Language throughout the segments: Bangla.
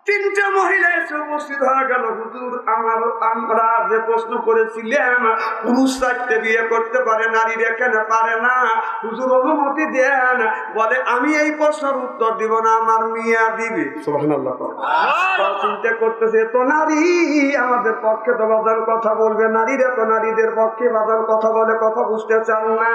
তিনটা মহিলা এসে উপস্থিত হয়ে গেল। হুজুর, আমরা যে প্রশ্ন করেছিলাম পুরুষ চারটে বিয়ে করতে পারে, নারীরা কেন পারে না, হুজুর অনুমতি দেন। বলে আমি এই প্রশ্নের উত্তর দিব না, আমার মিয়া দিবে। সুবহানাল্লাহ। চিন্তা করতেছে, তো নারী আমাদের পক্ষে তো বাজার কথা বলবে, নারীরা তো নারীদের পক্ষে বাজার কথা বলে, কথা বুঝতে চান না।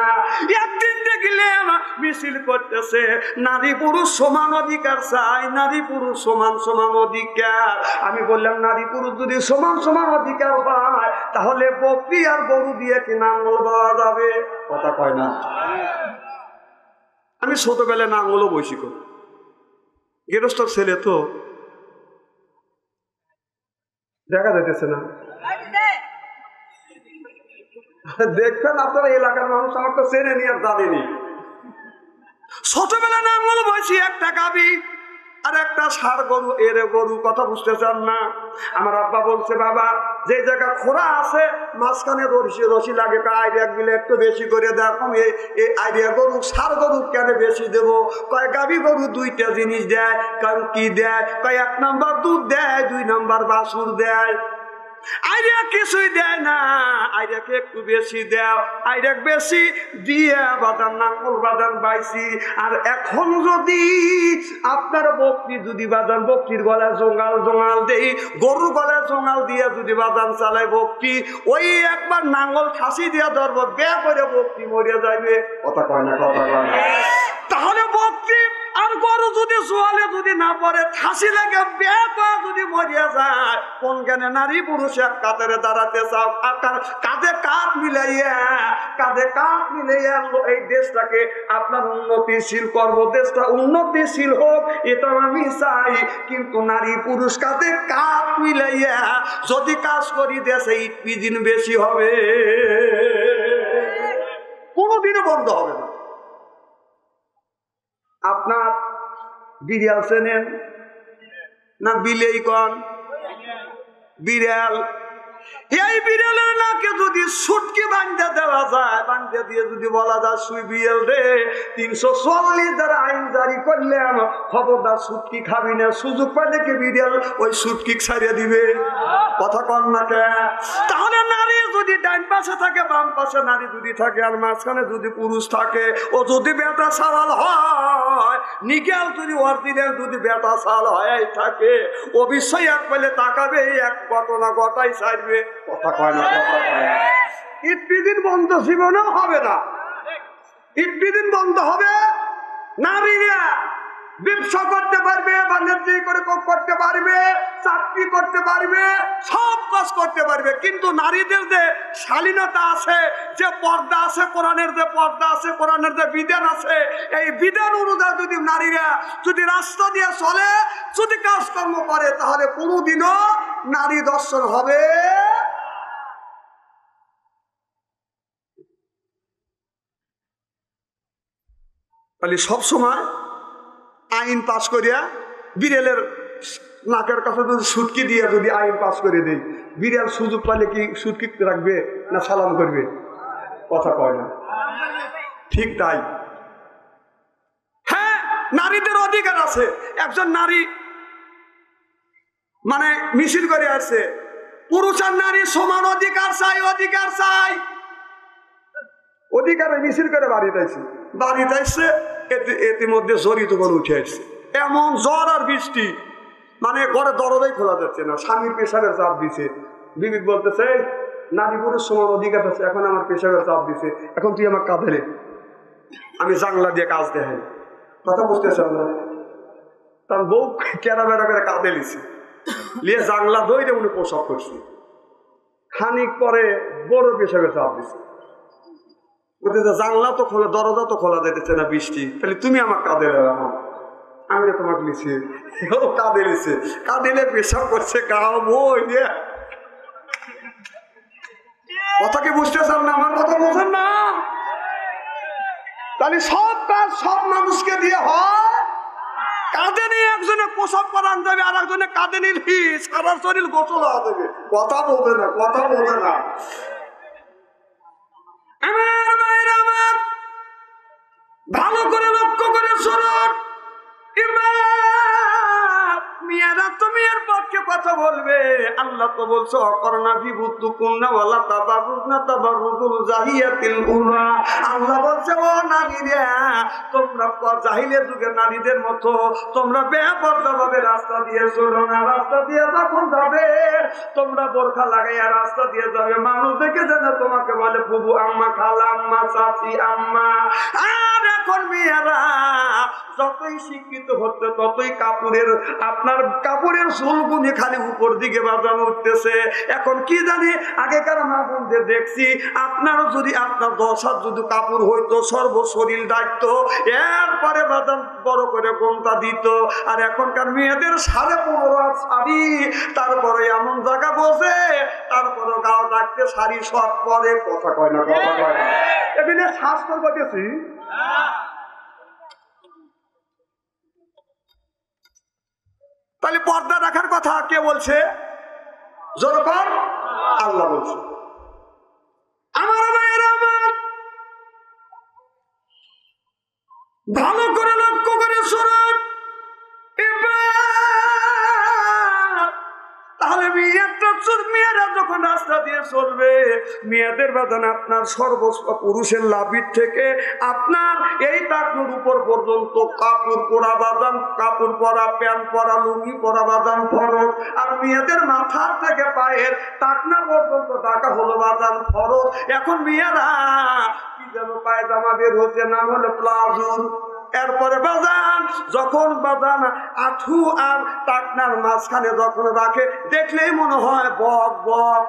একদিন দেখলাম মিছিল করতেছে, নারী পুরুষ সমান অধিকার চাই, নারী পুরুষ সমান সমান অধিকার। আমি বললাম, নারী পুরুষ যদি সমান সমান অধিকার হয় তাহলে বকরি আর গরু দিয়ে কি নাঙ্গল দেওয়া যাবে? কথা কয় না। আমি ছোটবেলায় নাঙ্গলও বসি করি, গেরস্তের ছেলে তো দেখা যাইতেছে না। দেখবেন আপনারা এলাকার মানুষ আমার তো চেনে নি আর জানেনি। ছোটবেলা নাঙ্গল বসি, একটা গাবি আর একটা ষাঁড় গরু, এর গরু, কথা বুঝতে চান না। আমার আব্বা বলছে, বাবা যে জায়গা খোরা আছে মাঝখানে রশি লাগে, আইডিয়া গুলো একটু বেশি করে দেখো, এই আইডিয়া গরু ষাঁড় গরু কেন বেশি দেবো? কয় গাবি গরু দুইটা জিনিস দেয়। কারণ কি দেয়? কয় 1 নম্বর দুধ দেয়, 2 নম্বর বাছুর দেয়। আইডিয়া কিছুই দেয় না, আইডিয়াকে একটু বেশি দাও, আইডিয়া বেশি দিয়ে বাদাম নাঙ্গল বাদাম বাইছি। আর এখন যদি আপনার বকরি যদি বাদাম, বকরির গলায় জোঙাল দেই, গরুর গলায় জোঙাল দিয়ে যদি বাদাম চালায় বকরি, ওই একবার নাঙ্গল ফাঁসি দিয়ে ধরবো, বে করে বকরি মরে যাবে। কথা কয় না, কথা কয় না। তাহলে বকরি আর গরু যদি জোয়ালে যদি না পড়ে, ফাঁসি লাগে বে করে যদি মরিয়া যায়, কোন জ্ঞানে নারী পুরুষ এক কাতারে দাঁড়াতে চাও? কাঁধে কাঁধ মিলাইয়া এই দেশটাকে আপনার উন্নতিশীল করব, দেশটা উন্নতিশীল হোক, এটা আমি চাই। কিন্তু নারী পুরুষ কাঁধে কাঁধ মিলাইয়া যদি কাজ করি, দেশে ইটপিদিন বেশি হবে, কোনোদিনও বন্ধ হবে না। আপনার বিড়াল চেনেন না? বিলেই কন বিড়াল। এই বিড়ালের নাকে যদি সুটকি বাঁধতে দেওয়া যায়, বাঁধতে দিয়ে যদি বলা যায়, সুই বিড়াল রে 340 দ্বারা আইন জারি করলাম, খবরদার সুটকি খাবি না, সুযোগ পাইলে কি বিড়াল ওই সুটকি ছাড়িয়ে দিবে। কথা কন না কে? তাহলে নারী যদি ডান পাশে থাকে, বাম পাশে নারী যদি থাকে, আর মাঝখানে যদি পুরুষ থাকে, ও যদি বেটা সাওয়াল হয়, নিকেল যদি অরিজিনাল যদি বেটা সাল হয় থাকে, অবশ্যই এক পেলে তাকাবে, এক ঘটনা ঘটাই ছাড়বে। কথা কয় না, কথা কয় না। ইটপিদিন বন্ধ জীবনেও হবে না। ইটপিদিন বন্ধ হবে, নারীরা ব্যবসা করতে পারবে, বাণিজ্য করতে পারবে, চাকরি করতে পারবে, সব কাজ করতে পারবে। কিন্তু নারীদের যে শালীনতা আছে, যে পর্দা আছে, কোরআনের যে পর্দা আছে, কোরআনের যে বিধান আছে, এই বিধান অনুযায়ী যদি নারীরা যদি রাস্তা দিয়ে চলে, যদি কাজকর্ম করে, তাহলে কোনোদিনও নারী দর্শন হবে। তাহলে সবসময় আইন পাস করিয়া বিড়ালের নাকের কাছে যদি সুটকি দিয়ে যদি আইন পাস করে দেই, বিড়াল সুযোগ পাইলে কি সুটকি রাখবে না সালাম করবে? কথা কয় না। ঠিক তাই। হ্যাঁ, নারীদের অধিকার আছে। একজন নারী মানে মিছিল করে আসছে, পুরুষ আর নারী সমান অধিকার চাই, অধিকার চাই। অধিকারে মিছিল করে বাড়িতে আসছে, ইতিমধ্যে জড়িত করে উঠে আসছে। এমন জ্বর আর বৃষ্টি, মানে ঘরে দরজাই খোলা যাচ্ছে না, স্বামীর পেশাবের চাপ দিছে। বিবেক বলতেছে, নারী পুরুষ সমান অধিকার আছে, এখন আমার পেশাবের চাপ দিছে, এখন তুই আমার কাঁধে রে, আমি জানলা দিয়ে কাজ দেখাই। কথা বুঝতেছে না? তার বউ কেনা বেড়া করে কাঁধে লিছে, লিয়ে জানলা দইরে উনি প্রসব করছে। খানিক পরে বড় পেশাবের চাপ দিছে, জানলা তো খোলা, দরজা তো খোলা যেতেছে না, বৃষ্টি, তাহলে তুমি আমার কাঁধে এখন, আমি তো তোমাকে লিছি। কাঁধে লিছে, কাঁদিলে পেশাব করছে, গাও বই। কথা কি বুঝতেছেন না? আমার কথা বোঝেন না? তাহলে সব কাজ সব মানুষকে দিয়ে হয়। কাঁধে নিয়ে একজনে প্রসব করান যাবে, আর একজনে কাঁধে নিলি সারা শরীর গোসল হওয়া যাবে। কথা বলবে না, কথা বলবে না। আমার ভাইরা আমার, ভালো করে লক্ষ্য করে শুনুন। মেয়েরা তুমি এর পক্ষে কথা বলবে? আল্লাহ তো বলছো অকরনা বিবুদ্ধ কুন্না ওয়ালা তাবারুনা তাবারুদুল জাহিয়াতিল উলা। আল্লাহ বলছে ও নারীরা, তোমরা জাহিলিয়াত যুগের নারীদের মতো তোমরা বেপরদা ভাবে রাস্তা দিয়ে চলো না। রাস্তা দিয়ে যখন যাবে তোমরা বোরখা লাগাইয়া রাস্তা দিয়ে যাবে, মানুষ দেখে যেন তোমাকে বলে বুবু আম্মা, খালা আম্মা, চাচি আম্মা। আর এখন মেয়েরা যতই শিক্ষিত হচ্ছে ততই আপনার কাপড়ের চুলগুনি খালি উপর দিকে বাজানো উঠতেছে। এখন কি জানি আগেকার মা বোনদের দেখছি, আপনারও যদি আপনার 10 হাত যদি কাপড় হইতো সর্বশরীর ডাকতো, এরপরে বাজান বড় করে ঘোমটা দিত। আর এখনকার মেয়েদের 15.5 হাত শাড়ি, তারপরে এমন জায়গা বসে, তারপরে গাও ডাকতে শাড়ি সব পরে। কথা কয় না, কথা কয় না। এমনি শ্বাস করবো গেছি। তাহলে পর্দা রাখার কথা কে বলছে? যখন আল্লাহ বলছে। আমার ভাইয়েরা আমার, ভালো করে লক্ষ্য করে শুনুন। তাহলে মেয়েরা যখন রাস্তা দিয়ে চলবে, মেয়েদের বাদান আপনার সর্বস্ব পুরুষের লাভির থেকে আপনার এই টাকুর উপর পর্যন্ত কাপড় পরা বাদান, কাপড় পরা, প্যান্ট পরা, লুঙ্গি পরা বাদান ফরজ। আর মেয়েদের মাথার থেকে পায়ের টাকনা পর্যন্ত টাকা হলো বাদান ফরজ। এখন মেয়েরা কি যেন পায়জামা বের হচ্ছে, নাম হলো প্লাজো। এরপরে বাজান যখন বাজান আঠু আর টাকনার মাঝখানে যখন রাখে, দেখলেই মনে হয় বক বক।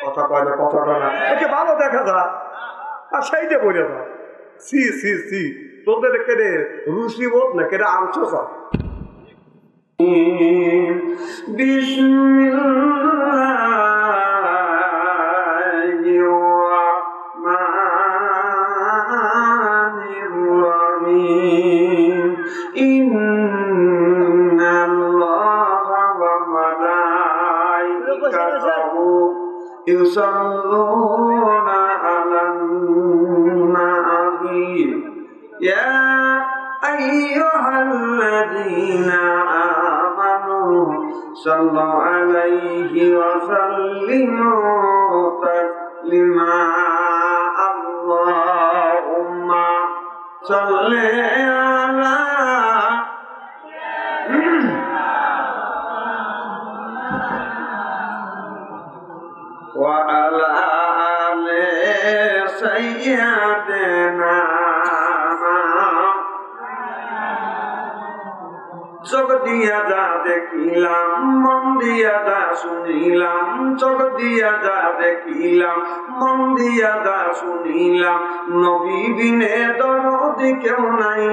কথা কয় না, কথা কয় না। একে ভালো দেখা যায় আর সেইটা বলে যায় সি সি সি, তোদের কেড়ে রুচি বোধ না কেড়ে আনছো সব। يصلون على النبي يا أيها الذين آمنوا صلوا عليه وسلموا تسليما اللهم صل على وعلى آل سيدنا চোখ দিয়া যা দেখিলাম, মন দিয়া যা শুনিলাম, চোখ দিয়া যা দেখিলাম, মন দিয়া যা শুনিলাম, নবী বিনে দরদি কেউ নাই।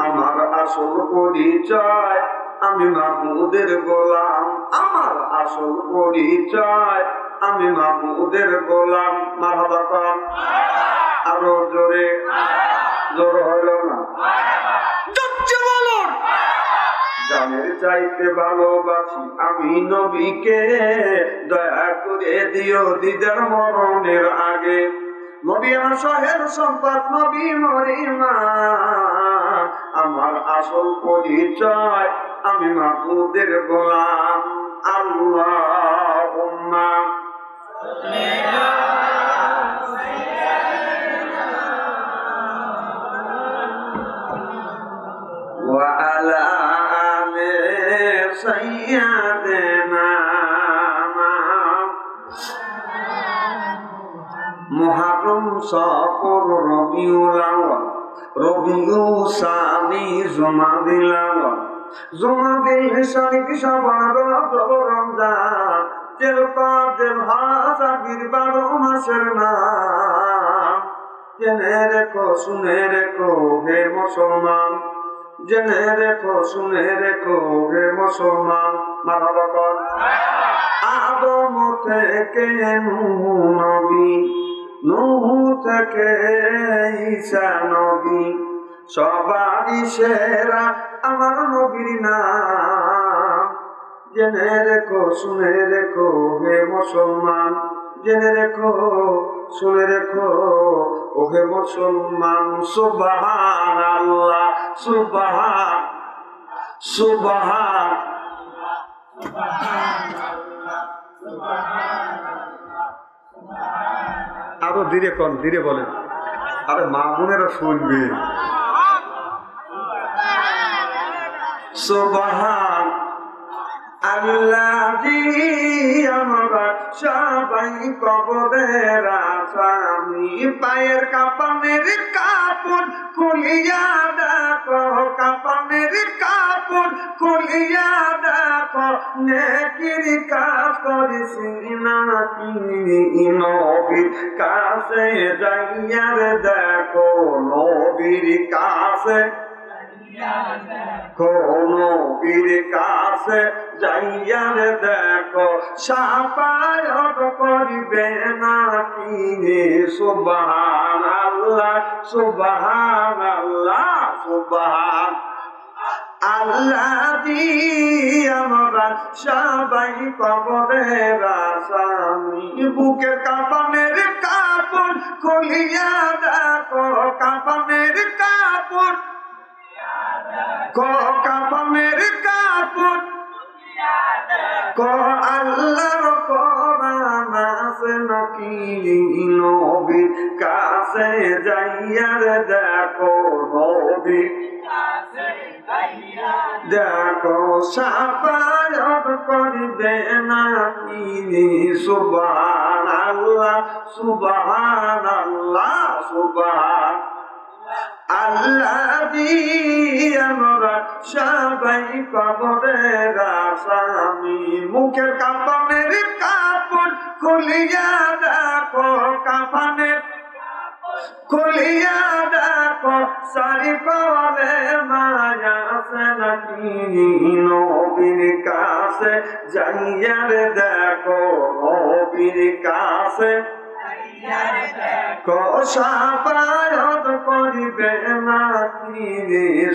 আমার আসল পরিচয় আমি মাহমুদের গোলাম, আমার আসল পরিচয় আমি মাহমুদের গোলাম। মারহাবা কর, আরো জোরে, জোর হলো না? জানের চাইতে ভালোবাসি আমি নবীকে, দয়া করে দিও দিদার মরণের আগে। নবী আমার সহের সম্পদ, নবী মরিমা আমার আসল পরিচয় আমি মাহমুদের গোলাম। আল্লাহুম্মা ওয়া আলা আলি সাইয়্যিদিনা মুহররম, সফর, রবিউল আউয়াল, রবিউল সানি, জুমাদিল আউয়াল, জুমাদিল শরীফ, শাবান, রজব, রমজান, জিলকাদ, জিলহজ, আবির 12 মাসের নাম। জেনে রেখো, শুনে রেখো হে মুসলমান, জেনে রেখো, শুনে রেখো হে মুসলমান। মারহাবা কর। আদম থেকে নূহ নবী, নূহ থেকে ঈসা নবী, সবারই সেরা আমার নবীর নাম। জেনে রেখো, শুনে রেখো হে মুসলমান, জেনে রেখো, শুনে রেখো ওহে মুসলমান। সুবহানাল্লাহ, সুবহান, সুবহান আরো ধীরে কন, ধীরে বলেন, আরে মা বোনেরা শুনবে। সুবহান আল্লাহি আমরা সবাই কবরের আসামি, পায়ের কাপানের কাপড় খুলিয়া দেখো, কাপানের কাপড় খুলিয়া দেখো, নেকির কাজ করিছি নাকি নবীর কাছে যাইয়ার দেখো, নবীর কাছে নবীর কাছে যাইয়ার দেখো, সাফায়াত করিবে নাকি। সুবহান আল্লাহ সুবহান আল্লাহ সুবহান আল্লাহি আমরা সবাই কবরের আসামি, বুকের কাফনের কাপড় খুলিয়া দেখো, কাফনের কাপড় কাফনের কাপড় আল্লাহর কোরআন আছে নাকি নবীর কাছে যাইয়ার দেখো, নবীর দেখো সাফায়াত করিবে নাকি। সুবহান আল্লাহ সুবহান আল্লাহ সুবহান আল্লাহি আমরা সবাই কবরের আসামি, মুখের কাফনের কাপড় খুলিয়া দেখো, কাফনের খুলিয়া দেখো, সারি করে মায়া আছে নাকি নবীর কাছে যাইয়ার দেখো, নবীর কাছে সাফায়াত করিবে নাকি।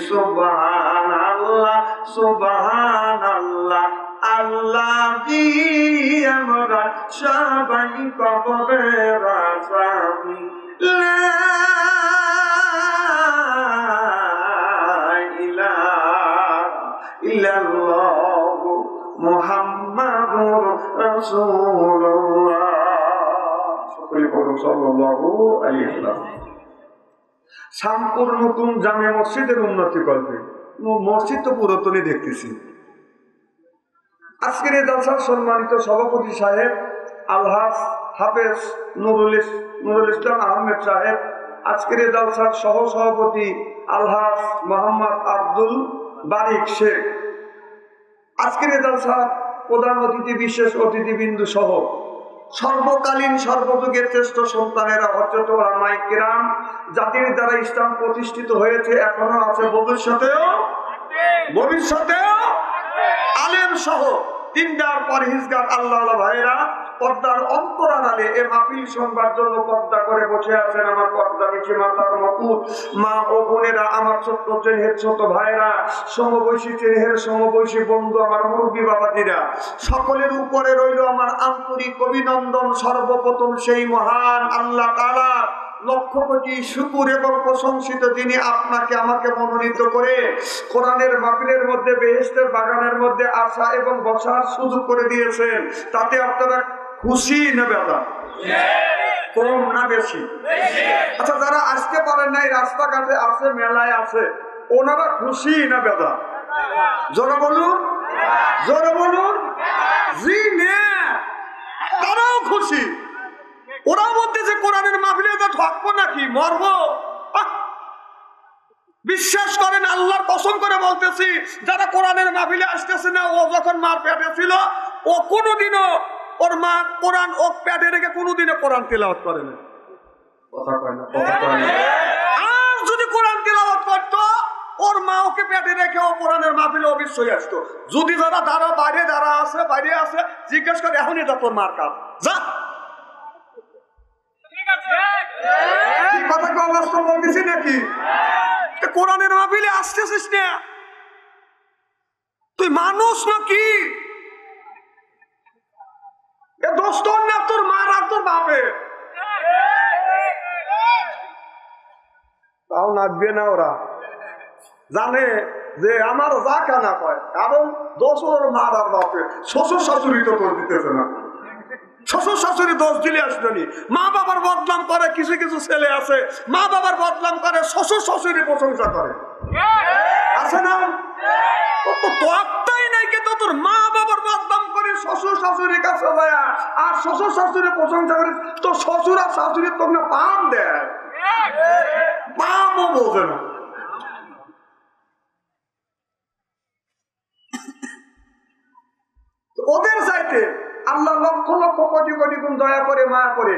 সুবহান আল্লাহ সুবহান আল্লাহ আল্লাহি আমরা সবাই কবরের আসামি, লা ইলাহা ইল্লাল্লাহু মুহাম্মাদুর রাসূলুল্লাহ। শামপুর নতুন জামে মসজিদের উন্নতি করবে, মসজিদ তো পুরাতনই দেখতেছি। আজকের এই জলসার সম্মানিত সভাপতি সাহেব আলহাজ হাফেজ নুরুল ইসলাম আহমেদ সাহেব, আজকের এই জলসার সহ সভাপতি আলহাজ মোহাম্মদ আব্দুল বারিক শেখ, আজকের এই জলসার প্রধান অতিথি বিশেষ অতিথিবৃন্দু সহ সর্বকালীন সর্বযুগের শ্রেষ্ঠ সন্তানেরা, হযরত উলামায়ে কিরাম, জাতির দ্বারা ইসলাম প্রতিষ্ঠিত হয়েছে, এখনো আছে, ভবিষ্যতেও আলেম সহ দিনদার পরহেজগার আল্লাহ ভাইরা পর্দার অন্তরালে এ মাহফিল শুনবার জন্য পর্দা করে বসে আছেন। আমার পর্দা নিচে মাতার মুকুট মা ও বোনেরা, আমার ছোট্ট চেহের ছোট ভাইরা, সমবয়সী চেহের সমবয়সী বন্ধু, আমার মুরব্বী বাবাজিরা, সকলের উপরে রইল আমার আন্তরিক অভিনন্দন। সর্বপ্রথম সেই মহান আল্লাহ তাআলা লক্ষ কোটি শুকর এবং প্রশংসিত, যিনি আপনাকে আমাকে মনোনীত করে কোরআনের মাহফিলের মধ্যে, বেহেশতের বাগানের মধ্যে আসা এবং বসার সুযোগ করে দিয়েছেন। তাতে আপনারা খুশি না বেদা? কম না বেশি? আচ্ছা, যারা আসতে পারেন নাই, রাস্তাঘাটে আছে, মেলায় আছে, ওনারা খুশি না বেদা? জোরে বলুন, জোরে বলুন। জি না, তারাও খুশি। ওরা বলতেছে কোরআনের মাহফিলে তো ঠকবো নাকি, মরবো। বিশ্বাস করেন, আল্লাহর কসম করে বলতেছি, যারা কোরআনের মাহফিলে আসতেছে না, ও যখন মার পেটে ছিল, ও কোনোদিনও ওর মা কোরআন ও পেটে রেখে কোনোদিনও কোরআন তেলাওয়াত করে না। কথা কয় না, কথা কয় না। আর যদি কোরআন তেলাওয়াত করতো, ওর মা ওকে পেটে রেখে ও কোরআনের মাহফিলে অবশ্যই আসতো। যদি যারা বাইরে আছে, জিজ্ঞেস করে, এখন এটা তোর মার কাজ, যা। কথা বাস্তব বলতেছি নাকি? কোরআনের মাহফিলে আসতেছিস না, তুই মানুষ নাকি? দোষ তোর না, তোর মার আর তোর বাপের। তাও নাচবে না, ওরা জানে যে আমার যা কানা কয়, কারণ দোষ ওর মার আর বাপে, শ্বশুর শাশুড়ি তো দোষ দিতেছে না। শ্বশুর শাশুড়ি দোষ দিলে আসবেনি। মা বাবার বদনাম করে, কিছু কিছু ছেলে আছে মা বাবার বদনাম করে, শ্বশুর শাশুড়ি প্রশংসা করে, আছে না? তো তোরটাই নাই কে, তো তোর মা বাবার বদনাম করে শ্বশুর শাশুড়ির কাছে যায় আর শ্বশুর শাশুড়ি প্রশংসা করে, তো শ্বশুর আর শাশুড়ি তোকে না পাম দেয়, পামও বোঝে না। ওদের চাইতে আল্লাহ লক্ষ লক্ষ কোটি কোটি গুণ দয়া করে মায়া করে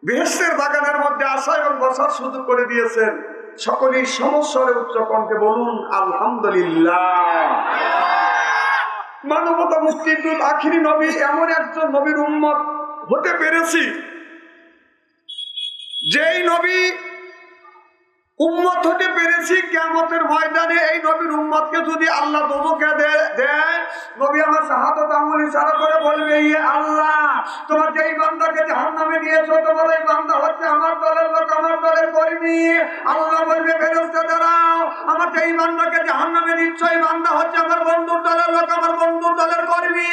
বেহেশতের বাগানের মধ্যে আসা এবং বসার সুযোগ করে দিয়েছেন। সকলেই সমস্যারে উচ্চ কণ্ঠে বলুন আলহামদুলিল্লাহ। মানবতা মুক্তির দূত আখিরি নবী, এমন একজন নবীর উম্মত হতে পেরেছি যেই নবী উম্মত হতে পেরেছি। কিয়ামতের ময়দানে এই নবীর উম্মতকে যদি আল্লাহ দোজখে দেয়, নবী আমার শাহাদাত আঙ্গুল ইশারা করে বলবে, ইয়ে আল্লাহ, তোমার যেই বান্দাকে জাহান্নামে দিয়েছো, তোমার এই বান্দা হচ্ছে আমার দলের লোক, আমার দলের কর্মী। আল্লাহ বলবে, ফেরেশতা দাঁড়াও, আমার যেই বান্দাকে জাহান্নামে দিচ্ছ, এই বান্দা হচ্ছে আমার বন্ধুর দলের লোক, আমার বন্ধুর দলের কর্মী।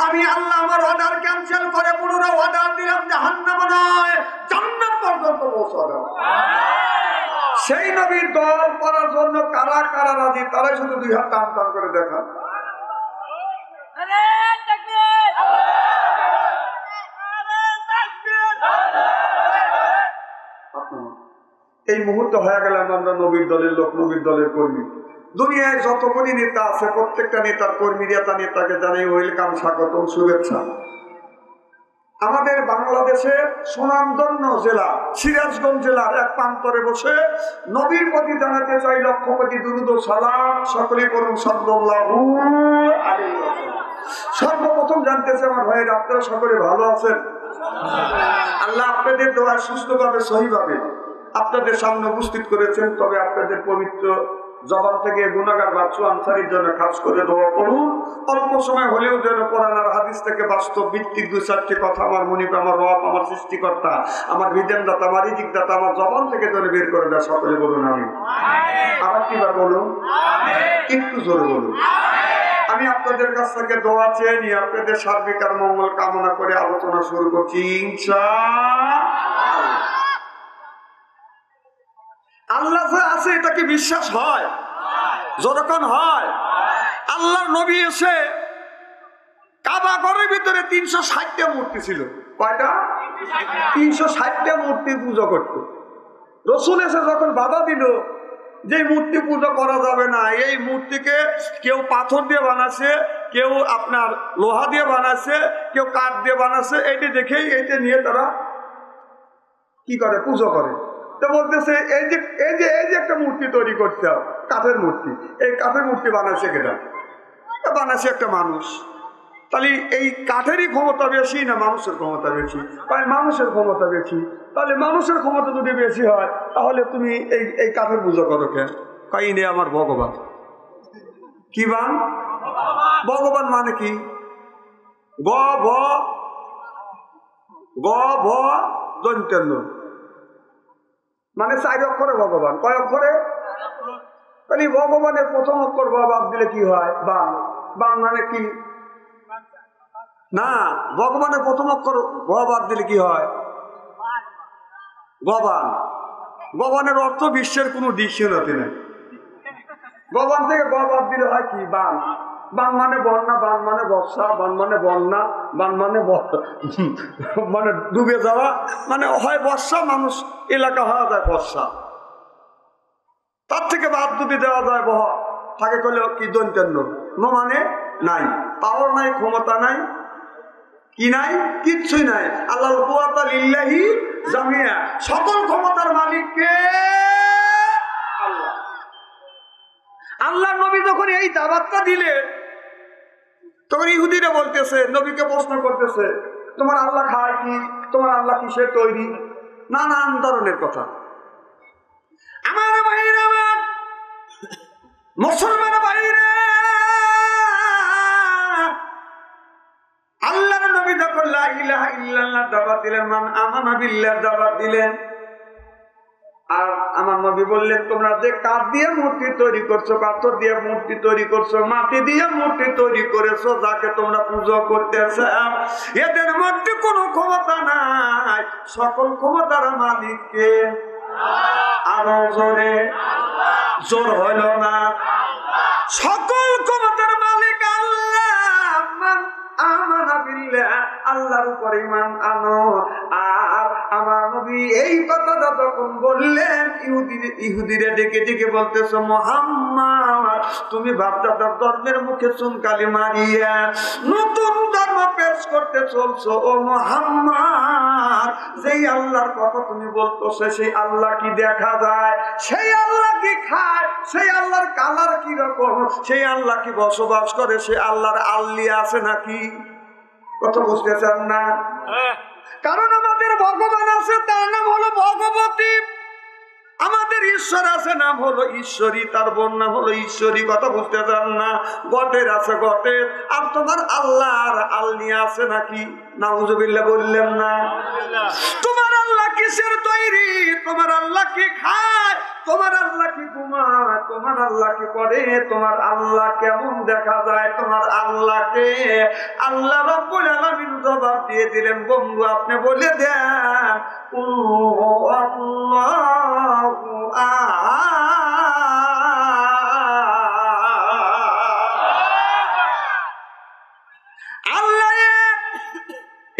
আমি আল্লাহ আমার অর্ডার ক্যান্সেল করে পুনরায় অর্ডার দিলাম, জাহান্নাম নয়, জান্নাত পর্যন্ত পৌঁছে দাও। সেই নবীর দল করার জন্য কারা কারা রাজি, তারাই শুধু দুই হাত টান টান করে দেখান। এই মুহূর্তে হয়ে গেলাম আমরা নবীর দলের লোক, নবীর দলের কর্মী। দুনিয়ায় যতগুলি নেতা আছে প্রত্যেকটা নেতার কর্মীরা তা নেতাকে জানাই ওয়েলকাম, স্বাগতম, শুভেচ্ছা। আমাদের বাংলাদেশের সুনামধন্য জেলা সিরাজগঞ্জ জেলার এক প্রান্তরে বসে নবীর প্রতি জানাতে চাই লক্ষ কোটি দুরূদ ও সালাম। সকলে করুন সাল্লাল্লাহু আলাইহি ওয়াসাল্লাম। সর্বপ্রথম জানতে চাই আমার ভাইয়ের, আপনারা সকলে ভালো আছেন? আল্লাহ আপনাদের দোয়া সুস্থভাবে সহিভাবে আপনাদের সামনে উপস্থিত করেছেন। তবে আপনাদের পবিত্র জবান থেকে গুনাহগার বাচ্চু আনসারীর জন্য খাস করে দোয়া করুন। অল্প সময় হলেও যেন কোরআন আর হাদিস থেকে বাস্তব ভিত্তিক দুই চারটি কথা আমার মনিব, আমার রব, আমার সৃষ্টিকর্তা, আমার বিধানদাতা, আমার রিজিকদাতা আমার জবান থেকে যেন বের করে দেয়। সকলে বলুন আমিন। আবার কিবার বলুন, একটু জোরে বলুন। আমি আপনাদের কাছ থেকে দোয়া চেয়ে নিয়ে আপনাদের সার্বিক আর মঙ্গল কামনা করে আলোচনা শুরু করছি ইনশাআল্লাহ। আল্লাহ যে আছে এটা কি বিশ্বাস হয়? যতক্ষণ হয় আল্লাহর নবী এসে কাবা ঘরের ভিতরে 360টা মূর্তি ছিল। কয়টা? 360টা মূর্তির পুজো করত। রসুল এসে যখন বাধা দিল যে মূর্তি পুজো করা যাবে না, এই মূর্তিকে কেউ পাথর দিয়ে বানাচ্ছে, কেউ আপনার লোহা দিয়ে বানাচ্ছে, কেউ কাঠ দিয়ে বানাচ্ছে, এইটা দেখেই এইটা নিয়ে তারা কি করে, পুজো করে। তো বলতেছে এই যে একটা মূর্তি তৈরি করতে হবে, কাঠের মূর্তি, এই কাঠের মূর্তি বানাচ্ছে কেটা? বানাচ্ছে একটা মানুষ। তাহলে এই কাঠেরই ক্ষমতা বেশি না মানুষের ক্ষমতা বেশি? মানুষের ক্ষমতা বেশি। তাহলে মানুষের ক্ষমতা যদি বেশি হয় তাহলে তুমি এই কাঠের পুজো করো কেন? কই নে আমার ভগবান। কি বান? ভগবান মানে কি? গ ভ দন্তেন, মানে 4 অক্ষরে ভগবান। কয় অক্ষরে? তাহলে ভগবানের প্রথম অক্ষর ব বাদ দিলে কি হয়? বান। বান মানে কি? না, ভগবানের প্রথম অক্ষর ব বাদ দিলে কি হয়? গবান। গবানের অর্থ বিশ্বের কোন ডিকশনারি নেই। গবান থেকে ব বাদ দিলে হয় কি? বান। বান মানে বন্যা, বান মানে বর্ষা, বান মানে বন্যা, বান মানে মানে ডুবে যাওয়া, মানে হয় বর্ষা, মানুষ এলাকা হওয়া যায় বর্ষা। তার থেকে বাদ দুটি দেওয়া যায় বহ, থাকে করলে কি দন্তেন্য ন মানে নাই, পাওয়ার নাই, ক্ষমতা নাই, কি নাই? কিচ্ছুই নাই। আল্লাহর কুওয়াতা লিল্লাহি জামিয়া, সকল ক্ষমতার মালিক কে? আল্লাহ। আল্লাহর নবী যখন এই দাওয়াতটা দিলে তখন ইহুদিরা বলতেছে, নবীকে প্রশ্ন করতেছে, তোমার আল্লাহ খায় কি? তোমার আল্লাহ কিসের তৈরি? নানান ধরনের কথা। আমার ভাইরা, আমার মুসলমান ভাইরা, আল্লাহর নবী যখন লা ইলাহা ইল্লাল্লাহ দাওয়াত দিলেন, মান আমানা বিল্লাহ দাওয়াত দিলেন, আর আমার নবী বললেন, তোমরা যে কাঠ দিয়ে মূর্তি তৈরি করছো, পাথর দিয়ে মূর্তি তৈরি করছো, মাটি দিয়ে মূর্তি তৈরি করেছো, যাকে তোমরা পুজো করতেছো, এদের মধ্যে কোনো ক্ষমতা নাই। সকল ক্ষমতার মালিককে। আরো জোরে, জোর হইল না। সকল ক্ষমতার মালিক আল্লাহ। আল্লাহর উপর ঈমান আনো। আর আমার নবী এই কথাটা যখন বললেন, ইহুদিরে ডেকে ডেকে বলতেছো, মুহাম্মদ তুমি বাপদাদার ধর্মের মুখে চুনকালি মারিয়া নতুন ধর্ম পেশ করতে চলছো। ও মুহাম্মদ, যেই আল্লাহর কথা তুমি বলতেছো সেই আল্লাহ কি দেখা যায়? সেই আল্লাহ কি খায়? সেই আল্লাহর কালার কি রকম? সেই আল্লাহ কি বসবাস করে? সেই আল্লাহর আল্লি আছে নাকি? কথা বুঝতেছেন না? কারণ আমাদের ভগবান আছে, তার নাম হলো ভগবতী। আমাদের ঈশ্বর আছে, নাম হলো ঈশ্বরী, তার বোন নাম হলো ঈশ্বরী। কথা বুঝতেছেন না? গটের আছে গটের। আর তোমার আল্লাহর আল্লি আছে নাকি? নাউজুবিল্লাহ বললেন না? তোমার আল্লাহ কিসের তৈরি? তোমার আল্লাহ কি খায়? তোমার আল্লাহ কি ঘুমায়? তোমার আল্লাহ কি করে? তোমার আল্লাহ কেমন দেখা যায়? তোমার আল্লাহকে আল্লাহ রাব্বুল আলামিন জবাব দিয়ে দিলেন, বন্ধু আপনি বলে দেন, আল্লাহু আল্লাহ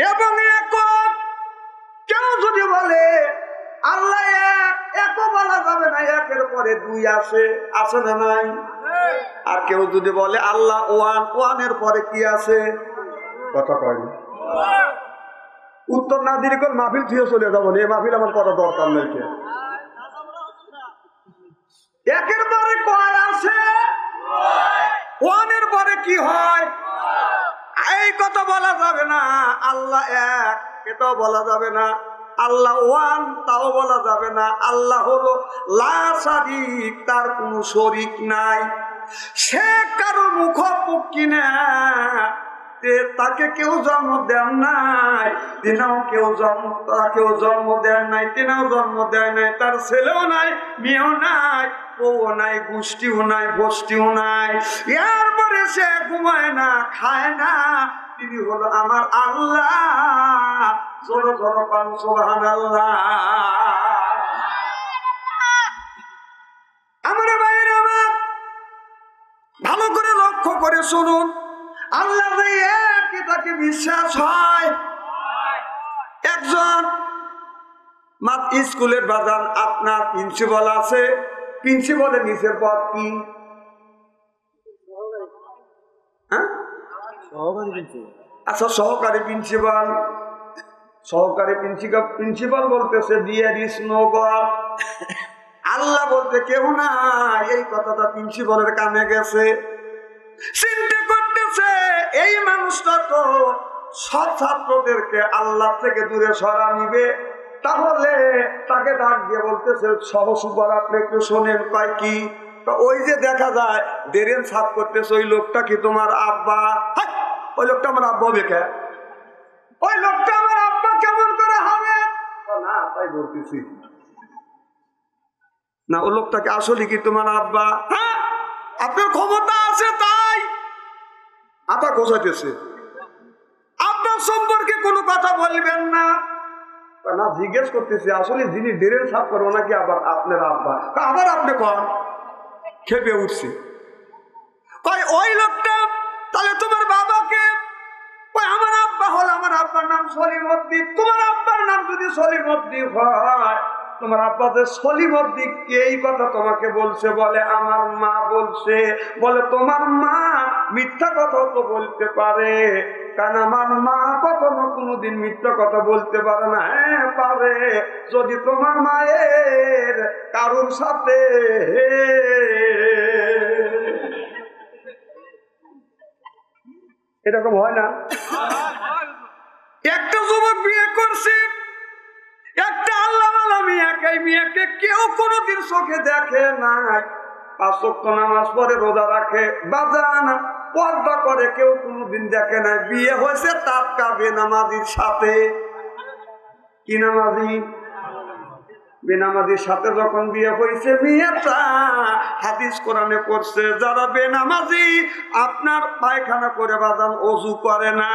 এবং একক। কেউ যদি বলে আল্লাহ এক বলা যাবে না, একের পরে দুই আছে, আছে না নাই? আর কেউ যদি বলে আল্লাহ ওয়ান, ওয়ানের পরে কি আছে? কথা কয়নি। উত্তর না দিলে কোন মাহফিল থুয়ে চলে যাবো, এই মাহফিল আমার করা দরকার নেই। একের পরে কয় আছে, ওয়ানের পরে কি হয়? এই কথা বলা যাবে না। আল্লাহ এক, এটাও বলা যাবে না। আল্লাহ ওয়ান, তাও বলা যাবে না। আল্লাহ হলো লা শারীক, তার কোনো শরীক নাই। সে কারো মুখপক্ষী না, তাকে কেউ জন্ম দেন নাই, তিনাও তাকেও জন্ম দেন নাই, তিনাও জন্ম দেয় নাই। তার ছেলেও নাই, মেয়েও নাই, বউও নাই, গোষ্ঠীও নাই, বস্তিও নাই। এরপরে সে ঘুমায় না, খায় না। তিনি হলো আমার আল্লাহ। জোর জোর পান সুবহানাল্লাহ। আমার ভাইয়েরা আমার, ভালো করে লক্ষ্য করে শুনুন। আল্লাহ একই, তাকে বিশ্বাস হয়। একজন স্কুলের বাজান আপনার প্রিন্সিপাল আছে, প্রিন্সিপালের নিচের পদ কি? আচ্ছা, সহকারী প্রিন্সিপাল। সহকারী প্রিন্সিপাল বলতেছে ডিয়ার ইজ নো গড, আল্লাহ বলতে কেউ না। এই কথাটা প্রিন্সিপালের কানে গেছে। চিন্তা করতেছে এই মানুষটা তো সব ছাত্রদেরকে আল্লাহ থেকে দূরে সরা নিবে, তাহলে তাকে ডাক দিয়ে বলতেছে, সহসুপার আপনি একটু শোনেন। কয় কি? ওই যে দেখা যায় দেরেন সাফ করতেছে, ওই লোকটা কি তোমার আব্বা? ওই লোকটা আমার আব্বা হবে কে? ওই লোকটা আমার আব্বা কেমন করে হবে? না, তাই বলতেছি না। ওই লোকটাকে আসলে কি তোমার আব্বা? হ্যাঁ, আপনার ক্ষমতা আছে তাই আব্বা গোছাইতেছে। আপনার সম্পর্কে কোনো কথা বলবেন না। না, জিজ্ঞেস করতেছি আসলে যিনি ডেরেন সাফ করবো নাকি আবার আপনার আব্বা? আবার আপনি কন, খেপে উঠছে। কয় ওই লোকটা, তাহলে তোমার বাবাকে? আমার আব্বা হল, আমার আব্বার নাম সলিমউদ্দিন। তোমার আব্বার নাম যদি সলিমউদ্দিন হয়, তোমার আব্বা যে সলিমউদ্দিন, এই কথা তোমাকে বলছে? বলে আমার মা বলছে। বলে তোমার মা মিথ্যা কথা তো বলতে পারে, কারণ আমার মা কখনো কোনোদিন মিথ্যা কথা বলতে পারে না। হ্যাঁ পারে, যদি তোমার মায়ের কারোর সাথে এরকম হয় না। একটা যুবক বিয়ে করছে, একটা আল্লাহওয়ালা মেয়েকে, মেয়েকে কেউ কোনোদিন চোখে দেখে নাই। 5 ওয়াক্ত নামাজ পড়ে, রোজা রাখে, বাজান পর্দা করে, কেউ কোনোদিন দেখে নাই। বিয়ে হয়েছে টাটকা বেনামাজির সাথে। কি নামাজি? বেনামাজির সাথে যখন বিয়ে হয়েছে মেয়েটা হাদিস কোরআনে পড়ছে যারা বেনামাজি আপনার পায়খানা করে বাদান অজু করে না,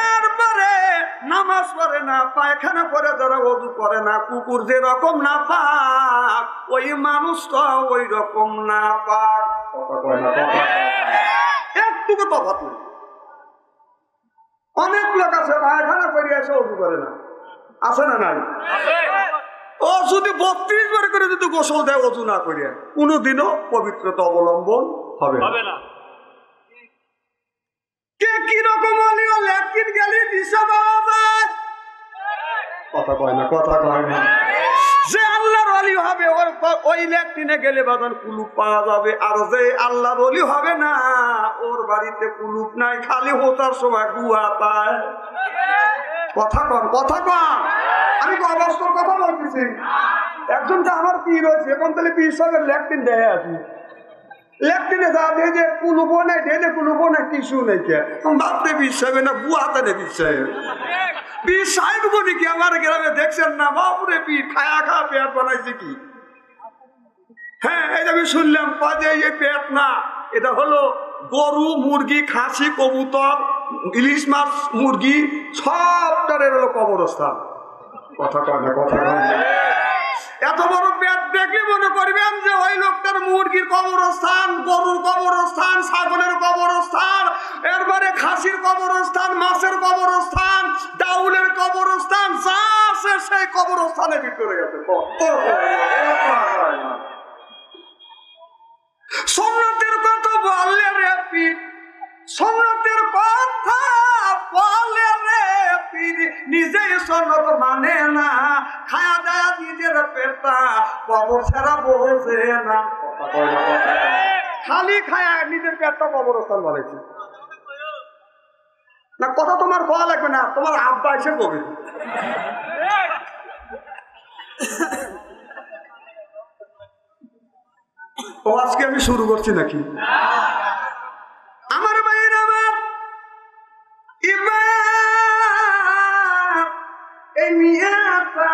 এরপরে নামাজ পড়ে না, পায়খানা করে যারা অজু করে না, কুকুর যেরকম না পাক ওই মানুষটা ওই রকম না পাক। কথা কয় না, কথা একটুকু তফাৎ নেই। অনেক লোক আছে পায়খানা করে এসে অজু করে না, আছে না নাই? ও যদি 32 বার করে যদি গোসল দেয় অজু না করিয়া কোনোদিনও পবিত্রতা অবলম্বন হবে না। কে কিরকম ল্যাট্রিন গেলে দিশা পাওয়া যায়? কথা কয় না, কথা কয় না। যে আল্লাহর ওলি হবে ওই ল্যাট্রিনে গেলে বাজান কুলুপ পাওয়া যাবে, আর যে আল্লাহর ওলি হবে না ওর বাড়িতে কুলুপ নাই, খালি হোতার সময় গুহা পায়। কথা কন, কথা কন। আমি তো অবস্থার কথা বলতেছি। একজনটা আমার পীর হয়েছে, এখন তাহলে পীর সাহেবের ল্যাট্রিন দেখে আসি, ল্যাট্রিনে যা দিয়ে যে কুলুপও নেই, ঢেলে কুলুপও নেই, কিছু নেই। কে বাপরে পীর সাহেব না গুহাতে নেই পীর সাহেব। পীর সাহেব বলি কি আমার গ্রামে দেখছেন না? বাপরে পীর খায়া খা পেট বানাইছে কি। হ্যাঁ, এটা আমি শুনলাম যে এই পেট না, এটা হলো গরু, মুরগি, খাসি, কবুতর, ইলিশ মাছ, মুরগি সবটারের হলো কবরস্থান। কথা কয় না, কথা কয় না। এত বড় পেট দেখলে মনে করবেন যে ওই লোকটার মুরগির কবরস্থান, গরুর কবরস্থান, ছাগলের কবরস্থান, এরপরে খাসির কবরস্থান, মাছের কবরস্থান, ডাউলের কবরস্থান, যা আছে সেই কবরস্থানের ভিতরে গেছে। সুন্নতের কথা বললে রে পীর, সুন্নতের কথা বলে রে পীর, নিজেই সুন্নত মানে না, খায়া দায়া নিজের পেটা কবর ছাড়া বসে না। খালি খায়া নিজের পেটটা কবরস্থান বানাইছে না। কথা তোমার বলা লাগবে না, তোমার আব্বা এসে কবে। ও আজকে আমি শুরু করছি নাকি? আমার ভাইয়ের আমার এই মেয়েটা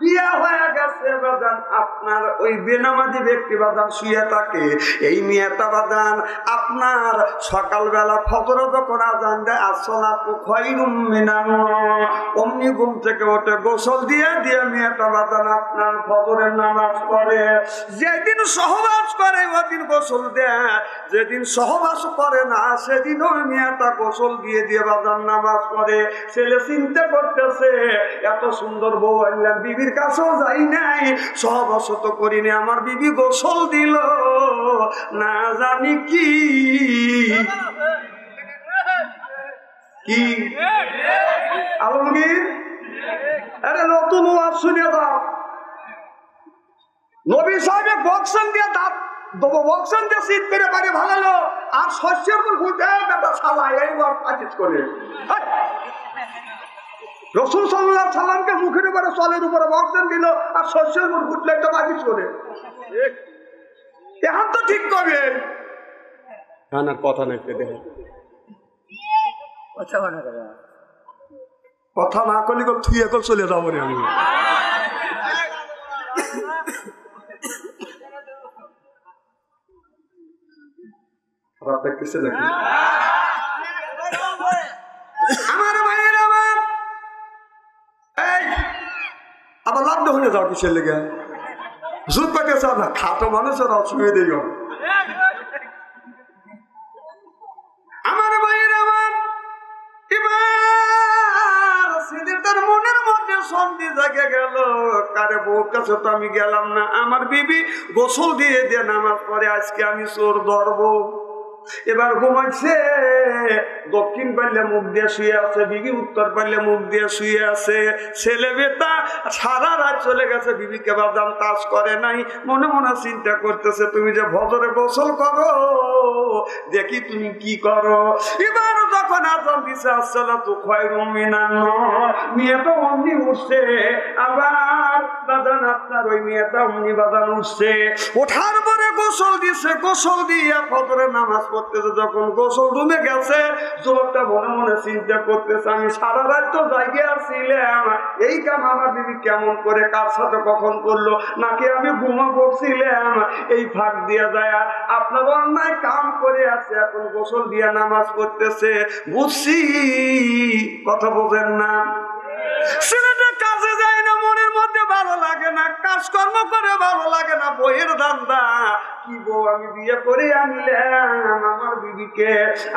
বিয়া হয়ে গেছে বাজান, আপনার ওই বেনামাজি ব্যক্তি বাজান শুয়ে থাকে। এই মেয়েটা বাজান আপনার সকালবেলা ফজরে যখন আজান দেয় আসসালাতু খায়রুম মিনান নাওম, অমনি ঘুম থেকে ওঠে গোসল দিয়ে দিয়ে মেয়েটা বাজান আপনার ফজরের নামাজ পড়ে। যেদিন সহবাস করে ওদিন গোসল দেয়, যেদিন সহবাস করে না সেদিন ওই মেয়েটা গোসল দিয়ে দিয়ে বাজান নামাজ পড়ে। ছেলে চিন্তা করতেছে এত সুন্দর বউ আনলাম, বিবির কাছেও যাই নাই, সহবাস তো করিনি, আমার বিবি গোসল দিল না জানি কি কি আলমগীর। আরে নতুন ওয়াজ শুনে দাও, নবী সাহেব বক্সন দিয়ে দাঁত দেবো, বক্সন দিয়ে শীত করে বাড়ি ভালো, আর শস্যের উপর ঘুরতে বেটা ছালা এই ওয়াজ আজিজ করে। রসুল সাল্লাল্লাহু আলাইহি সাল্লামকে মুখের উপরে চলের উপরে বক্সন দিল, আর শস্যের উপর ঘুরলে একটা আজিজ করে। এখন তো ঠিক করবে আর কথা নাই, দেখে কথা না করলে তুই এখন চলে যাবো রে। আমি খারাপ দেখতেছে নাকি? আমার ভাইয়ের আমার এই আবার লাভ হয়ে যাও কিসের লেগে? জুত পাইতেছে না, খাটো মানুষের অসুবিধা দিও। আমার ভাইয়ের আমার এবার ছেলেটার মনের মধ্যে সন্ধি জাগে গেল, কারে বউর কাছে তো আমি গেলাম না, আমার বিবি গোসল দিয়ে দিয়ে নামাজ পড়ে, আজকে আমি চোর ধরবো। এবার ঘুমাইছে, দক্ষিণ পাল্লে মুখ দিয়ে শুয়ে আছে, বিবি উত্তর পাল্লে মুখ দিয়ে শুয়ে আছে। ছেলে বেটা সারা রাত চলে গেছে, বিবিকে বাদাম কাজ করে নাই, মনে মনে চিন্তা করতেছে তুমি যে ভজরে গোসল করো, দেখি তুমি কি করো। এবার যখন আজান দিছে আসসালাতু খায়রুম মিনান নাওম, মেয়েটা অমনি উঠছে, আবার বাদান আপনার ওই মেয়েটা অমনি বাদান উঠছে। ওঠার পরে গোসল দিছে, গোসল দিয়ে ফজরের নামাজ পড়তেছে। যখন গোসল রুমে গেছে, যুবকটা মনে মনে চিন্তা করতেছে, আমি সারা রাত তো জায়গায় আসছিলাম, এই কাম আমার বিবি কেমন করে কার সাথে কখন করলো, নাকি আমি ঘুমা পড়ছিলাম, এই ফাঁক দিয়ে যায় আপনার অন্যায় কাম করে আছে, এখন গোসল দিয়ে নামাজ পড়তেছে। বুঝছি কথা বোঝেন না? ছেলেটা কাজে যায় না, মনের মধ্যে ভালো লাগে না, কাজকর্ম করে ভালো লাগে না, বইয়ের ধান্দা। কি বউ আমি বিয়ে করে আনলাম, আমার বিবিকে,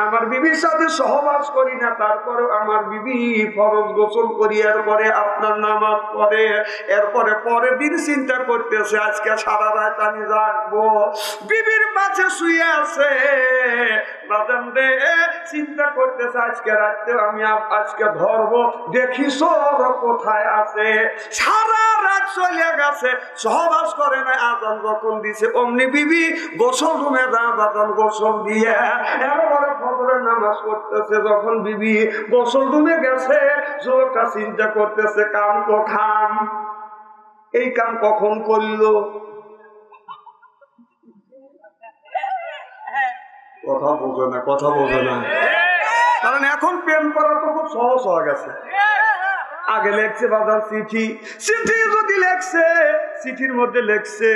আমার বিবির সাথে সহবাস করি না, তারপরে আমার বিবি ফরজ গোসল করি, এরপরে আপনার নামাজ পড়ে, এরপরে পরের দিন চিন্তা করতেছে আজকে সারা রাত আমি রাখবো। বিবির পাশে শুয়ে আছে, চিন্তা করতেছে আজকে রাখতে আমি আজকে ধরবো, দেখি সর কোথায় আছে। সারা রাত চলে গেছে, সহবাস করে না। আজান যখন দিছে অমনি বিবি গোসল রুমে বাজান গোসল দিয়ে এরপরে ফজরের নামাজ পড়তেছে। যখন বিবি গোসল রুমে গেছে, যুবকটা চিন্তা করতেছে কাম তো খাম, এই কাম কখন করলো? কথা বোঝে না, কথা বোঝে না। কারণ এখন প্রেম করা তো খুব সহজ হয়ে গেছে। আগে লেখছে বাজার চিঠি, চিঠি যদি লেখছে, চিঠির মধ্যে লেখছে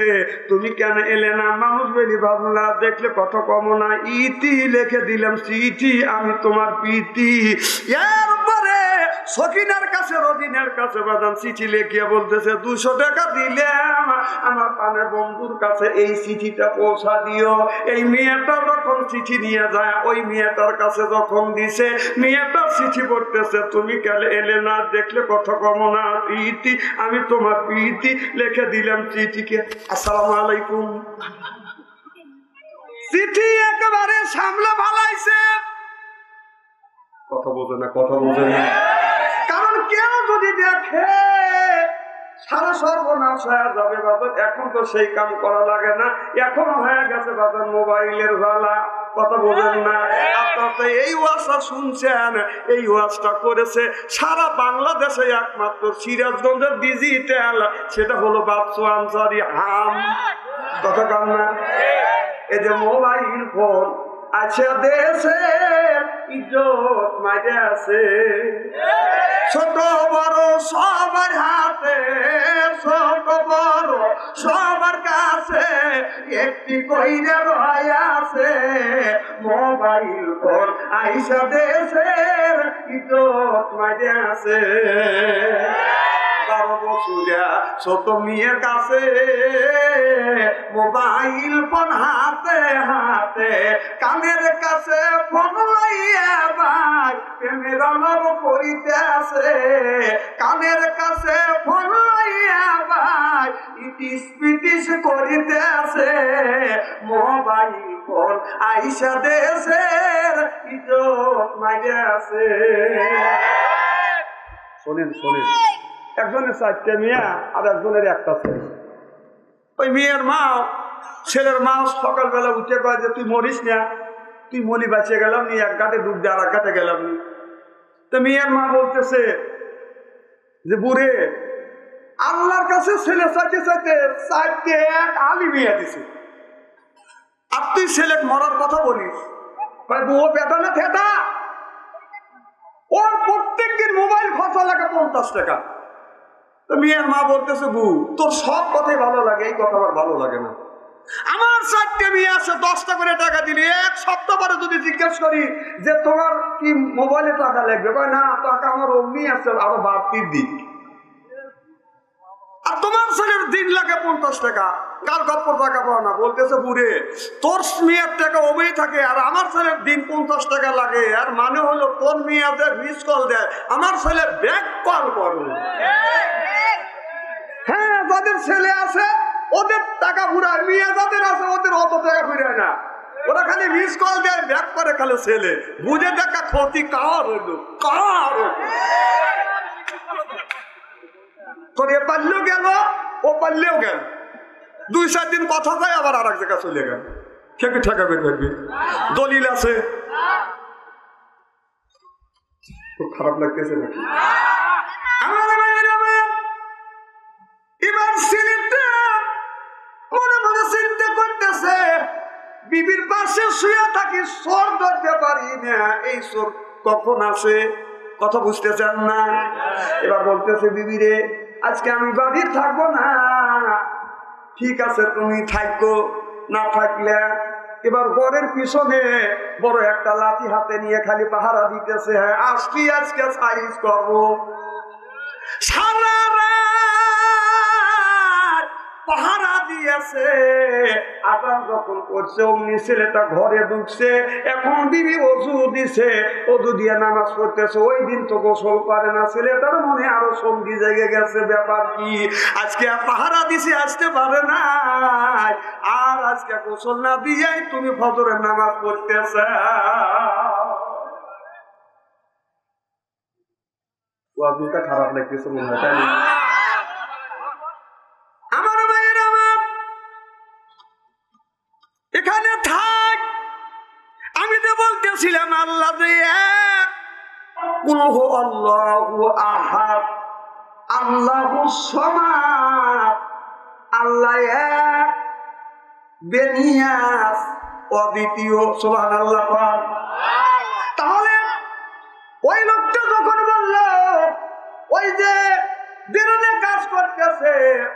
তুমি কেন এলে না, মানুষ বেলি ভাবনা দেখলে কত কম না, ইতি লিখে দিলাম চিঠি আমি তোমার প্রীতি। এরপরে সকিনার কাছে রবিনের কাছে বাজান চিঠি লেখিয়া বলতেছে 200 টাকা দিলাম আমার পানের বন্ধুর কাছে, এই চিঠিটা পৌঁছা দিও। এই মেয়েটা যখন চিঠি নিয়ে যায়, ওই মেয়েটার কাছে যখন দিছে, মেয়েটা চিঠি পড়তেছে তুমি কেন এলে না দেখলে কত কম না, প্রীতি আমি তোমার প্রীতি লিখে দিলাম চিঠিকে। আসসালামু আলাইকুম। চিঠি একেবারে সামলে ভালাইছে। কথা বোঝে না, কথা বোঝে না। কারণ কেউ যদি দেখে সারা সর্বনাশ হয়ে যাবে বাজার। এখন তো সেই কাম করা লাগে না, এখন হয়ে গেছে বাজার মোবাইলের জ্বালা। কথা বোঝেন না? আপনার তো এই ওয়াজটা শুনছেন, এই ওয়াজটা করেছে সারা বাংলাদেশে একমাত্র সিরাজগঞ্জের ডিজিটাল, সেটা হলো বাপসু আনসারি হাম। কথা কাম না? এই যে মোবাইল ফোন আছে, দেশের ইজ্জত মাঝে আছে, ছোট বড় সবার হাতে, ছোট বড় সবার কাছে একটি কইরা রয় আছে। মোবাইল ফোন আইসা দেশের ইজ্জত মাঝে আছে। 12 বছরিয়া ছোট মেয়ের কাছে মোবাইল ফোন হাতে হাতে, কানের কাছে ফোন লইয়া ভাই প্রেমের আলাপ করিতে আছে। কানের কাছে ফোন লইয়া ভাই ইটিস পিটিস করিতে আছে। মোবাইল ফোন আইসা দেশের ইজ্জত মাইরে আছে। শোনেন শোনেন, একজনের 4টে মেয়ে আর একজনের একটা ছেলে। ওই মেয়ের মা, ছেলের মা সকালবেলা উঠে কয় যে তুই মরিস না, তুই মলি বাঁচিয়ে গেলাম নি, এক ঘাটে ডুব দিয়ে আর এক ঘাটে গেলাম নি। তো মেয়ের মা বলতেছে যে বুড়ে আল্লাহর কাছে ছেলে চাইতে চাইতে 4টে এক আলি মেয়ে দিছে, আর তুই ছেলে মরার কথা বলিস। ও বেটা না থেটা, ওর প্রত্যেকদিন মোবাইল খরচা লাগে 50 টাকা। তো মেয়ের মা বলতেছে বু তোর সব কথাই ভালো লাগে, এই কথা আমার ভালো লাগে না। আমার 4টে মেয়ে আছে, 10টা করে টাকা দিলি, এক সপ্তাহ পরে যদি জিজ্ঞেস করি যে তোমার কি মোবাইলে টাকা লাগবে, কয় না টাকা আমার অমনি আছে, আরো বাড়তির দিক। আর তোমার ছেলের দিন লাগে 50 টাকা, কার গপ্পর টাকা পাও না। বলতেছে বুড়ে তোর মেয়ের টাকা অমনি থাকে, আর আমার ছেলের দিন 50 টাকা লাগে। আর মানে হলো তোর মেয়েদের মিস কল দেয়, আমার ছেলে ব্যাক কল করে। হ্যাঁ, যাদের ছেলে আছে ওদের টাকা ঘুরায়, মেয়ে যাদের আছে ওদের অত টাকা ঘুরায় না, ওরা খালি মিস কল দেয়, ব্যাক করে খালি ছেলে। বুঝে দেখা ক্ষতি কার হইল, কার তোর এ পারলেও গেল, ও পারলেও গেল, 2-4 দিন কথা যায় আবার আর এক জায়গায় চলে গেল। খেপে ঠেকাবে দেখবি, দলিল আছে। খুব খারাপ লাগতেছে না? এবার ছেলেটা মনে মনে চিন্তা করতেছে বলতেছে বিবির পাশে শুয়ে থাকি, চোর ধরতে পারি না। এই চোর কখন আসে? কথা বুঝতেছেন না? এবার বলতেছে বিবিরে, আজকে আমি বাড়ি থাকবো না। ঠিক আছে, তুমি থাকো, না থাকলে। এবার ঘরের পিছনে বড় একটা লাঠি হাতে নিয়ে খালি পাহারা দিতেছে। হ্যাঁ, আজকে সাইজ করবো। সারা রাত পাহারা দিয়েছে। আজান যখন করছে অমনি ছেলেটা ঘরে ঢুকছে। এখন বিবি অজু দিছে, অজু দিয়ে নামাজ পড়তেছে। ওই দিন তো গোসল করে না। ছেলেটার মনে আরো সঙ্গী জেগে গেছে, ব্যাপার কি? আজকে পাহারা দিছে, আসতে পারে না। আর আজকে গোসল না দিয়ে তুমি ফজরের নামাজ পড়তেছ। খারাপ লাগতেছে মনে হয়, তাই না? আমার ভাইয়ের আমার, এখানে থাক। আমি তো বলতেছিলাম আল্লাহ যে এক, কুলহু আল্লাহু আহাদ, আল্লাহুস সামাদ। আল্লাহ এক, বেনিয়াস, অদ্বিতীয়। সুবহানাল্লাহ। তাহলে ওই লোকটা যখন বলল ওই যে বেরোনে কাজ করতেছে,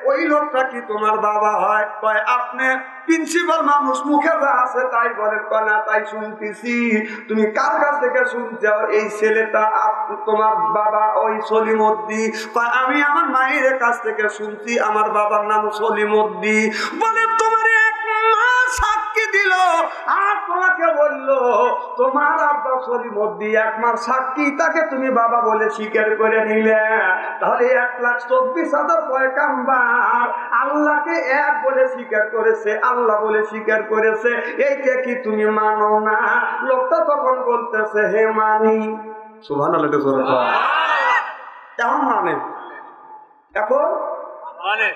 ওই লোকটা কি তোমার বাবা হয়? কয় আপনি প্রিন্সিপাল মানুষ, মুখে যা আছে তাই বলে। কয় না, তাই শুনতেছি। তুমি কার কাছ থেকে শুনছো এই ছেলেটা তোমার বাবা ওই সলিমউদ্দিন? কয় আমি আমার মায়ের কাছ থেকে শুনছি, আমার বাবার নাম সলিমউদ্দিন। বলে তোমার এক মা সাক্ষী দিল আর তোমাকে বললো তোমার আব্বা সলিমউদ্দিন, এক মার সাক্ষী, তাকে তুমি বাবা বলে স্বীকার করে নিলে। তাহলে 1,24,000 পয়গাম্বার আল্লাহকে এক বলে স্বীকার করেছে, আল্লাহ বলে স্বীকার করেছে। এইটা কি তুমি মানো না? লোকটা তখন বলতেছে হে মানি। সুবহানাল্লাহ। এখন মানে, এখন মানে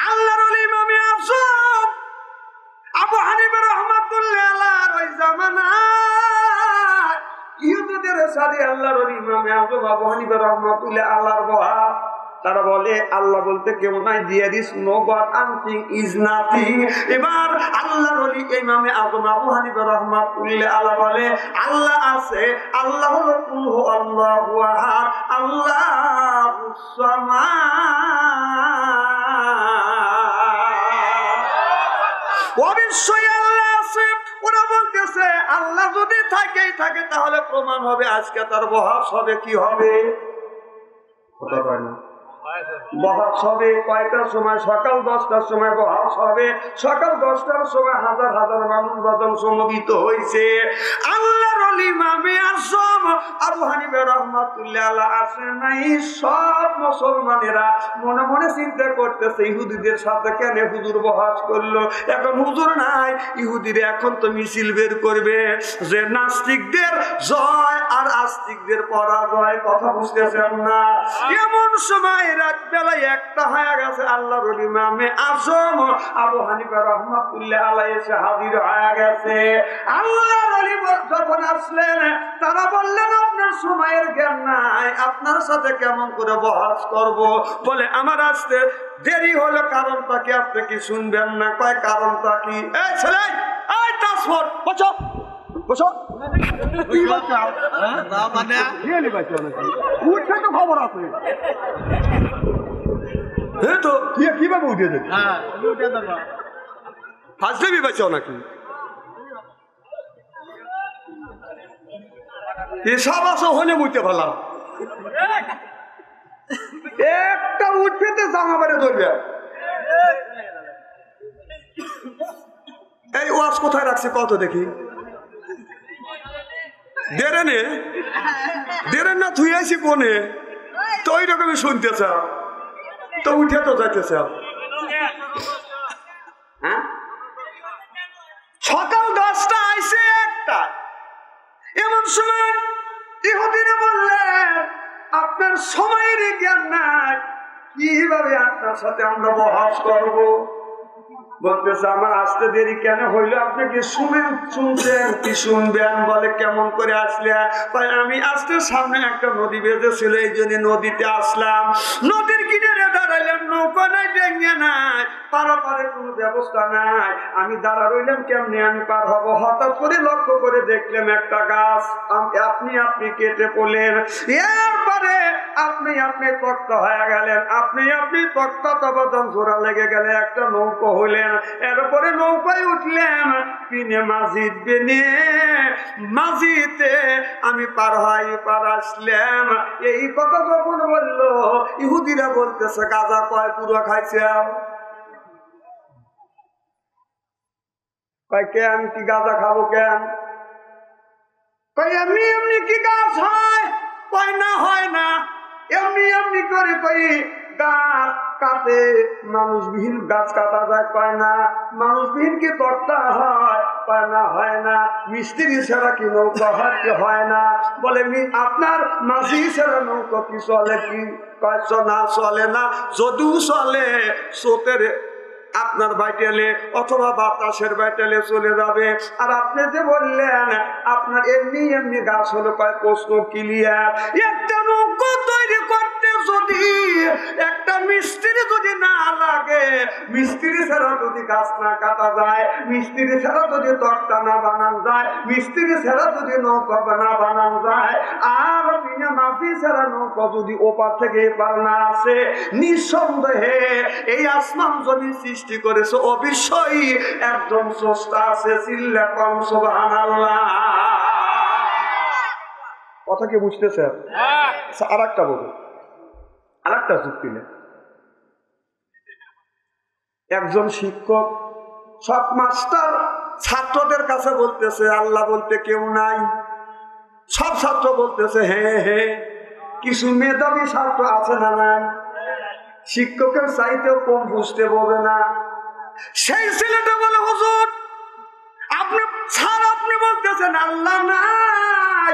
আল্লাহর ওলি ইমামে আযম আবু হানিফা রাহমাতুল্লাহ আলাইহি ওই জামানায় ইহুদিদের সাথে আল্লাহর ওলি ইমামে আযম আবু হানিফা রাহমাতুল্লাহ আলাইহির বহাস। তারা বলে আল্লাহ বলতে কেউ নাই, there is no god, something is nothing. এবার আল্লাহর ওলি ইমামে আযম আবু হানিফা রাহমাতুল্লাহ আলাইহি বলে আল্লাহ আছে, আল্লাহ হলো কুলহু আল্লাহু আহাদ, আল্লাহুস সামাদ। অবশ্যই আল্লাহ আছে। ওরা বলতেছে আল্লাহ যদি থাকেই থাকে তাহলে প্রমাণ হবে আজকে তার বহাস হবে। কি হবে? কথা কয় না। বহাস হবে কয়টার সময়? সকাল 10টার সময় বহাস হবে। সকাল 10টার সময় হাজার হাজার মানুষ বদন সমবেত হয়েছে। আল্লাহর ওলি ইমামে আযম আবু হানিফা রাহমাতুল্লাহ আলাইহি আসে নাই। সব মুসলমানেরা মনে মনে চিন্তা করতেছে ইহুদিদের সাথে কেন হুজুর বহাস করলো? এখন হুজুর নাই, ইহুদিরা এখন তো মিছিল বের করবে যে নাস্তিকদের জয় আর আস্তিকদের পরাজয়। কথা বুঝতেছেন না? এমন সময় রাত বেলায় একটা হয়ে গেছে, আল্লাহর ওলি ইমামে আযম আবু হানিফা রাহমাতুল্লাহ আলাইহি এসে হাজির হয়ে গেছে। আল্লাহর ওলি যখন আসলেন তারা বললেন আপনার সময়ের জ্ঞান নাই, আপনার সাথে কেমন করে বহাস করব? বলে আমার আসতে দেরি হলো, কারণটা কি আপনি কি শুনবেন না? কয় কারণটা কি? এই ছেলে, এই ট্রান্সপোর্ট বসো বসো। খবর আছে তো কিভাবে উঠে যাবে? ফাজলামি বাঁচাও নাকি? এসব আসো হলে বুঝতে পারলাম। একটা উঠতে জামা বেড়ে ধরবে। এই ওয়াজ কোথায় রাখছে কত দেখি? দেরেন না থুই আইছি কোনে? তো ওই রকমই শুনতেছে, তো উঠে তো যাইতেছে। হ্যাঁ, সকাল 10টা আইছে একটা। এমন সময় ইহুদিরা বললেন আপনার সময়ের জ্ঞান নাই, কিভাবে আপনার সাথে আমরা বহাস করব? বলতেছে আমার আসতে দেরি কেন হইলো? আপনি কি শুনছেন কি শুনবেন? বলে কেমন করে আসলে? আমি আসতে সামনে একটা নদী বেঁধেছিল, এই জন্য নদীতে আসলাম। নদীর কিনারে দাঁড়াইলাম, নৌকা নাই, ডেঙ্গে নাই, পারাপারের কোনো ব্যবস্থা নাই। আমি দাঁড়া রইলাম, কেমনে আমি পার হবো? হঠাৎ করে লক্ষ্য করে দেখলাম একটা গাছ, আপনি আপনি কেটে পড়লেন। এরপরে আপনি আপনি তক্তা হয়ে গেলেন, আপনি আপনি তক্তা তবাদন জোড়া লেগে গেলে একটা নৌকা হইলেন। এরপরে নৌকায় উঠলেন, পিনে মাঝিদ বেনে মাঝিতে আমি পার আসলাম। এই কথা যখন বললো, ইহুদিরা বলতেছে গাঁজা কয় পুরো খাইছে? কেন কি গাঁজা খাবো কেন? এমনি এমনি কি গাছ হয়? কয় না, হয় না। এমনি এমনি করে গাছ কাটে, মানুষবিহীন গাছ কাটা যায়? কয় না। মানুষবিহীন কি তক্তা হয়? কয় না, হয় না। মিস্ত্রি ছাড়া কি নৌকা হয়? কি হয় না। বলে আপনার মাঝি ছাড়া নৌকা কি চলে? কি কয় না, চলে না। যদিও চলে, স্রোতের আপনার বাইটেলে অথবা বাতাসের বাইটেলে চলে যাবে। আর আপনি যে বললেন আপনার এমনি এমনি গাছ হলো, কয় প্রশ্ন ক্লিয়ার। একটা নৌকা তৈরি করতে যদি একটা মিস্ত্রি যদি না লাগে, মিস্ত্রি ছাড়া যদি গাছ না কাটা যায়, মিস্ত্রি ছাড়া যদি তক্তা না বানান যায়, মিস্ত্রি ছাড়া যদি নৌকা না বানান যায়, আর বিনা মাঝি ছাড়া নৌকা যদি ওপার থেকে এপার না আসে, নিঃসন্দেহে এই আসমান জমিন সৃষ্টি করেছে অবশ্যই একজন স্রষ্টা আছে। চিল্লাকম সুবহানাল্লাহ। কথা কি বুঝতেছে? আর একটা বলবো, আর একটা যুক্তি নেই। একজন শিক্ষক সব মাস্টার ছাত্রদের কাছে বলতেছে আল্লাহ বলতে কেউ নাই। সব ছাত্র বলতেছে হ্যাঁ হ্যাঁ। কিছু মেধাবী ছাত্র আছে না নাই? শিক্ষকের চাইতেও কম বুঝতে পারবে না। সেই ছেলেটা বলে হুজুর আপনি বলতেছেন আল্লাহ নাই,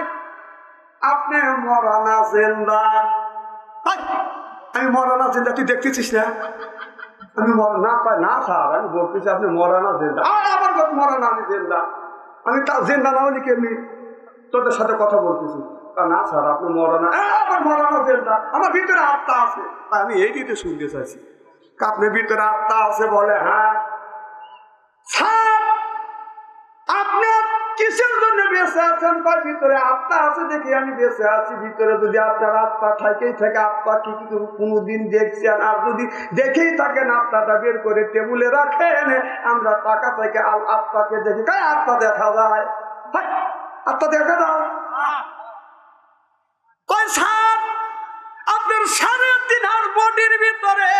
আপনি মরানা জিন্দা। আমি মরানা জিন্দা, তুই দেখতেছিস না? আমি না কয় না স্যার, আমি বলতেছি আপনি মরানা জিন্দা। আবার মরানা আমি জিন্দা। আমি তার জিন্দা না হলে কেমনি তোদের সাথে কথা বলতেছি? না স্যার আপনি মরানা। আবার মরানা জিন্দা। আমার ভিতরে আত্মা আছে। আমি এই দিতে শুনতে চাইছি, আপনার ভিতরে আত্মা আছে? বলে হ্যাঁ। স্যার আপনার কিসের জন্য বেঁচে আছেন? ভিতরে আত্মা আছে দেখি আমি বেঁচে আছি। ভিতরে যদি আপনার আত্মা থাকেই থাকে, আত্মা কি কোনোদিন দেখছেন? আর যদি দেখেই থাকেন, আত্মাটা বের করে টেবিলে রাখেন, আমরা টাকা থেকে আত্মাকে দেখি। কাই আত্মা দেখা যায়? আত্মা দেখা যায়? স্যার আপনার 3.5 বডির ভিতরে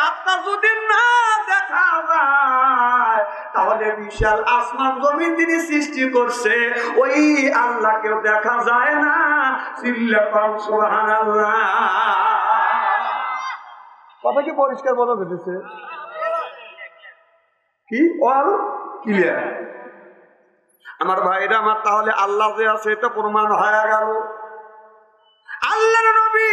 আত্মা যদি না দেখা যায়, তাহলে বিশাল আসমান জমিন তিনি সৃষ্টি করছে, ওই আল্লাহকেও দেখা যায় না। চিল্লাকম সুবহানাল্লাহ। কথা কি পরিষ্কার বলা যেতেছে? কি অল ক্লিয়ার? আমার ভাইরা আমার, তাহলে আল্লাহ যে আছে এটা প্রমাণ হয়ে গেল। আল্লাহর নবী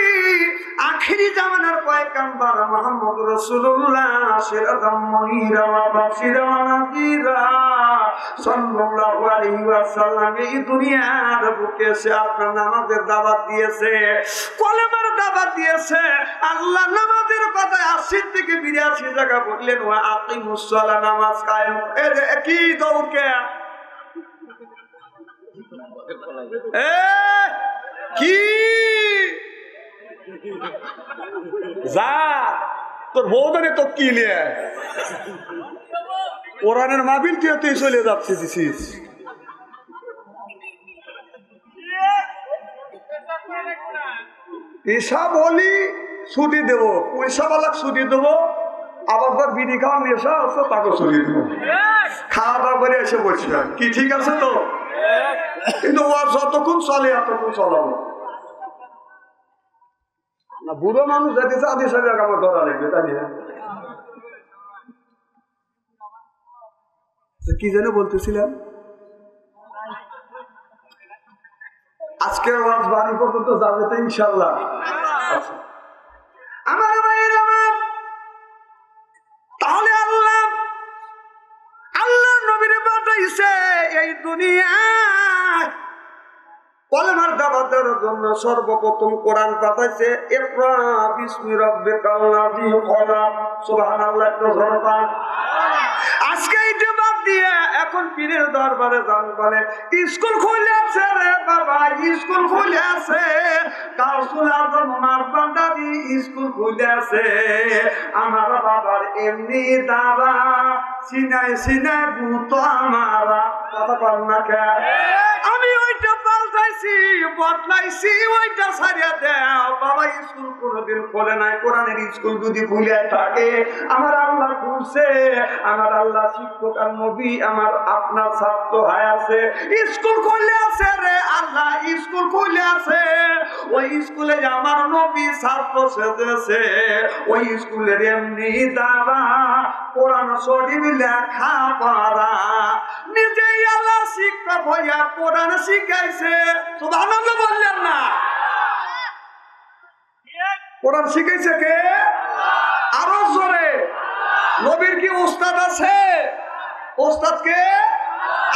আখিরি জামানার পয়গম্বর মুহাম্মদ রাসূলুল্লাহ সিরাতাম মুনিরা ওয়া বাশিরা ওয়া নাযীরা সাল্লাল্লাহু আলাইহি ওয়াসাল্লাম এই দুনিয়ার বুকে এসে আপনার নামাজের দাওয়াত দিয়েছে, কলেমার দাওয়াত দিয়েছে। আল্লাহ নামাজের কথা 80 থেকে 82 জায়গা বললেন, ওয়া আকিমুস সালাহ, নামাজ কায়েম। কি দৌড়কে কি যা তোর বৌদানে তো কি নিয়ে কোরআনের মাহফিল তুই চলে যাচ্ছিস। পয়সা বলি ছুটি দেবো, পয়সাওয়ালা ছুটি দেবো, আবার তার বিড়ি খাওয়ার নেশা আছে তাকে ছুটি দেবো। খাওয়া দাওয়া করে এসে বসবে, কি ঠিক আছে তো? কিন্তু ও যতক্ষণ চলে এতক্ষণ চলাবো না। বুড়ো মানুষ যেতে চাঁদি সাথে আমার ধরা লাগবে, তাই না? কি যেন বলতেছিলাম? আজকের ওয়াজ বাড়ি পর্যন্ত যাবে তো ইনশাল্লাহ। আমার ভাইয়ের আমার, তাহলে আল্লাহ নবীর পাঠাইছে এই দুনিয়ায় কলেমা আমার দাওয়াতের জন্য সর্বপ্রথম কোরআন পাঠাইছে, ইকরা বিসমি রাব্বিকাল্লাযী খলাক। সুবহানাল্লাহ। একটু জোরে পান। আজকে এটা বাদ দিয়ে এখন পীরের দরবারে যান, বলে স্কুল খুলে আছে রে বাবা, স্কুল খুলে আছে। কাউসুল আজম মারবান্দারি স্কুল খুলে আছে। আমার বাবার এমনি দাদা সিনাই সিনাই ভূত আমারা। কথা বল না কে? আমি ওইটা পাল্টাইছি, বদলাইছি, ওইটা ছাড়িয়ে দেও। বাবা স্কুল কোনোদিন খোলে নাই। কোরআনের স্কুল যদি ভুলে থাকে, আমার আল্লাহ খুলছে। আমার আল্লাহ শিক্ষক আর নবী আমার আপনার ছাত্র হয়ে আছে। স্কুল খুলে আছে রে আল্লাহ, স্কুল খুলে আছে। ওই স্কুলে আমার নবী ছাত্র সেজেছে। ওই স্কুলের এমনি দ্বারা কোরআন শরীফ লেখা পড়া। নিজেই আল্লাহ শিক্ষক হইয়া কোরআন শিখাইছে। সুবহানাল্লাহ বললেন না? কোরআন শিখাইছে কে? আরো জোরে। নবীর কি উস্তাদ আছে? উস্তাদ কে?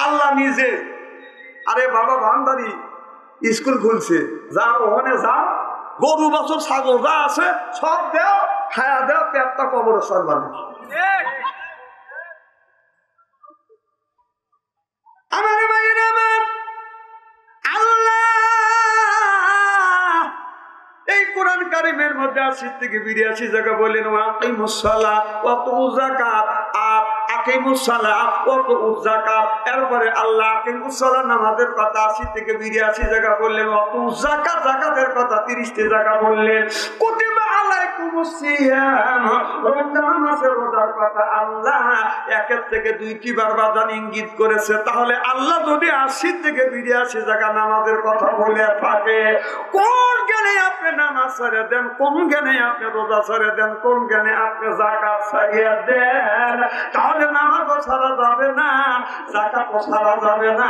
আল্লাহ নিজে। আরে বাবা ভান্ডারি স্কুল খুলছে, যা ওখানে যা, গরু বছর ছাগল যা আছে সব দেও, খায়া দেও, পেটটা কবরস্থান বানাও। আমার ভাইয়ের আমার আল্লাহ এই কোরআন কারিমের মধ্যে 80 থেকে 82 জায়গা বললেন আকিমুস সালাহ ওয়া তুজ যাকাত। আর আকিমুস সালাহ ওয়া তুজ যাকাত, এরপরে আল্লাহ আকিমুস সালাহ নামাজের কথা 80 থেকে 82 জায়গা বললেন। ওয়া তুজ যাকাত, যাকাতের কথা 30টি জায়গা বললেন। কুতিবা আলাইকুমুস সিয়াম, রমজান মাসের রোজার কথা আল্লাহ 1 থেকে 2টি বার বাজান ইঙ্গিত করেছে। তাহলে আল্লাহ যদি 80 থেকে 82 জায়গা নামাজের কথা বলে থাকে, কোন জ্ঞানে আপনি নামাজ ছেড়ে দেন, কোন জ্ঞানে আপনি রোজা ছেড়ে দেন, কোন জ্ঞানে আপনি যাকাত ছাড়িয়ে দেন? তাহলে নামাজও ছাড়া যাবে না, যাকাতও ছাড়া যাবে না।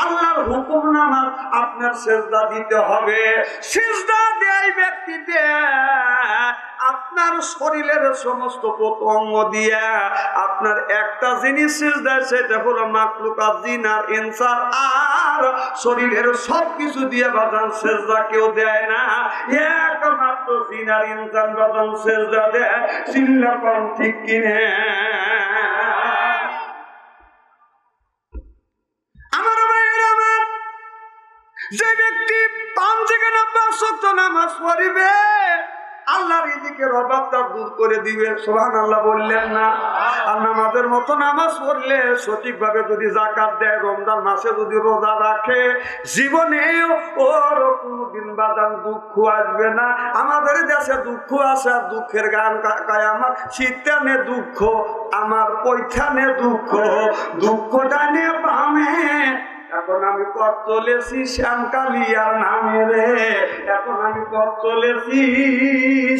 আল্লাহর হুকুম নামাজ আপনার সিজদা দিতে হবে। সিজদা দেয় ব্যক্তি আপনার শরীরের সমস্ত প্রত্যঙ্গ দিয়ে আপনার একটা জিনিস সিজদা, সেটা হলো মাখলুকাত জিন আর ইনসান। আর শরীরের সবকিছু দিয়ে বাজান সিজদা কেউ দেয় না, একমাত্র জিন আর ইনসান বাজান সিজদা দেয়। চিল্লা কম ঠিক কিনে? আমার ভাইয়ের আমার, যে ব্যক্তি 5 থেকে 90 নামাজ পড়িবে, আল্লাহর রিজিকের অভাবটা দূর করে দিবে। সুবহানাল্লাহ বললেন না? আর নামাজের মতো নামাজ পড়লে, সঠিকভাবে যদি যাকাত দেয়, রমজান মাসে যদি রোজা রাখে, জীবনে ওর কোনদিন বাদান দুঃখ আসবে না। আমাদের দেশে দুঃখ আছে, আর দুঃখের গান গায় আমার শীতানে দুঃখ, আমার পৈঠানে দুঃখ, দুঃখটা নিয়ে বামে। এখন আমি পথ চলেছি শ্যামকালিয়ার নামে রে, এখন আমি পথ চলেছি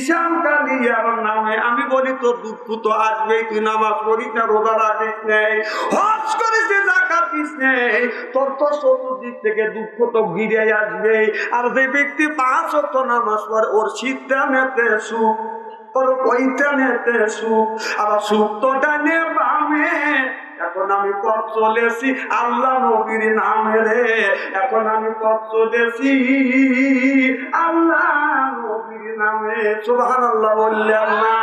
শ্যামকালিয়ার নামে। আমি বলি তো দুঃখ তো আসবেই, তুই নামাজ পড়িস না, রোজা রাখিস নেই, হজ করিস না, যাকাত দিস নেই, তোর তো চতুর্দিক থেকে দুঃখ তো ঘিরে আসবে। আর যে ব্যক্তি 5 ওয়াক্ত নামাজ পড়ে, ওর শীতানেতে সুখ, ওর পৈঠানেতে সুখ, আবার সুখ তো ডানে বামে। এখন আমি পথ চলেছি আল্লাহ নবীর নামে রে, এখন আমি পথ চলেছি আল্লাহ নবীর নামে। সুবহানাল্লাহ বললেন না?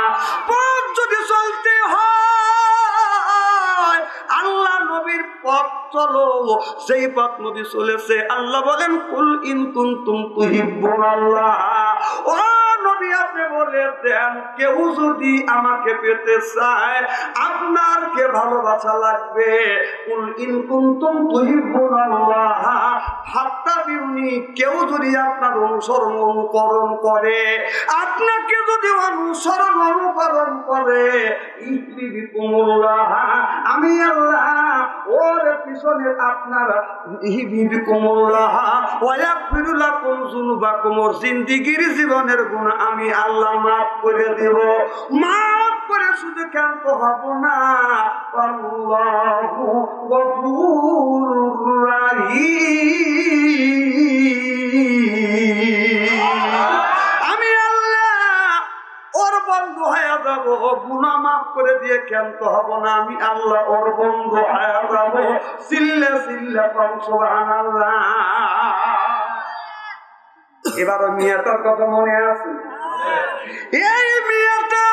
পথ যদি চলতে হয় আল্লাহ নবীর পথ চলো, সেই পথ নবী চলেছে। আল্লাহ বলেন কুল ইন কুনতুম তুহিব্বুনাল্লাহ, ও নবী আপনি বলে দেন, কেউ যদি আমাকে পেতে চায়, আপনার কে ভালোবাসা লাগবে? কুল ইন কুনতুম তুহিব্বুনাল্লাহ ফাত্তাবিউনি, কেউ যদি আপনার অনুসরণ অনুকরণ করে, আপনাকে যদি অনুসরণ অনুকরণ করে, ইহবিবিকুমুল্লাহ, আমি আল্লাহ ওর পিছনে আপনার ইহবিবিকুমুল্লাহ ওয়া ইয়াগফিরু লাকুম যুনুবাকুম, ওর জিন্দেগীর জীবনের গুনাহ আমি আল্লাহ মাফ করে দেব। মাফ করে শুধু ক্ষান্ত হব না, আল্লাহু গফুরুর রাহিম, আমি আল্লাহ ওর বন্ধু হয়ে যাব। গুনাহ মাফ করে দিয়ে ক্ষান্ত হব না, আমি আল্লাহ ওর বন্ধু হয়ে যাব। সিল্লা সিল্লা সুবহানাল্লাহ। এবার ওই মেয়েটার কথা মনে আছে? এই মেয়েটা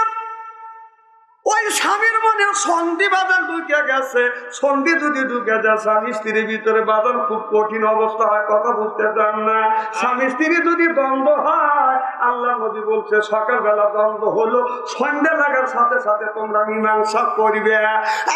ওই স্বামীর মনে সন্ধি বাজার ঢুকে গেছে। সন্ধি যদি ঢুকে যায় স্বামী স্ত্রীর ভিতরে বাজার খুব কঠিন অবস্থা হয়, কথা বুঝতে চান না। স্বামী স্ত্রী যদি দ্বন্দ্ব হয়, আল্লাহ নবী বলছে সকালবেলা দ্বন্দ্ব হলো, সন্ধ্যা লাগার সাথে সাথে তোমরা মীমাংসা করবে।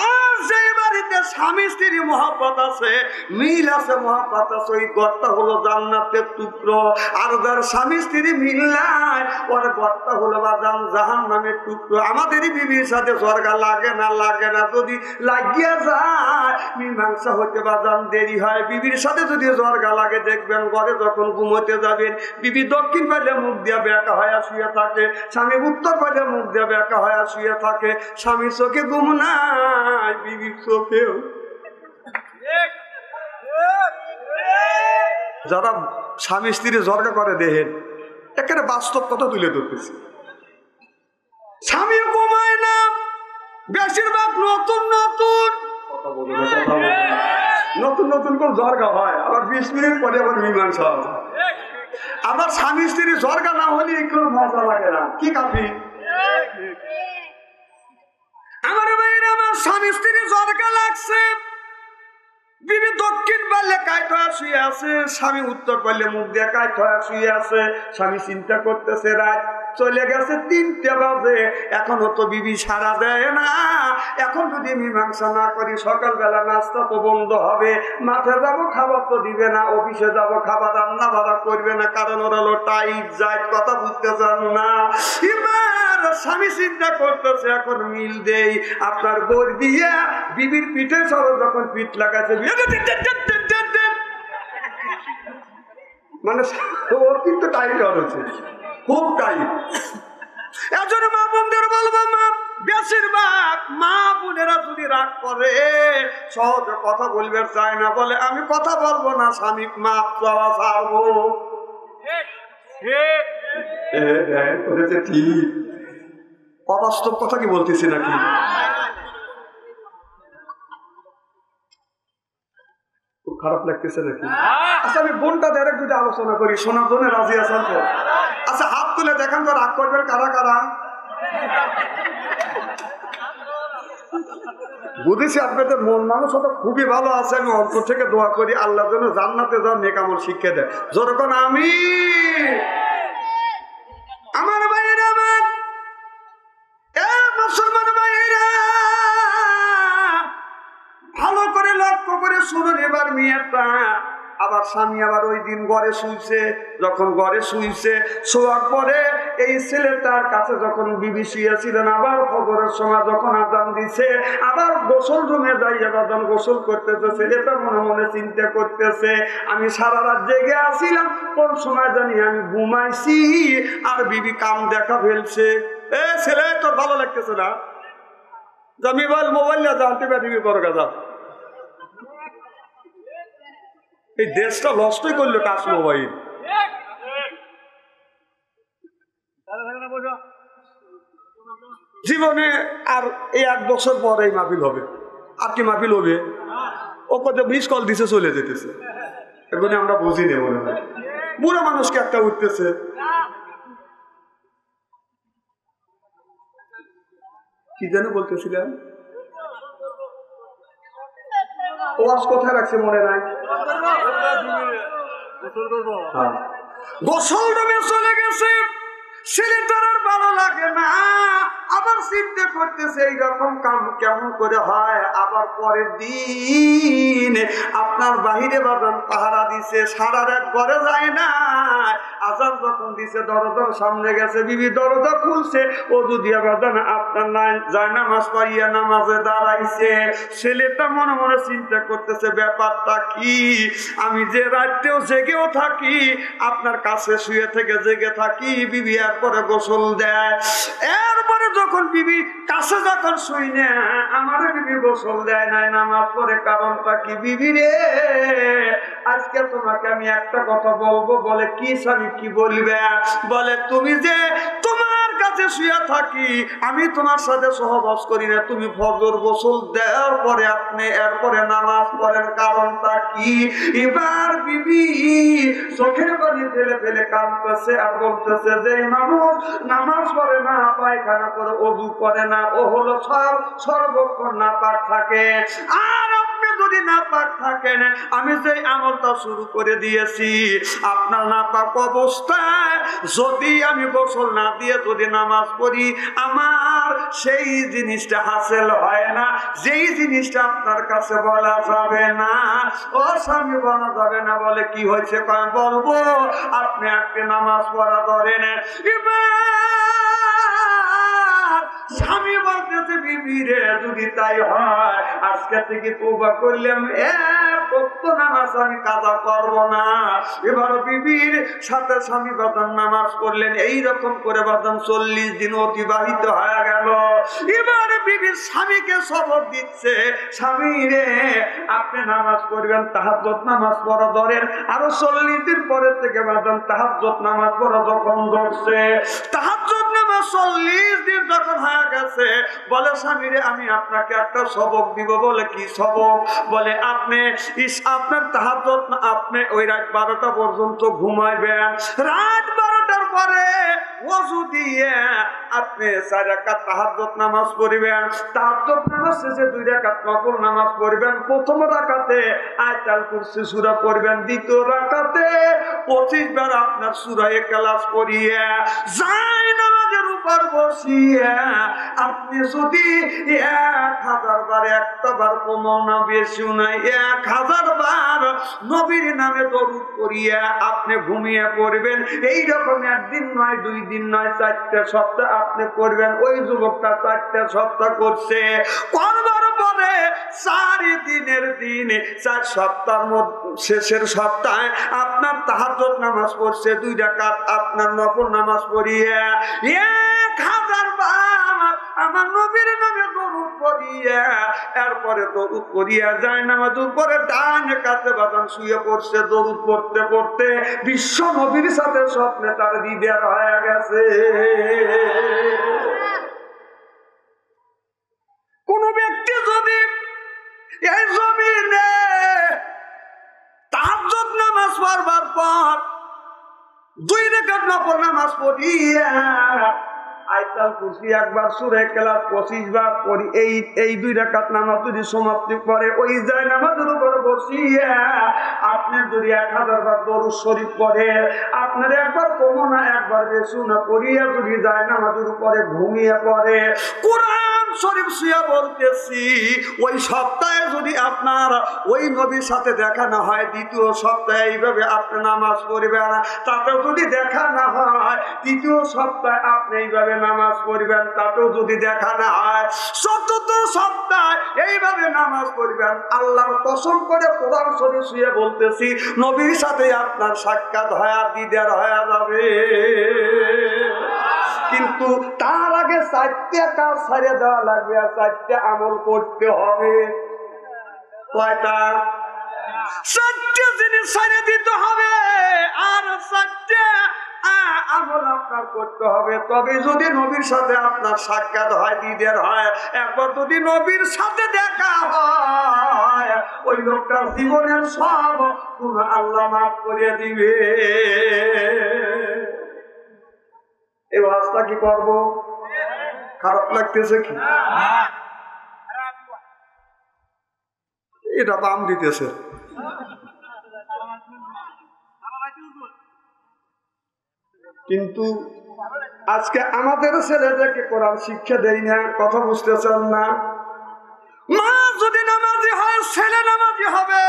আর সেই বাড়িতে স্বামী স্ত্রী মহব্বত আছে, মিল আছে, মহব্বত আছে, ওই ঘরটা হলো জান্নাতের টুকরো। আর যার স্বামী স্ত্রী মিল নাই, ওর ঘরটা হলো বাজান জাহান্নামের টুকরো। আমাদেরই বিবির সাথে স্বর্গা লাগে না, লাগে না। যদি লাগিয়া যায় মীমাংসা হতে বাজান দেরি হয়। বিবির সাথে যদি স্বর্গা লাগে দেখবেন ঘরে যখন ঘুমোতে যাবেন, বিবি দক্ষিণ পাইলে মুখ দিয়ে বেঁকা হয়ে শুয়ে থাকে, স্বামী উত্তর পাইলে মুখ দিয়ে বেঁকা হয়ে শুয়ে থাকে। স্বামীর চোখে ঘুম নাই, বিবির চোখেও। যারা স্বামী স্ত্রী স্বর্গা করে দেখেন, এখানে বাস্তব কথা তুলে ধরতেছি। স্বামী ঘুমায় না, বেশিরভাগ নতুন নতুন নতুন নতুন কোন ঝরগা হয়, আবার 20 মিনিট পরে আবার মীমাংসা হয়। আবার স্বামী স্ত্রী ঝরগা না হলে একটু মজা লাগে না। কি কাপি আমার ভাইরা, আমার স্বামী স্ত্রী ঝরগা লাগছে, বিবি দক্ষিণ পারলে কাইট হয়ে শুয়ে আছে, স্বামী উত্তর পারলে মুখ দিয়ে কাইট হয়ে শুয়ে আছে। স্বামী চিন্তা করতেছে রাত চলে গেছে 3টে বাজে, এখনো তো বিবি সারা দেয় না। এখন যদি মীমাংসা না করি সকালবেলা নাস্তা তো বন্ধ হবে, মাঠে যাবো খাবার তো দিবে না, অফিসে যাবো খাবার রান্না বাড়া করবে না, কারণ ওরা হলো টাইট যায়, কথা বুঝতে চান না। এবার স্বামী চিন্তা করতেছে এখন মিল দেই, আপনার গোর দিয়ে বিবির পিঠে সব যখন পিঠ লাগাচ্ছে মানে ও কিন্তু টাইট হচ্ছে, খুব টাইট। এজন্য মা বোনদের বলবো, মা বেশিরভাগ মা বোনেরা যদি রাগ করে সহজে কথা বলবে চায় না, বলে আমি কথা বলবো না, স্বামী মাপ চাওয়া ছাড়বো। ঠিক অবাস্তব কথা কি বলতেছি নাকি? খারাপ লাগতেছে নাকি? আচ্ছা আমি বোনটা ডাইরেক্ট যদি আলোচনা করি, শোনার জন্য রাজি আছেন তো? আচ্ছা হাত তুলে দেখান তো, রাগ করবেন কারা কারা? বুঝেছি আপনাদের মন মানসিকতা খুবই ভালো আছে। আমি অন্তর থেকে দোয়া করি আল্লাহ যেন জান্নাতে যান নেক আমল শিক্ষা দেয়। যখন আমি আমার ভাইয়েরা, আমার মুসলমান ভাইয়েরা ভালো করে লক্ষ্য করে শুনুন। এবার মেয়েটা আবার স্বামী আবার ওই দিন ঘরে শুইছে, যখন ঘরে শুইছে শোয়ার পরে এই ছেলেটার কাছে যখন বিবি শুয়েছিলেন, আবার খবরের সময় যখন আজান দিছে, আবার গোসল রুমে যাইয়া বাদান গোসল করতেছে। ছেলেটা মনে মনে চিন্তা করতেছে, আমি সারা রাত জেগে আসিলাম, কোন সময় জানি আমি ঘুমাইছি আর বিবি কাম দেখা ফেলছে। এ ছেলে তোর ভালো লাগতেছে না? আমি বল মোবাইল না জানতে পারি করো কথা। এই দেশটা নষ্টই করলো টাচ মোবাইল। জীবনে আর এই 1 বছর পরে এই মাহফিল হবে, আর কি মাহফিল হবে? ও কত মিস কল দিছে চলে যেতেছে, এগুলো আমরা বুঝি নেই। মনে হয় বুড়ো মানুষকে একটা উঠতেছে। কি যেন বলতেছিলাম, ওয়াজ কোথায় রাখছে মনে নাই। গোসল রুমে চলে গেছে, ছেলেটার আর ভালো লাগে না, আবার চিন্তা করতেছে এইরকম কাম কেমন করে হয়। আবার পরের দিন আপনার বাহিরে বাজান পাহারা দিছে, সারা রাত ঘরে যায় না। আজান যখন দিছে দরজার সামনে গেছে, বিবি দরজা খুলছে, ও যদি বাজান আপনার নাই যায় নামাজ পড়িয়া নামাজে দাঁড়াইছে। ছেলেটা মনে মনে চিন্তা করতেছে ব্যাপারটা কি, আমি যে রাতেও জেগেও থাকি, আপনার কাছে শুয়ে থেকে জেগে থাকি, বিবি এরপরে গোসল দেয়। এরপরে যখন বিবি কাছে যখন শুই না, আমার বিবি গোসল দেয় নাই, নামাজ পড়ে, কারণটা কি? বিবি রে আজকে তোমাকে আমি একটা কথা বলবো। বলে কি স্বামী? কি বলবে? বলে তুমি যে তোমার কাছে শুয়ে থাকি, আমি তোমার সাথে সহবাস করি না, তুমি ফজর গোসল দেওয়ার পরে আপনি এরপরে নামাজ পড়েন, কারণটা কি? এবার বিবি চোখের পানি ফেলে ফেলে কাঁদতেছে আর বলতেছে যে মানুষ নামাজ পড়ে না, পায়খানা করে, ওযু করে না, ও হলো সর্বক্ষণ নাপাক থাকে। আর আপনি যদি নাপাক থাকেন, আমি যে আমলটা শুরু করে দিয়েছি, আপনার নাপাক অবস্থায় যদি আমি গোসল না দিয়ে যদি নামাজ পড়ি, আমার সেই জিনিসটা হাসিল হয় না, যেই জিনিসটা আপনার কাছে বলা যাবে না। ও স্বামী বলা যাবে না বলে কি হয়েছে? বলবো, আপনি আজকে নামাজ পড়া ধরেন। স্বামী বলতেছে বিবি রে, যদি তাই হয় আজকে থেকে তওবা করলাম, নামাজ আমি কাজা করব না। এবার বিবির সাথে স্বামী বাজান নামাজ পড়লেন, এইরকম করে বাজান 40 দিন অতিবাহিত হয়ে গেল। এবার বিবির স্বামীকে সবক দিচ্ছে, স্বামী রে আপনি নামাজ পড়বেন, তাহাজ্জুদ নামাজ পড়া ধরেন। আরো 40 দিন পরে থেকে বাজান তাহাজ্জুদ নামাজ পড়া যখন ধরছে, তাহাজ্জুদ নামাজ 40 দিন যখন হয়ে গেছে, বলে স্বামী রে আমি আপনাকে একটা সবক দিব। বলে কি সবক? বলে আপনি আপনার তাহাজ্জুদ, আপনি ওই রাত 12টা পর্যন্ত ঘুমাইবেন, রাত 12টার পরে ওযু দিয়ে আপনি 4 রাকাত তাহাজ্জুদ নামাজ পড়বেন, তাহাজ্জুদ নামাজ শেষে 2 রাকাত নফল নামাজ পড়বেন। প্রথম রাকাতে আয়াতুল কুরসি সূরা পড়বেন, দ্বিতীয় রাকাতে 25 বার আপনার সূরা ইখলাস পড়িয়ে যায় নামাজের উপর বসিয়ে আপনি যদি 1000 বার, একটা বার কমও না বেশিও নাই, 1000 বার নবীর নামে দরুদ পড়িয়া আপনি ঘুমিয়ে পড়বেন। এইরকম একদিন নয়, 2 দিন নয়, 4টা সপ্তাহ আপনি করবেন। ওই যুবকটা 4টা সপ্তাহ করছে, করবার পরে 4 দিনের দিন, 4 সপ্তাহের মধ্যে শেষের সপ্তাহে আপনার তাহাজ্জুদ নামাজ পড়ছে 2 রাকাত, আপনার নফল নামাজ পড়িয়া 1000 বার আমার নবীর নামে দরুদ পড়িয়া, এরপরে দরুদ পড়িয়া যায় নামাজ উপরে ডান কাতে বাদান শুয়ে পড়ছে। দরুদ পড়তে পড়তে বিশ্ব নবীর সাথে স্বপ্নে তার দিদার হয়ে গেছে। কোন ব্যক্তি যদি এই জমিনে তাহাজ্জুদ নামাজ পড়বার পর 2 রাকাত নফল নামাজ পড়িয়া আয়াতুল কুরসি একবার, সূরা ইখলাস 25 বার পড়ি, এই 2 রাকাত নামাজ যদি সমাপ্তি করে ওই যায় নামাজের উপর বসিয়া আপনি যদি 1000 বার দরুদ শরীফ পড়ে, আপনার একবার কমও না একবার বেশি না পড়িয়া যদি যায় নামাজের উপরে ঘুমিয়ে পড়ে, কোরআন শরীফ শুয়ে বলতেছি, ওই সপ্তাহে যদি আপনার ওই নবীর সাথে দেখা না হয়, দ্বিতীয় সপ্তাহে এইভাবে আপনি নামাজ পড়বেন, তাতেও যদি দেখা না হয়, তৃতীয় সপ্তাহে আপনি এইভাবে নামাজ পড়বেন, তাতেও যদি দেখা না হয়, চতুর্থ সপ্তাহে এইভাবে নামাজ পড়বেন। আল্লাহর কসম করে কোরআন শরীফ শুয়ে বলতেছি, নবীর সাথে আপনার সাক্ষাৎ হয়ে দিদার হয়ে যাবে। কিন্তু তার আগে 4টা কাজ ছেড়ে দেওয়া লাগবে, আর 4টা আমল করতে হবে। কয়টা? 4টা জিনিস ছেড়ে দিতে হবে, আর 4টা আমল আপনার করতে হবে। তবে যদি নবীর সাথে আপনার সাক্ষাৎ হয়, দিদার হয়, একবার যদি নবীর সাথে দেখা হয়, ওই লোকটার জীবনের সব গুনাহ আল্লাহ মাফ করে দিবে। এই ওয়াজটা কি করব? খারাপ লাগতেছে কি? এটা বাম দিতেছে। কিন্তু আজকে আমাদের ছেলেদেরকে কোরআন শিক্ষা দেই না, কথা বুঝতেছেন না? মা যদি নামাজি হয় ছেলে নামাজি হবে,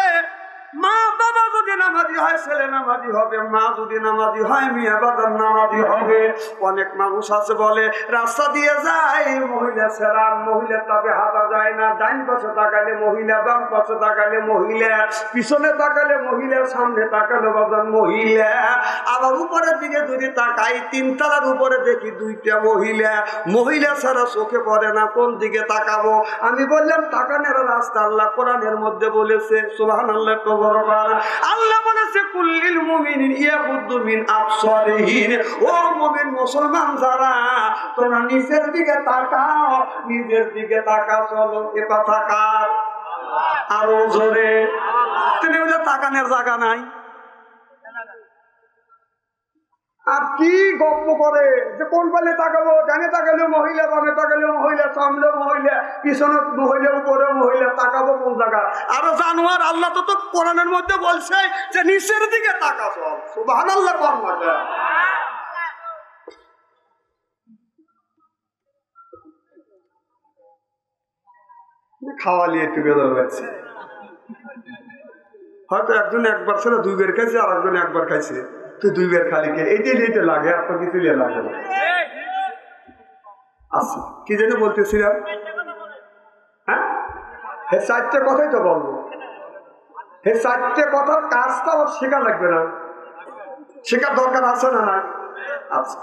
মা বাবা যদি নামাজি হয় ছেলে নামাজি হবে, মা যদি নামাজি হয় মেয়ে বাবার নামাজি হবে। অনেক মানুষ আছে বলে রাস্তা দিয়ে যায় মহিলা ছেড়া, মহিলা তবে হাঁটা যায় না, ডাইন পাশে তাকালে মহিলা, বাম পাশে তাকালে মহিলা, পিছনে তাকালে মহিলা, সামনে তাকালে বাজার মহিলা, আবার উপরের দিকে যদি তাকাই 3 তলার উপরে দেখি 2টা মহিলা। মহিলা ছাড়া চোখে পড়ে না, কোন দিকে তাকাবো? আমি বললাম তাকানোর রাস্তা আল্লাহ কোরআনের মধ্যে বলেছে, সুবহানাল্লাহ। আল্লাহ বলেছে কুল্লিল মুমিনিন ইয়াগুদ্দু মিন আবসারিহিম, ও মুমিন মুসলমান যারা তোমরা নিচের দিকে তাকাও, নিজের দিকে তাকাও। চলো এ কথা কার? আরো জোরে। তুমি বলে তাকানোর জায়গা নাই, আর কি গপ্প করে যে কোন পালে তাকাবো, ডানে তাকালে মহিলা, বামে তাকালে মহিলা, সামনে মহিলা, পিছনে মহিলা, উপরে মহিলা, তাকাবো কোন জায়গা? আরো জানোয়ার। আল্লাহ তো কোরআনের মধ্যে বলছে যে নিচের দিকে তাকাবো। সুবহানাল্লাহ। খাওয়ালি একটু বেদর লাগছে। হয়তো একজন একবার ছিল, দুইবার খাইছে, আর একজন একবার খাইছে, তুই দুইবার খালি কে? এইটা লাগে, আপনার কিছু লাগে না। আচ্ছা, কি যেন বলতেছিলাম? হ্যাঁ, চারটে কথাই তো বলবো। চারটে কথার কাজটা আমার শেখা লাগবে না? শেখার দরকার আছে না? না। আচ্ছা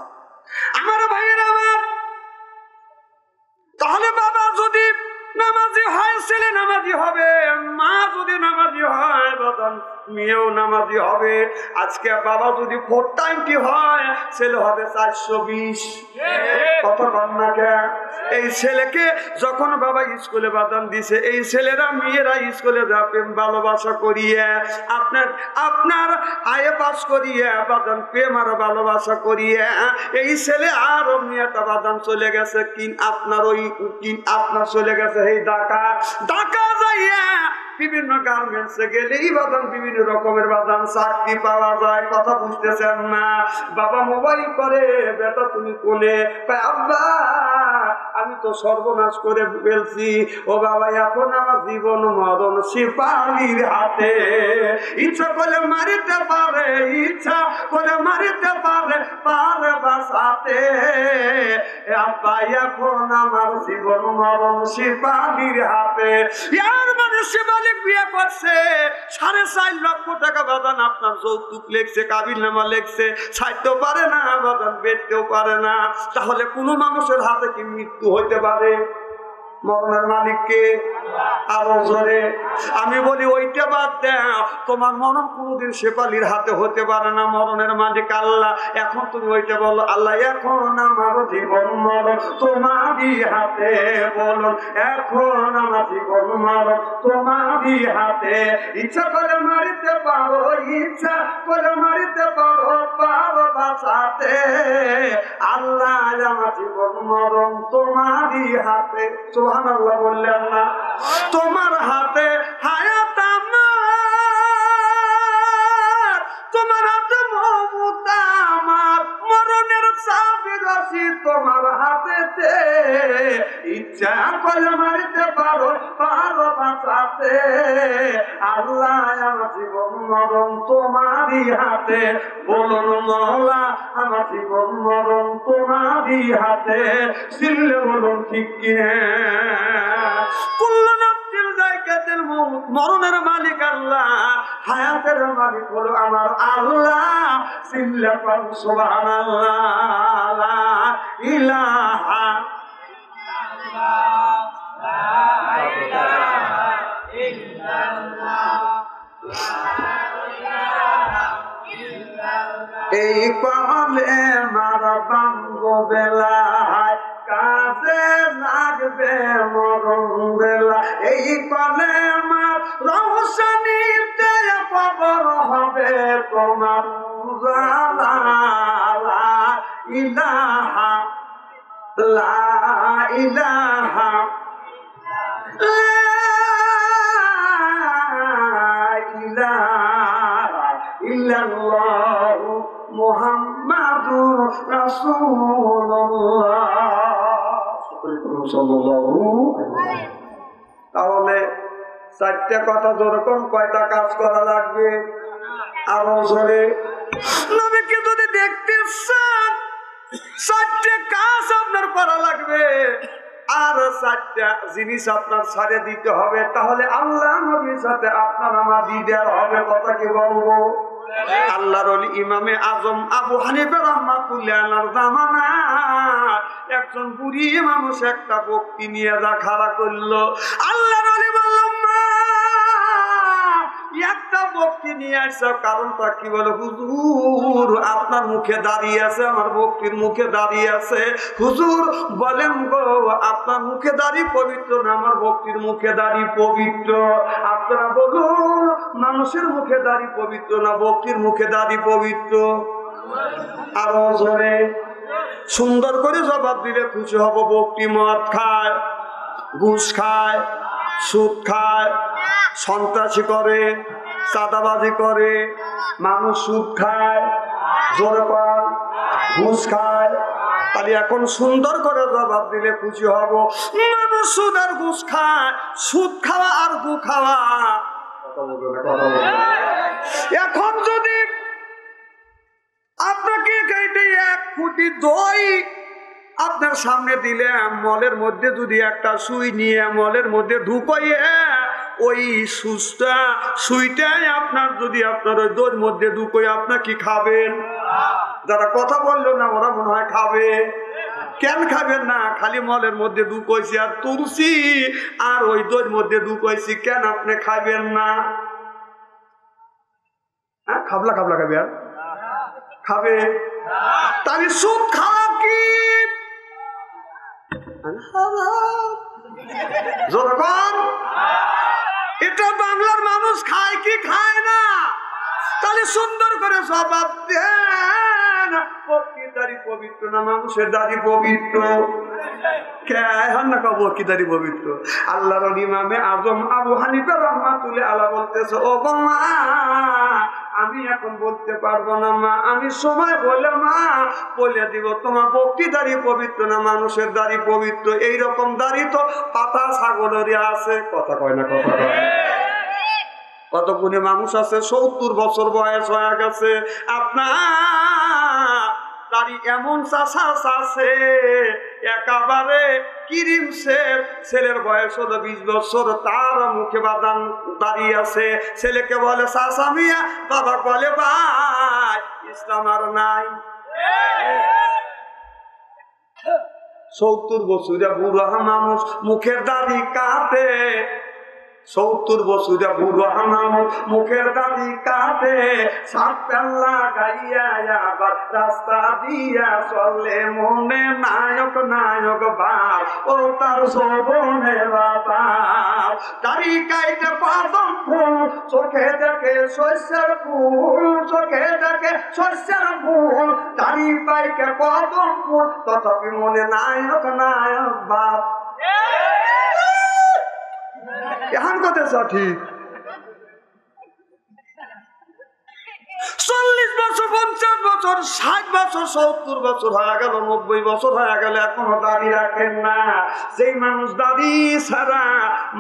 আমার ভাইয়ের আমার, তাহলে বাবা যদি নামাজি হয় ছেলে নামাজি হবে, মা যদি নামাজি হয় মেয়েও নামাজি হবে। আজকে বাবা যদি 420 হয়, ছেলে হবে 420। কত কন্যাকে এই ছেলেকে যখন বাবা স্কুলে বাদান দিছে, এই ছেলেরা মেয়েরা স্কুলে যাবেন ভালোবাসা করিয়ে, আপনার আয়ে পাস করিয়ে বাদান প্রেম আর ভালোবাসা করিয়ে, এই ছেলে আর মেয়েটা বাদান চলে গেছে আপনার চলে গেছে এই ঢাকা যাইয়া বিভিন্ন গার্মেন্টসে গেলেই বাদাম বিভিন্ন রকমের বাদাম চাকরি পাওয়া যায়। কথা বুঝতেছেন না? বাবা মোবাইল করে, বেটা তুমি কোনে? আব্বা আমি তো সর্বনাশ করে ফেলছি। ও বাবা এখন আমার জীবন মরণ শিপালির হাতে। ইচ্ছা করলে মারিতে পারে, ইচ্ছা করলে মারিতে পারে, পারে বাঁচাতে। আব্বা এখন আমার জীবন মরণ শিপালির হাতে। ইয়ার মানে শিবালিক বিয়ে করছে, 4.5 লক্ষ টাকা বাদান আপনার যৌতুক লেগছে, কাবিল নামা লেগছে, ছাড়তেও পারে না বাদান, বেচতেও পারে না। তাহলে কোন মানুষের হাতে কি মৃত্যু হইতে পারে? মরণের মালিককে। আরো জোরে। আমি বলি ওইটা বাদ দাও, তোমার মরণ কোনদিন শেফালির হাতে হতে পারে না, মরণের মালিক আল্লাহ। এখন তুমি ওইটা বলো, আল্লাহ এখন আমার জীবন মরণ তোমারই হাতে। বলুন, এখন আমার জীবন মরণ তোমারই হাতে। ইচ্ছা করে মারিতে পারো, ইচ্ছা করে মারিতে পারো, পারো বাঁচাতে। আল্লাহ আমার জীবন মরণ তোমারই হাতে। সুবহানাল্লাহ বললেন না? তোমার হাতে হায়াত আমার, তোমার হাতে মমতা আমার, মরণের চাবি রশি তোমার হাতেতে। ইচ্ছা করে মারিতে পারো, পারো বাঁচাতে। আল্লাহ আমার জীবন মরণ তোমারই হাতে। বলুন মওলা আমার জীবন মরণ তোমারই হাতে। সিল্লে বলুন ঠিক কিনা? কুল্লু নাফসিন যায়কাতুল মাউত। মরণের মালিক আল্লাহ, হায়াতের মালিক হলো আমার আল্লাহ। সিল্লে বলুন সুবহানাল্লাহ, লা ইলাহা এই কলে মার বাঙ্গ বেলায় কাজে লাগবে মরণ বেলা। এই কলে মার রহসানিতে কবর হবে তোমার উজালা। লা ইলাহা লা ইলাহা ইল্লাল্লাহু মুহাম্মাদুর রাসূলুল্লাহ সাল্লাল্লাহু আলাইহি। তাহলে চারটা কথা যেরকম, কয়টা কাজ করা লাগবে? আরো জোরে। নবীকে যদি দেখতে চান, চারটে কাজ আপনার করা লাগবে, আর চারটা জিনিস আপনার ছাড়ে দিতে হবে। তাহলে আল্লাহ নবীর সাথে আপনার আমার দিদার হবে। কথা কি বলবো? আল্লাহর ওলি ইমামে আজম আবু হানিফা রাহমাতুল্লাহ আলাইহির জামানায় একজন বুড়ি মানুষ একটা বকরি নিয়ে যা খাড়া করলো। আল্লাহর ওলি বলল, মা একটা একটা বক্তি নিয়ে আসছে, কারণটা কি বলে? হুজুর আপনার মুখে দাঁড়িয়ে আছে, আমার বক্তির মুখে দাঁড়িয়ে আছে। হুজুর বলেন গো, আপনার মুখে দাঁড়িয়ে পবিত্র না আমার বক্তির মুখে দাঁড়িয়ে পবিত্র? আপনারা বলুন, মানুষের মুখে দাঁড়িয়ে পবিত্র না বক্তির মুখে দাঁড়িয়ে পবিত্র? আরো জোরে সুন্দর করে জবাব দিলে খুশি হব। বক্তি মদ খায়, ঘুষ খায়, সুদ খায়, সন্ত্রাসী করে, চাঁদাবাজি করে, মানুষ সুদ খায়, জোরে পান, ঘুষ খায়। তাহলে এখন সুন্দর করে জবাব দিলে খুশি হব। মানুষ সুদ আর ঘুষ খায়, সুদ খাওয়া আর গু খাওয়া। এখন যদি আপনাকে এক ফুটি দই আপনার সামনে দিলে, মলের মধ্যে যদি একটা সুই নিয়ে মলের মধ্যে ঢুকাইয়ে ওই সুইটাই আপনার যদি আপনার ওই দইয়ের মধ্যে ঢুকাই, আপনার কি খাবেন? যারা কথা বললো না ওরা মনে হয় খাবে। কেন খাবেন না? খালি মলের মধ্যে ঢুকাইছি আর তুলসি আর ওই দইয়ের মধ্যে ঢুকাইছি, কেন আপনি খাবেন না? হ্যাঁ, খাবলা খাবলা খাবে আর খাবে? তাহলে সুদ খাওয়া কি জনগণ? এটা বাংলার মানুষ খায় কি খায় না? তাহলে সুন্দর করে জবাব দেন, বকরির দাড়ি পবিত্র না মানুষের দাড়ি পবিত্র? পবিত্র। আল্লাহর ইমামে আজম আবু হানিফা রাহমাতুল্লাহ আলাইহি বলতেছে, ও গো মা, আমি এখন বলতে পারবো না মা, আমি সময় বলে মা বলে দিব তোমার বকরি দাড়ি পবিত্র না মানুষের দাড়ি পবিত্র। এইরকম দাড়ি তো পাতা ছাগলেরই আছে। কথা কয় না? কথা কয়। কতগুলি মানুষ আছে 70 বছর বয়স হয়ে গেছে, আপনার দাড়ি এমন চাষা আছে একেবারে কিরিম ছেলের বয়স হলো 20 বছর, তার মুখে বাদান দাঁড়িয়ে আছে। ছেলেকে বলে চাষা মিয়া, বাবা বলে ভাই ইসলাম আর নাই। 70 বছর বুড়া মানুষ মুখের দাড়ি কাটে, 70 বছর বুড়ো মানুষ মুখের দাড়ি কাটে, সাতপাল্লা গাইয়া আবার রাস্তা দিয়া চলে, মনে নায়ক নায়ক বাপ ও তার শোভনের বাপ। দাড়ি কাইতে পাদম ফুল, চোখে দেখে শস্যের ফুল, চোখে দেখে শস্যের ফুল, দাড়ি পাইকে পাদম ফুল, তথাপি মনে নায়ক নায়ক বাপ। এখন কথা সঠিক। 40 বছর, 50 বছর, 60 বছর, 70 বছর হয়ে গেল, 90 বছর হয়ে গেল, এখনো দাড়ি রাখেন না। যেই মানুষ দাড়ি ছাড়া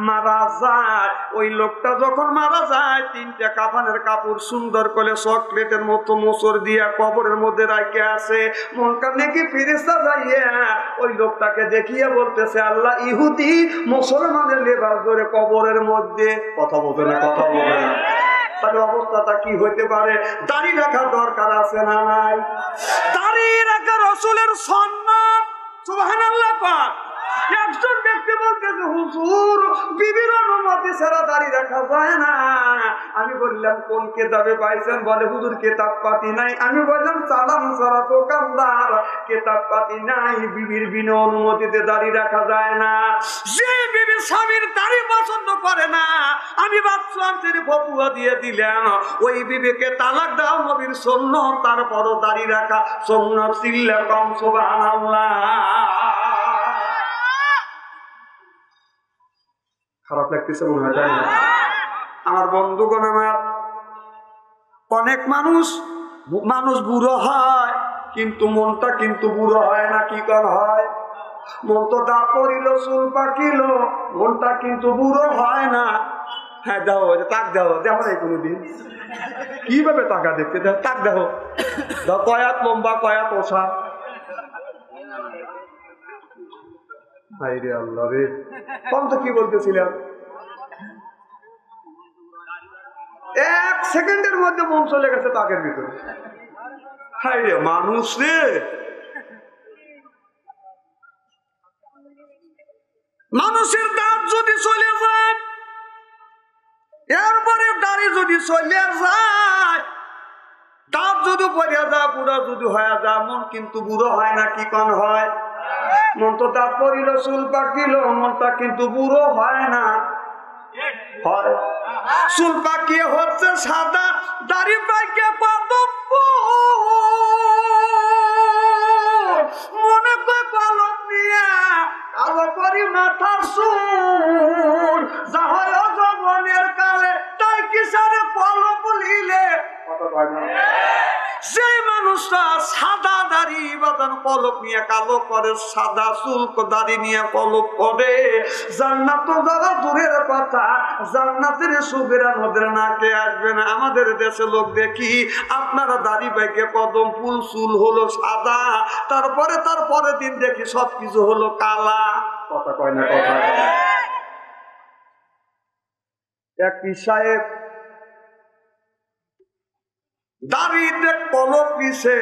মারা যায়, ওই লোকটা যখন মারা যায় 3টা কাফনের কাপড় সুন্দর করে চকলেটের মতো মোচড় দিয়া কবরের মধ্যে রাখে আছে। মনটা নাকি ফেরেশতা যাইয়া ওই লোকটাকে দেখিয়ে বলতেছে, আল্লাহ ইহুদি মুসলমানের লেবাস ধরে কবরের মধ্যে। কথা বলতে না? কথা বলে না? তাহলে অবস্থাটা কি হইতে পারে? দাড়ি রাখার দরকার আছে না নাই? দাড়ি রাখা রাসূলের সুন্নাত। সুবহানাল্লাহ পাক। একজন ব্যক্তি বলতেছে, হুজুর বিবির অনুমতি ছাড়া দাড়ি রাখা যায় না। আমি বললাম কোন কিতাবে পাইছেন? বলে হুজুর কিতাব পাতি নাই। আমি বললাম চালান ছাড়া দোকানদার, কিতাব পাতি নাই, বিবির বিনা অনুমতিতে দাড়ি রাখা যায় না। যে বিবি স্বামীর দাড়ি পছন্দ করে না, আমি ভাবছিলাম তিনি ফতুয়া দিয়ে দিলেন ওই বিবিকে তালাক দাও, নবীর সুন্নাত, তারপরও দাড়ি রাখা সুন্নাত। চিল্লা কম সুবহানাল্লাহ। খারাপ লাগতেছে মনে হয়, তাই না? আমার বন্ধুগণ, আমার অনেক মানুষ বুড়ো হয় কিন্তু মনটা কিন্তু বুড়ো হয় না। কি কর হয়? মন তো দাঁত পড়িল, চুল পাকিল, মনটা কিন্তু বুড়ো হয় না। হ্যাঁ দাও, তাক দাও, দেখো নাই কোনোদিন কিভাবে টাকা দেখতে দাও, তাক দেখো, কয়াত লম্বা, কয়াত ওষা। রে আল্লাহ রে, কম তো কি বলতেছিলাম? 1 সেকেন্ডের মধ্যে মন চলে গেছে তাকের ভিতরে। হাই রে মানুষ রে, মানুষের দাঁত যদি চলে যায়, এরপরে দাড়ি যদি চলে যায়, দাঁত যদি পড়ে যায়, বুড়া যদি হয়ে যায়, মন কিন্তু বুড়ো হয় না। কি কন হয়? মন তো দাঁত পড়িল, চুল পাকিল, মনটা কিন্তু বুড়ো হয় না। হয় চুল পাকিয়ে হচ্ছে সাদা, দাড়ি পাকিয়ে কত মনে করে পালক নিয়ে কালো করি মাথার চুল, যা হয় যৌবনের কালে তাই কি সারে পলক লিলে। সেই মানুষটা সাদা দাড়ি বাঁধান পলক নিয়ে কালো করে, সাদা চুল দাড়ি নিয়ে পলক করে, জান্নাত তো যারা দূরের কথা, জান্নাতের সুবেরা নদের নাকে আসবে না। আমাদের দেশে লোক দেখি আপনারা দাড়ি পাইকে কদম ফুল, চুল হলো সাদা, তারপরে দিন দেখি সবকিছু হলো কালা। কথা কয় না? কথা এক পীর সাহেব দাড়িতে কলপ পিছে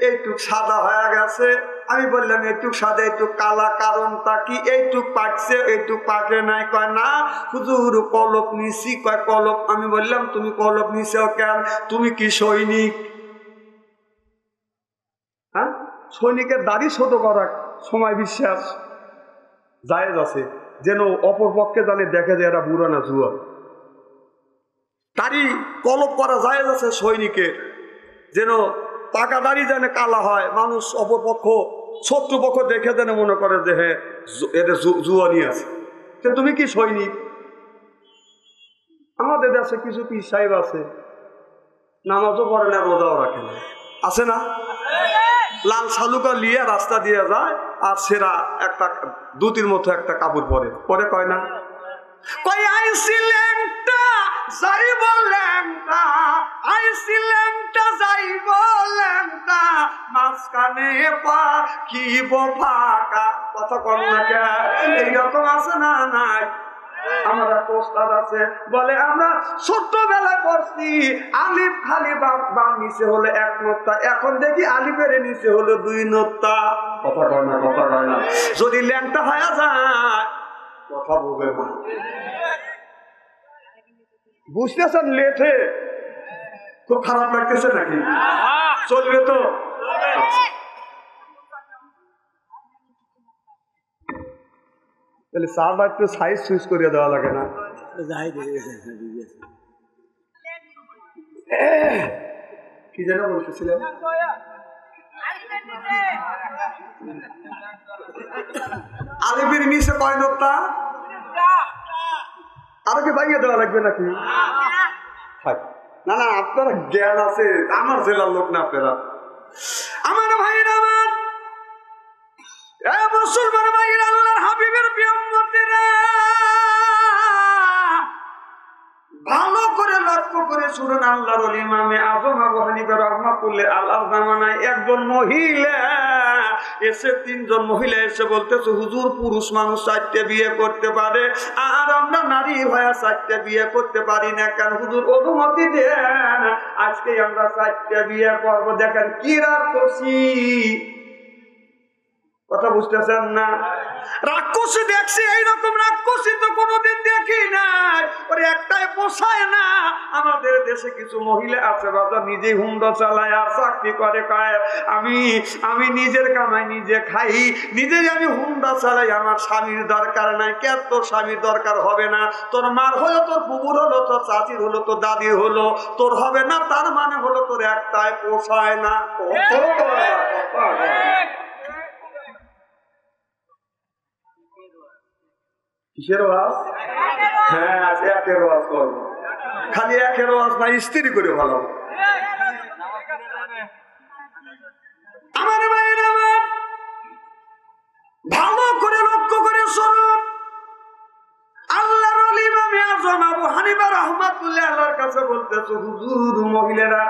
এইটুক সাদা হয়ে গেছে। আমি বললাম এইটুক সাদা এইটুক কালা, কারণটা কি? এইটুক পাকছে এইটুক পাকে নাই। কয় না হুজুর কলপ নিছি। কয় কলপ? আমি বললাম তুমি কলপ নিছেও কেন? তুমি কি সৈনিক? হ্যাঁ, সৈনিকের দাড়ি ছোট করার সময় বিশ্বাস জায়েজ আছে, যেন অপর পক্ষে জানে দেখে যে এরা বুড়ো না জুয়া। দাড়ি কলপ করা জায়েজ আছে সৈনিকের, যেন পাকা দাড়ি যেন কালা হয়, মানুষ অপরপক্ষ শত্রুপক্ষ দেখে যেন মনে করে যে হ্যাঁ এদের জুয়ানি আছে। তুমি কি সৈনিক? আমাদের দেশে কিছু পীর সাহেব আছে, নামাজও পড়ে না, রোজাও রাখে না, আছে না? লাল শালুকা নিয়ে রাস্তা দিয়ে যায়, আর সেরা একটা দুটির মতো একটা কাপড় পরে পরে। কয় না কই আইসি ল্যাংটা যাইব ল্যাংটা, আইসি ল্যাংটা যাইব ল্যাংটা, মাঝখানে পাখিব ফাঁকা। কথা কর না কে? এইরকম আছে না নাই? আমরা পোস্টার আছে বলে আমরা ছোট্টবেলা করছি আলিফ খালি বাম নিচে হলে এক নোক্তা, এখন দেখি আলিফের নিচে হলো দুই নোক্তা। কথা কয় না? কথা কয় না? যদি ল্যাংটা হয়ে যায় কথা বলবে না, বুঝতেছেন? লেটে খুব খারাপ লাগতেছে নাকি? চলবে তো? তাহলে চারটা একটু সাইজ সুইচ করিয়ে দেওয়া লাগে না? কি যেন বলতেছিলেন? আলিফের নিচে কয় নোক্তা? আরো কি ভাঙিয়ে দেওয়া লাগবে নাকি? না না, আপনারা জ্ঞান আছে, আমার জেলার লোক না আপনারা। আমার ভাইরা, আমার মুসলমান ভাইরা, আল্লাহর হাবিবের প্রিয়ম্বতীরা, ভালো করে লক্ষ্য করে শুনুন। আল্লাহর ইমামে আজম আবু হানিফা রাহমাতুল্লাহ আল্লাহর জামানায় একজন মহিলা এসে, তিনজন মহিলা এসে বলতেছে হুজুর পুরুষ মানুষ 4টে বিয়ে করতে পারে, আর আমরা নারী ভাইয়া 4টে বিয়ে করতে পারি না কেন? হুজুর অনুমতি দেন, আজকে আমরা 4টে বিয়ে করবো। দেখেন কি রাক্ষসী, কথা বুঝতেছেন না? রাক্ষসী দেখছি, এইরকম রাক্ষসী তো কোনোদিন দেখি নাই। ওরে একটাই পোষায় না। আমাদের দেশে কিছু মহিলা আছে বাবা, নিজেই হুন্ডা চালায় আর চাকরি করে, কয় আমি নিজের কামাই নিজে খাই, নিজেই আমি হুন্ডা চালাই, আমার স্বামীর দরকার নাই। কে তোর স্বামীর দরকার হবে না? তোর মার হলো, তোর বুবুর হলো, তোর চাচির হলো, তোর দাদির হলো, তোর হবে না। তার মানে হলো তোর একটাই পোষায় না। কিসের ওয়াজ? হ্যাঁ, একের ওয়াজ করবো। খালি একের ওয়াজ না, স্ত্রী করে ভালো। আমার ভাইয়েরা, আমার ভালো করে লক্ষ্য করে শুনুন। আল্লাহর ওলি ইমাম আযম আবু হানিফা রাহমাতুল্লাহ আল্লাহর কাছে বলতেছে হুজুর মহিলারা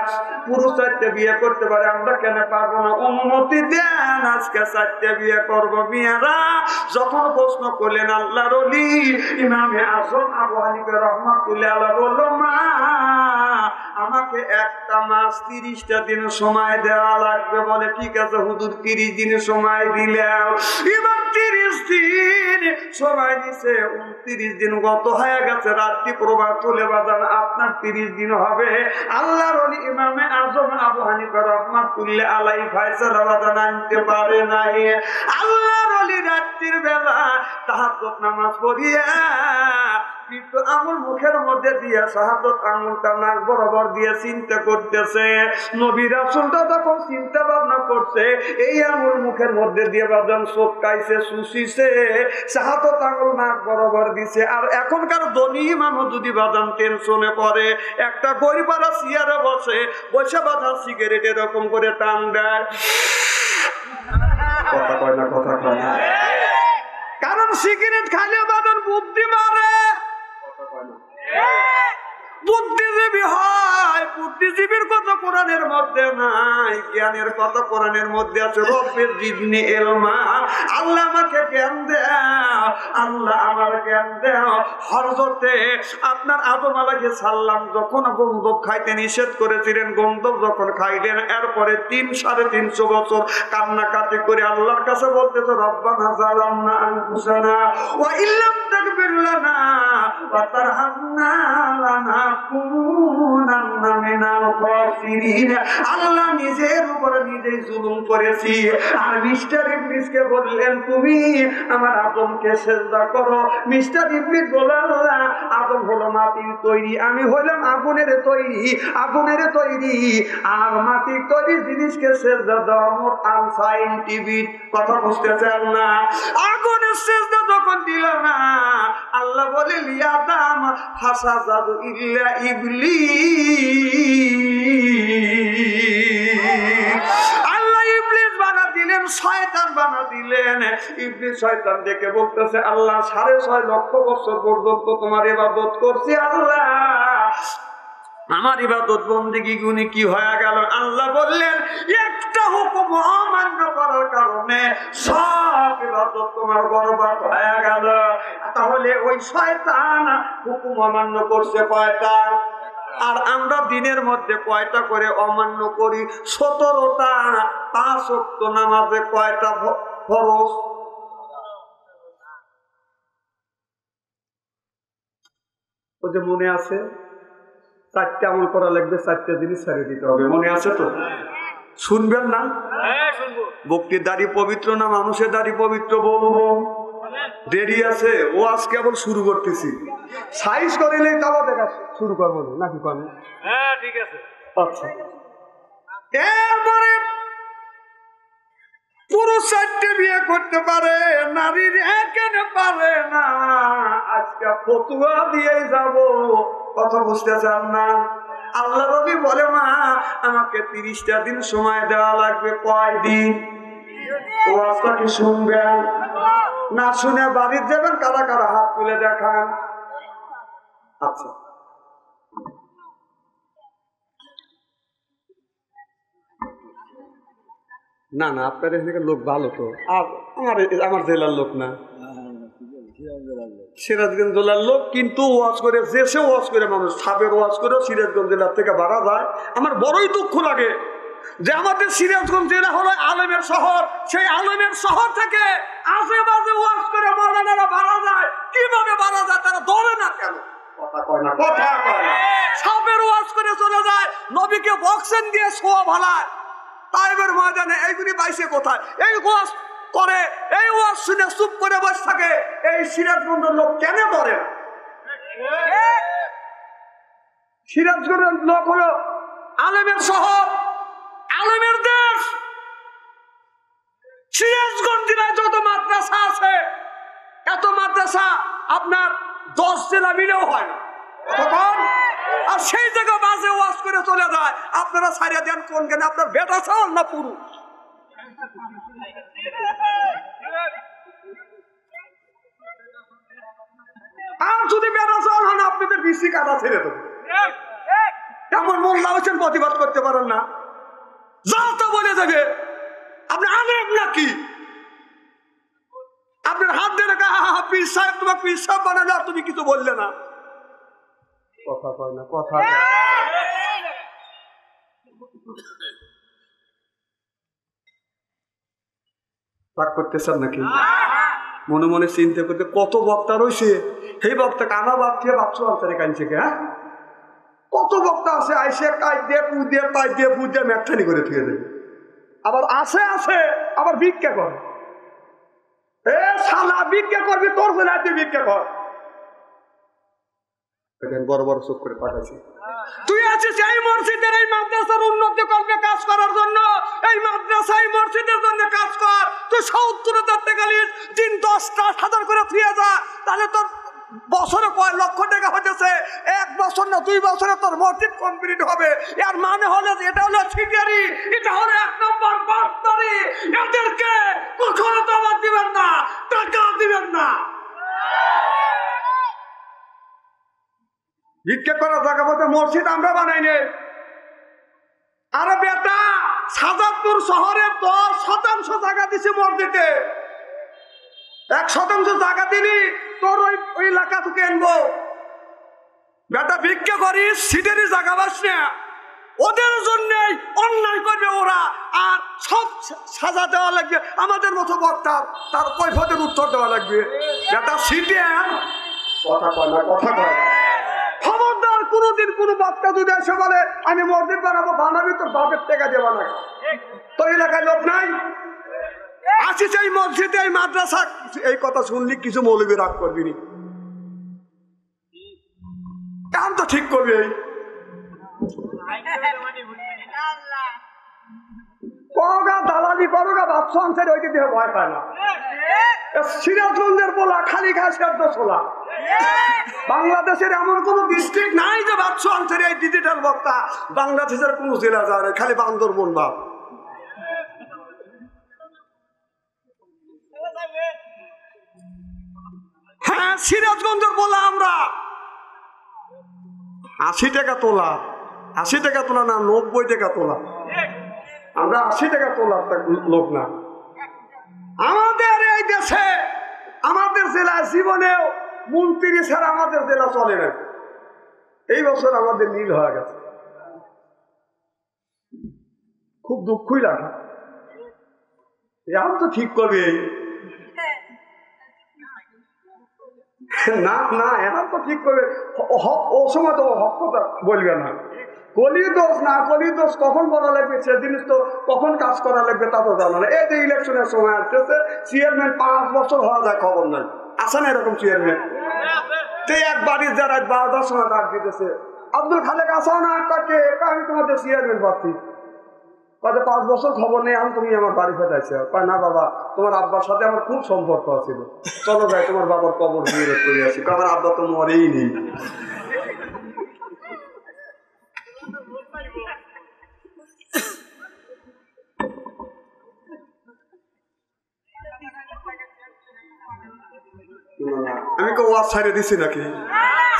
পুরুষ 4টে বিয়ে করতে পারে, আমরা কেন পারবো না? অনুমতি দেন, আজকে 4টে বিয়ে করবো। মেয়েরা যখন প্রশ্ন করলেন আল্লাহর ওলি ইমাম আযম আবু হানিফা রাহমাতুল্লাহ আল্লাহ বলল, মা আমাকে একটা মাস 30টা দিন সময় দেওয়া লাগবে। বলে ঠিক আছে হুজুর, 30 দিন সময় দিলাম। এবার 30 দিন সময় দিছে, 29 দিন গত হয়ে গেছে, রাত্রি প্রভাত চলে বাজান আপনার 30 দিন হবে। আল্লাহর ওলি ইমামে আজম আবু হানিফা রাহমাতুল্লাহ আলাইহি ফয়সালা বাজান আনতে পারে নাই। আল্লাহর ওলি রাত্রির বেলা তাহাজ্জুদ নামাজ পড়িয়া কিন্তু আঙুল মুখের মধ্যে দিয়ে শাহাদত আঙুলটা নাক বরাবর দিয়ে চিন্তা করতেছে। নবী রাসূলটা তখন চিন্তা ভাবনা করছে, এই আঙুল মুখের মধ্যে দিয়ে বাদাম চোটকাইছে, শুষিছে, শাহাদত আঙুল নাক বরাবর দিছে। আর এখনকার ধনী মানুষ যদি বাদাম টেনশনে পড়ে, একটা গরিবারা চেয়ারে বসে বসে বাদাম সিগারেট এরকম করে টান দেয়। কথা কয় না, কথা কয় না। কারণ সিগারেট খাইলে বাদাম বুদ্ধি মারে, বুদ্ধিজীবী হয়। বুদ্ধিজীবীর কথা কোরআনের মধ্যে নাই, জ্ঞানের কথা কোরআনের মধ্যে আছে। রব্বির জিদনি ইলমা, আল্লাহ আমাকে জ্ঞান দাও, আল্লাহ আমার জ্ঞান দাও। হযরতে আপনার আদম আলাইহিস সালাম যখন গন্ধব খাইতে নিষেধ করেছিলেন, গন্ধব যখন খাইলেন, এরপরে 3-3.5 বছর কান্নাকাটি করে আল্লাহর কাছে বলতেছে, রব্বানা যালামনা আনফুসানা ওয়া ইল্লাম তাগফির লানা ওয়া তারহামনা লানাকুনান্না মিনাল খাসিরিন। আল্লাহ নিজের উপরে নিজেই জুলুম করেছি। আর মিস্টার ইবলিসকে বললেন, তুমি আমার আদমকে সিজদা করো। মিস্টার ইবলিস বলল, আল্লাহ আদম হলো মাটির তৈরি, আমি হইলাম আগুনের তৈরি, আগুনের তৈরি। আর মাটির তৈরি জিনিসকে সিজদা দেওয়া মোট আনসাইন্টিফিক। কথা বুঝতেছেন না? আগুনের সিজদা যখন দিল না, আল্লাহ বলে লিয়াদাম হাসাজাদু ইল্লা ইবলিস। আল্লাহ ইবলিস বানা দিলেন, শয়তান বানা দিলেন। ইবলিস শয়তান দেখে বলতেছে, আল্লাহ 6.5 লক্ষ বছর পর্যন্ত তোমার ইবাদত করছি, আল্লাহ আমার ইবাদত বন্দেগী গুনি কি হয়ে গেল? আল্লাহ বললেন, একটা হুকুম অমান্য করার কারণে সব ইবাদত তোমার বরবাদ হয়ে গেল। তাহলে ওই শয়তান হুকুম অমান্য করছে কয়টা? আর আমরা দিনের মধ্যে কয়টা করে অমান্য করি? 17টা। 5 ওয়াক্ত নামাজে কয়টা ফরজ? ও যে মনে আছে, 4টা আমল করা লাগবে, 4টা জিনিস ছেড়ে দিতে হবে। মনে আছে তো? শুনবেন না? ভক্তির দাড়ি পবিত্র না মানুষের দাড়ি পবিত্র? বলবো, দেরি আছে। ও আজকে কেবল শুরু করতেছি, সাইজ করিলেই তাও দেখা শুরু করবো নাকি? করবো, হ্যাঁ ঠিক আছে। আচ্ছা, এরপরে পুরুষ 4টে বিয়ে করতে পারে, নারীর কেন পারে না? আজকে ফতুয়া দিয়ে যাব। কথা বুঝতে চান না? আল্লাহ নবী বলে, মা আমাকে 30টা দিন সময় দেওয়া লাগবে। কয় দিন? ওয়াজটা কি শুনবেন? না শুনে বাড়ির যাবেন? কারা কারা হাত তুলে দেখান। আচ্ছা, না না, আপনার এখানে লোক ভালো তো। আর আমার জেলার লোক না, সিরাজগঞ্জ জেলার লোক। কিন্তু ওয়াজ করে, যে সে ওয়াজ করে মানুষ সাবের ওয়াজ করে সিরাজগঞ্জ জেলার থেকে বাড়া যায়। আমার বড়ই দুঃখ লাগে যে আমাদের সিরাজগঞ্জ জেলা হলো আলেমের শহর, সেই আলেমের শহর থেকে আশেপাশে ওয়াজ করে মাওলানারা বাড়া যায়। কিভাবে বাড়া যায় তারা ধরে না কেন? কথা কয় না, কথা কয় না। সাবের ওয়াজ করে চলে যায়, নবীকে বক্সেন দিয়ে শোয়া ভালায়। তাইবের ময়দানে এইগুলি পাইছে কোথায়? এই ওয়াজ করে, এই ওয়াজ শুনে চুপ করে বসে থাকে। এই সিরাজগঞ্জের লোক কেন ধরে না? সিরাজগঞ্জের লোক হলো আলেমের শহর, আলেমের দেশ। সিরাজগঞ্জ জেলায় যত মাদ্রাসা আছে, এত মাদ্রাসা আপনার 10 জেলা মিলেও হয় না। তখন আর সেই জায়গা বাজে ওয়াজ করে চলে যায়। আপনারা ছাড়িয়ে দেন কোন জ্ঞান? আপনার বেটা চাল না পুরুষ? আর যদি বেটা চাল হন, আপনাদের বিসি কাটা ছেড়ে দেবে। এমন মোল্লা হোসেন প্রতিবাদ করতে পারেন না, যা তো বলে দেবে। আপনি আলেম নাকি? আপনার হাত দিয়ে রাখা, পীর সাহেব তোমার পীর সাহেব বানালে, আর তুমি কিছু বললে না। কথা কয় না, কথা রাগ করতেছেন নাকি? মনে মনে চিন্তা করতে কত বক্তা রয়েছে, সেই বক্তা কানা বাপ দিয়ে বাপসু আনসারে কানছে কে? কত বক্তা আছে আইসে কাজ দিয়ে পু দিয়ে পাই দিয়ে পু দিয়ে ম্যাকঠানি করে থুয়ে দেবে। আবার আছে আবার ভিক্ষা করে। এ শালা ভিক্ষা করবি, তোর ফেলে তুই ভিক্ষা কর। বড় বড় চোখ করে পাঠাচ্ছি। তুই আছিস এই মসজিদের এই মাদ্রাসার উন্নতি করবে কাজ করার জন্য, এই মাদ্রাসা এই মসজিদের জন্য কাজ কর। তুই ৭০,০০০ টাকা নিস, 10,০০০ করে ফিরে যা, তাহলে তোর বছরে কয় লক্ষ টাকা হতেছে। 1 বছর না 2 বছরে তোর মসজিদ কমপ্লিট হবে। এর মানে হলো এটা হলো ছিটারি, এটা হলো 1 নম্বর বাটপারি। এদেরকে কখনো দাওয়াত দিবেন না, টাকা দিবেন না। ভিক্ষা করার জায়গা বলতে মসজিদ আমরা বানাইনি। আরে বেটা, সাজাদপুর শহরে 10% জায়গা দিছে মসজিদে। 1% জায়গা দিলি তোর ওই এলাকা থেকে আনবো। বেটা ভিক্ষা করিস, সিটেরই জায়গা বাস না, ওদের জন্যই অন্যায় করবে ওরা। আর সব সাজা দেওয়া লাগবে আমাদের মতো বক্তার, তার কৈফিয়তের উত্তর দেওয়া লাগবে। বেটা সিটে কথা কয় না, কথা কয় না। খবরদার কোনোদিন কোন বক্তা যদি এসে বলে আমি মসজিদ বানাবো, বানাবি তোর বাপের টাকা দিয়ে বানাবি। তোর এলাকায় লোক নাই? আসিস এই মসজিদে এই মাদ্রাসা, এই কথা শুনলি কিছু মৌলবি রাগ করবি নি, কাম তো ঠিক করবি। করোগা দালালি করোগা বাদশা আনসারি ওইকে দিয়ে ভয় পায় না। সিরাজগঞ্জের বলা খালি ঘাসের দোলা। বাংলাদেশের এমন কোন ডিস্ট্রিক্ট নাই যে বাদশা আনসারি এই ডিজিটাল বক্তা। বাংলাদেশের কোন জেলা যায় খালি বান্দরবন বা। হ্যাঁ, সিরাজগঞ্জের বলা আমরা 80 টাকা তোলা, 80 টাকা তোলা না 90 টাকা তোলা। আমরা 80 টাকা তোলার লোক না। আমাদের এই দেশে আমাদের জেলা জীবনেও মন্ত্রী ছাড়া আমাদের জেলা চলে না। এই বছর আমাদের নীল হয়ে গেছে, খুব দুঃখই লাগে। এখন তো ঠিক করবে না, না এখন তো ঠিক করবে। ও সময় তো হক কথা বলবে না। কলির দোষ না, কলির দোষ কখন করা লাগবে সে জিনিস তো কখন কাজ করা লাগবে তা তো জানো না। এই যে ইলেকশনের সময় আসতেছে, চেয়ারম্যান 5 বছর হওয়া যায় খবর নাই, আসে না এরকম চেয়ারম্যান। তো এক বাড়ির যারা 12টার সময় ডাক দিতেছে, আব্দুল খালেক আসা না কাকে, আমি তোমাদের চেয়ারম্যান পাচ্ছি। 5 বছর খবর নেই, আমি তুমি আমার বাড়ি ফেরাইছে। না বাবা, তোমার আব্বার সাথে আমার খুব সম্পর্ক ছিল, চলো যাই তোমার বাবার কবর দিয়ে করে আসি। আমার আব্বা তো মরেই নেই। আমি ওয়াজ ছাড়িয়ে দিছি নাকি?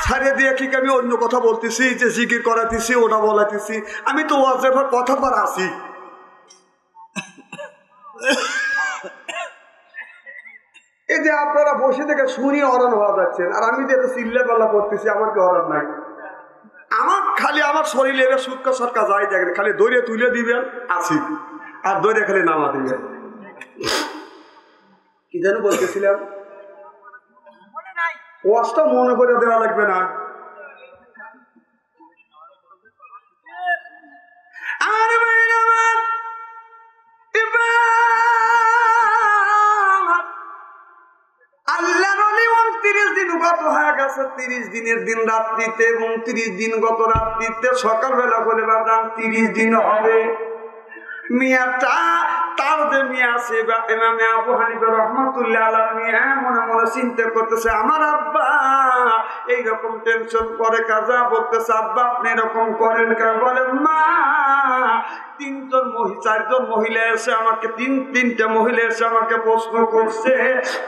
ছাড়িয়ে দিয়ে কি আমি অন্য কথা বলতেছি যে জিকির করাতেছি ওটা বলাতেছি? আমি তো ওয়াজের কথা পর আসি। এই যে আপনারা বসে থেকে শুনি হরণ হওয়া যাচ্ছেন, আর আমি যে চিল্লে পাল্লা করতেছি, আমার কি হরণ নাই? আমার খালি আমার শরীরে এবার সুটকা সটকা যাই দেখেন, খালি দৌড়ে তুলে দিবেন আসি, আর দৌড়ে খালি নামা দিবেন। কি যেন বলতেছিলাম, ওয়াজটা মনে করে দেওয়া লাগবে না। আল্লাহর ওলি 29 দিন গত হয়ে গেছে, 30 দিনের দিন রাত্রিতে এবং 30 দিন গত রাত্রিতে সকালবেলা বলে বাদাম 30 দিন হবে। মিয়াটা তার যে মিয়া আছে ইমামে আবু হানিফা রাহমাতুল্লাহ আলাইহি মিয়া মনে মনে চিন্তা করতেছে, আমার আব্বা এইরকম টেনশন করে কাজা বলতেছে, আব্বা আপনি এরকম করেন কেন? বলে মা 4জন মহিলা এসে আমাকে তিনটা মহিলা এসে আমাকে প্রশ্ন করছে,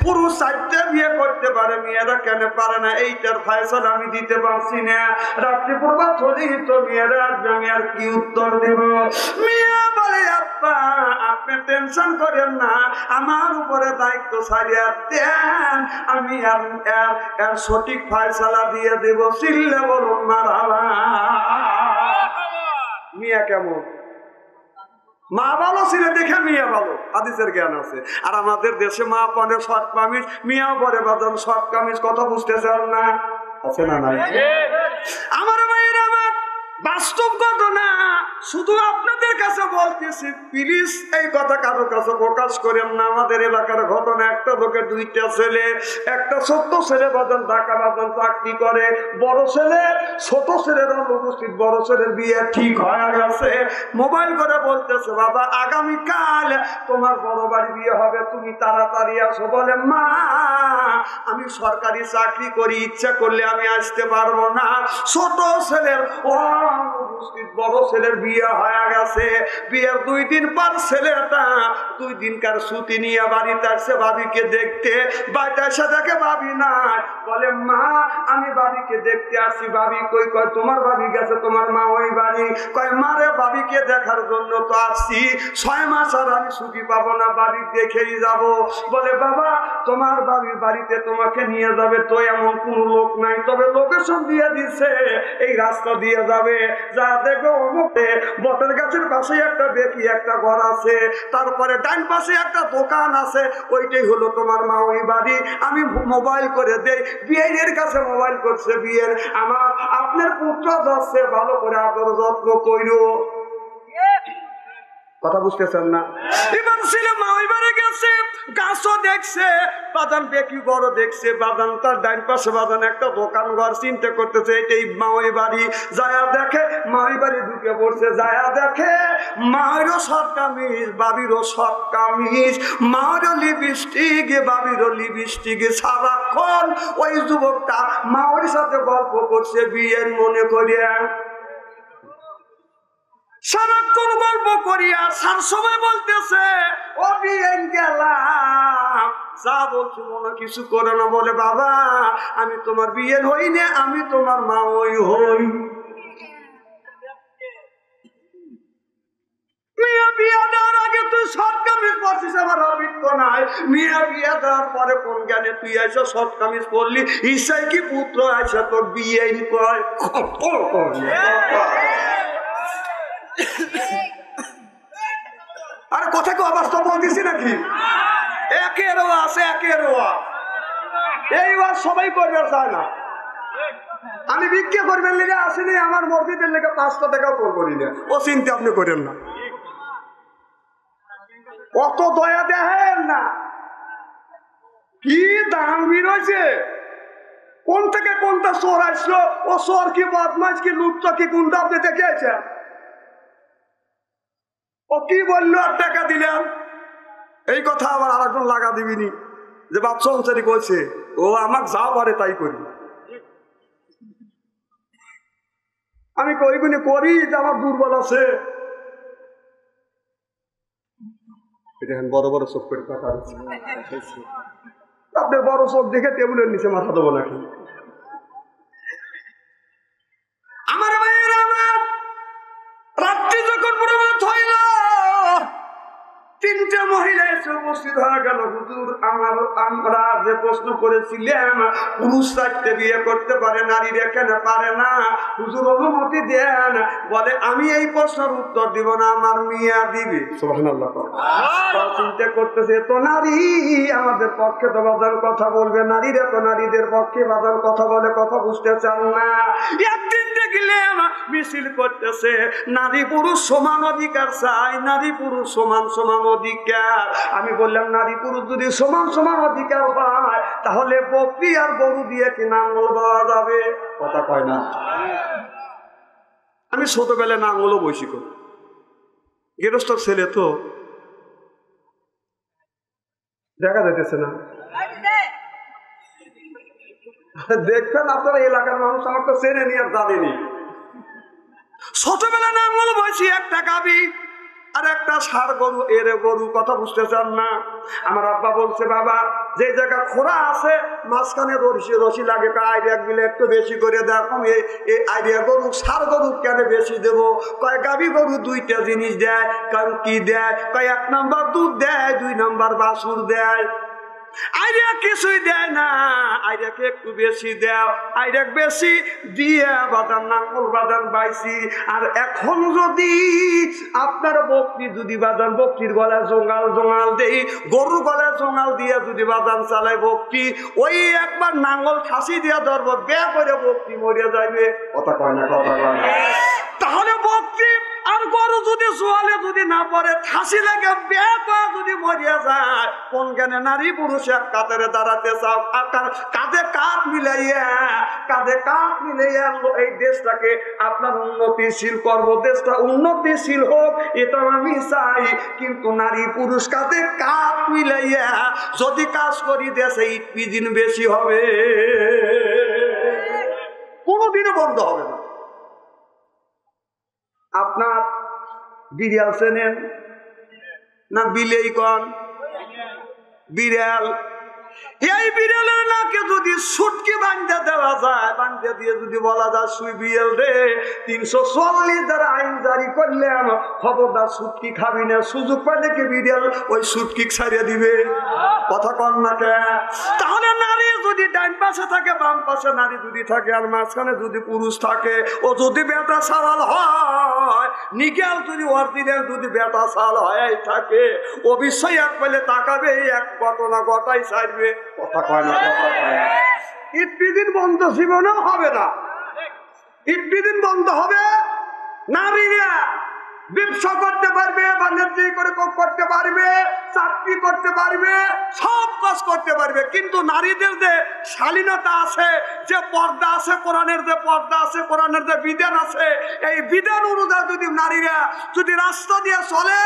পুরুষ 4টা বিয়ে করতে পারে, মেয়েরা কেন পারে না? এইটার ফয়সালা আমি দিতে পারছি না। রাত্রি প্রভাত হলেই তো মেয়েরা আসবে, আমি আর কি উত্তর দেব? মিয়া বলে আব্বা আপনি টেনশন করেন না, আমার উপরে দায়িত্ব ছাড়িয়ে দেন, আমি এর সঠিক ফয়সালা দিয়ে দেব। চিল্লে বলুন মারহাবা। মিয়া কেমন? মা ভালো ছিল দেখে মিয়া ভালো, হাদিসের জ্ঞান আছে। আর আমাদের দেশে মা পরে শর্ট কামিজ, মিয়া পরে বাদন শর্ট কামিজ। কথা বুঝতেছেন না? আছে না নাই? আমার ভাইয়ের আমার বাস্তব ঘটনা শুধু আপনাদের কাছে বলতেছি, প্লিজ এই কথা কারো কাছে প্রকাশ করেন না। আমাদের এলাকার ঘটনা, একটা লোকের দুইটা ছেলে, একটা ছোট্ট ছেলে বাদন ঢাকা বাদন চাকরি করে, বড় ছেলে ছোট ছেলের অনুপস্থিত, বড় ছেলের বিয়ে ঠিক হয়ে গেছে। মোবাইল করে বলতেছে, বাবা আগামীকাল তোমার বড় বাড়ি বিয়ে হবে, তুমি তাড়াতাড়ি আসো। বলে, মা আমি সরকারি চাকরি করি, ইচ্ছা করলে আমি আসতে পারবো না। ছোট ছেলের অনুপস্থিত, বড় ছেলের বিয়ে হয়ে গেছে। বিয়ের 2 দিন পর ছেলেটা 2 দিনকার ছুটি নিয়ে বাড়িতে আসছে ভাবিকে দেখতে। বাড়িতে এসে দেখে ভাবি নাই। বলে, মা আমি ভাবিকে দেখতে আসছি। ভাবি কই? কয় তোমার ভাবি গেছে তোমার মা ওই বাড়ি। কয় মারে ভাবিকে দেখার জন্য তো আসছি, 6 মাস আর আমি ছুটি পাবো না, বাড়ি দেখেই যাব। বলে, বাবা তোমার ভাবির বাড়িতে তোমাকে নিয়ে যাবে তো এমন কোন লোক নাই, তবে লোকেশন দিয়ে দিচ্ছে এই রাস্তা দিয়ে যাবে, যা দেখো অমুকে বটের গাছের পাশে একটা বেকি একটা ঘর আছে, তারপরে ডান পাশে একটা দোকান আছে, ওইটাই হলো তোমার মা ওই বাড়ি। আমি মোবাইল করে দেই, বিয়ের কাছে মোবাইল করছে, বিয়ের আমার আপনার পুত্র যাচ্ছে, ভালো করে আদর যত্ন কইরো। কথা বুঝতেছেন না? এবার ছেলে মা ওই বাড়ি গেছে, গাছও দেখছে, বাদান বেকি বড় দেখছে, বাদান তার ডাইন পাশে বাদান একটা দোকান ঘর, চিন্তা করতেছে এটাই মা ওই বাড়ি। যায়া দেখে মা ওই বাড়ি ঢুকে পড়ছে, যায়া দেখে মায়েরও শর্ট কামিজ, বাবিরও শর্ট কামিজ, মায়েরও লিপস্টিক, বাবিরও লিপস্টিক। সারাক্ষণ ওই যুবকটা মায়ের সাথে গল্প করছে বিয়ের মনে করিয়া, সারাক্ষণ গল্প করিয়া সার সময় বলতেছে, ও বিয়েন গেলাম, যা বলছি মনে কিছু করে না। বলে, বাবা আমি তোমার বিয়ের হই না, আমি তোমার মা ওই হই। মিয়া বিয়ে দেওয়ার আগে তুই শর্ট কামিজ পরছিস, আমার অভিজ্ঞ নাই। মিয়া বিয়ে দেওয়ার পরে কোন জ্ঞানে তুই এসে শর্ট কামিজ পরলি? ঈশাই কি পুত্র আছে তোর বিয়ে কয়? আরে কথা কেউ অবাস্তব বলতেছি নাকি? একের আছে, একের এই সবাই করবে চায় না। আমি ভিক্ষা করবেন লেগে আসিনি, আমার মসজিদের লেগে 500 টাকাও করবো না, ও চিন্তা আপনি করেন না। অত দয়া দেখেন না, কি দাম বেরোইছে, কোন থেকে কোনটা চোর আসলো, ও চোর কি বদমাইশ কি লুচ্চা কি কোনটা আপনি দেখে আছেন? ও কি বললো আর টাকা দিলাম, এই কথা আবার আরেকজন লাগা দিবিনি যে বাপ সংসারী করছে, ও আমার যা পারে তাই করি। আমি ওইগুলি করি যে আমার দুর্বল আছে। বড় বড় চোখ করে টাকা আপনার বড় চোখ দেখে টেবিলের নিচে মাথা দেবো নাকি? আমার ভাইয়ের আমার রাত্রি যখন প্রভাত হইল, 3টে মহিলা এসে উপস্থিত হয়ে গেল। হুজুর আমরা যে প্রশ্ন করেছিলাম পুরুষ 4টে বিয়ে করতে পারে, নারীরা কেন পারে না, হুজুর অনুমতি দেন। বলে, আমি এই প্রশ্নের উত্তর দিব না, আমার মিয়া দিবে। সুবহানাল্লাহ। চিন্তা করতেছে, তো নারী আমাদের পক্ষে তো বাজার কথা বলবে, নারীরা তো নারীদের পক্ষে বাজার কথা বলে, কথা বুঝতে চান না। একদিন দেখলাম মিছিল করতেছে, নারী পুরুষ সমান অধিকার চাই, নারী পুরুষ সমান সমান অধিকার। আমি বললাম, নারী পুরুষ যদি সমান সমান অধিকার পায় তাহলে বকরি আর গরু দিয়ে কি নাঙ্গল দেওয়া যাবে? কথা কয় না। আমি ছোটবেলায় নাঙ্গলও বসি করি, গৃহস্থর ছেলে তো দেখা যাইতেছে না। দেখবেন আপনারা এলাকার মানুষ আমার তো চেনে নি আর জানেনি। ছোটবেলা নাঙ্গল বসি, একটা গাবি আর একটা ষাঁড় গরু, এর গরু। কথা বুঝতে চান না? আমার আব্বা বলছে, বাবা যে জায়গা খোরা আছে মাঝখানে রশি লাগে, আইডিয়া গুলো একটু বেশি করে দেখো, এই আইডিয়া গরু ষাঁড় গরু কেন বেশি দেবো? কয় গাবি গরু 2টা জিনিস দেয়। কারণ কি দেয়? কয় 1 নাম্বার দুধ দেয়, 2 নাম্বার বাছুর দেয়। আইডিয়া কিছুই দেয় না, আইডিয়াকে একটু বেশি দেও, আইডিয়া বেশি দিয়ে বাদান নাঙ্গল বাদান বাইছি। আর এখন যদি আপনার বকরি যদি বাদান বকরির গলায় জোঙাল জোঙাল দেই, গরুর গলায় জোঙাল দিয়ে যদি বাদান চালায় বকরি, ওই একবার নাঙ্গল খাসি দিয়ে ধরবো, বে করে বকরি মরিয়া যাইবে। কথা কয় না, কথা কয় না। তাহলে বকরি আর গরু যদি জোয়ালে যদি না পড়ে, খাসি লাগে বে করে যদি মরিয়া যায়, কোন জ্ঞানে নারী পুরুষ এক কাতারে দাঁড়াতে চাও? কাঁধে কাঁধ মিলাইয়া, কাঁধে কাঁধ মিলাইয়া এই দেশটাকে আপনার উন্নতিশীল করবো, দেশটা উন্নতিশীল হোক, এটা আমি চাই। কিন্তু নারী পুরুষ কাঁধে কাঁধ মিলাইয়া যদি কাজ করি, দেশে ইটপিদিন বেশি হবে, কোনোদিনও বন্ধ হবে না। আপনার বিড়াল চেনেন না? বিলেই কন বিড়াল। এই বিড়ালের নাকে যদি সুটকি বাঁধতে দেওয়া যায়, বাঁধতে দিয়ে যদি বলা যায় সুই বিড়াল রে 340 দ্বারা আইন জারি করলাম, খবরদার সুটকি খাবি না, সুযোগ পাইলে কি বিড়াল ওই সুটকি ছাড়িয়ে দিবে। কথা কন না কে? তাহলে নারী যদি ডাইন পাশে থাকে, বাম পাশে নারী যদি থাকে, আর মাঝখানে যদি পুরুষ থাকে, ও যদি বেটা সারাল হয়, নিকেল যদি অরিজিনাল যদি বেটা সাল হয় থাকে, অবশ্যই এক পেলে তাকাবে, এক ঘটনা ঘটাই ছাড়বে। কথা কয় না, কথা কয় না। ইটপিদিন বন্ধ জীবনেও হবে না। ইটপিদিন বন্ধ হবে, নারীরা ব্যবসা করতে পারবে, বাণিজ্য করে করতে পারবে, চাকরি করতে পারবে, সব কাজ করতে পারবে। কিন্তু নারীদের যে শালীনতা আছে, যে পর্দা আছে, কোরআনের যে পর্দা আছে, কোরআনের যে বিধান আছে, এই বিধান অনুযায়ী যদি নারীরা যদি রাস্তা দিয়ে চলে,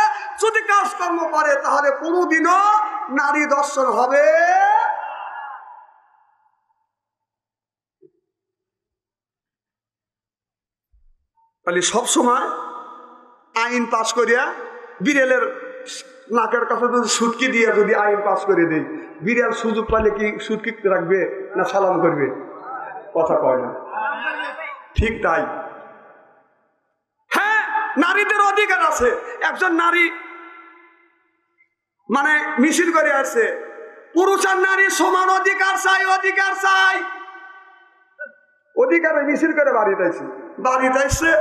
যদি কাজকর্ম করে, তাহলে কোনোদিনও নারী দর্শন হবে। তাহলে সবসময় আইন পাস করিয়া বিড়ালের নাকের কাছে যদি সুটকি দিয়ে যদি আইন পাস করে দেয়, বিড়াল সুযোগ পাইলে কি সুটকি রাখবে না সালাম করবে? কথা কয় না। ঠিক তাই। হ্যাঁ, নারীদের অধিকার আছে। একজন নারী মানে মিছিল করে আসছে, পুরুষ আর নারী সমান অধিকার চাই, অধিকার চাই। অধিকারে মিছিল করে বাড়িতে আসছে, বাড়িতে আসছে,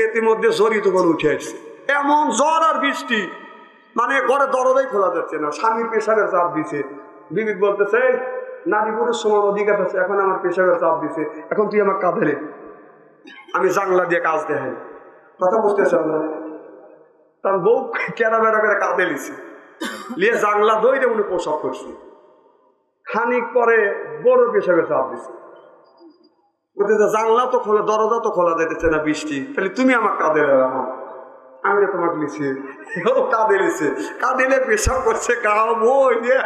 ইতিমধ্যে জড়িত করে উঠে আসছে। এমন জ্বর আর বৃষ্টি, মানে ঘরে দরজাই খোলা যাচ্ছে না, স্বামীর পেশাবের চাপ দিছে। বিবেক বলতেছে নারী পুরুষ সমান অধিকার আছে, এখন আমার পেশাবের চাপ দিছে, এখন তুই আমার কাঁধে রে, আমি জাংলা দিয়ে কাজ দেখাই। কথা বুঝতেছে আমরা? তার বউ কেরা বেড়া করে কাঁধে লিছে, লিয়ে জাংলা দইরে উনি প্রসব করছে। খানিক পরে বড় পেশাবের চাপ দিছে, জানলা তো খোলা, দরজা তো খোলা যেতেছে না, বৃষ্টি, তাহলে তুমি আমার কাঁধে আমি তোমাকে লিছি। কাঁধে লিছে, কাঁদিলে পেশাব করছে, গাও বই দিয়ে।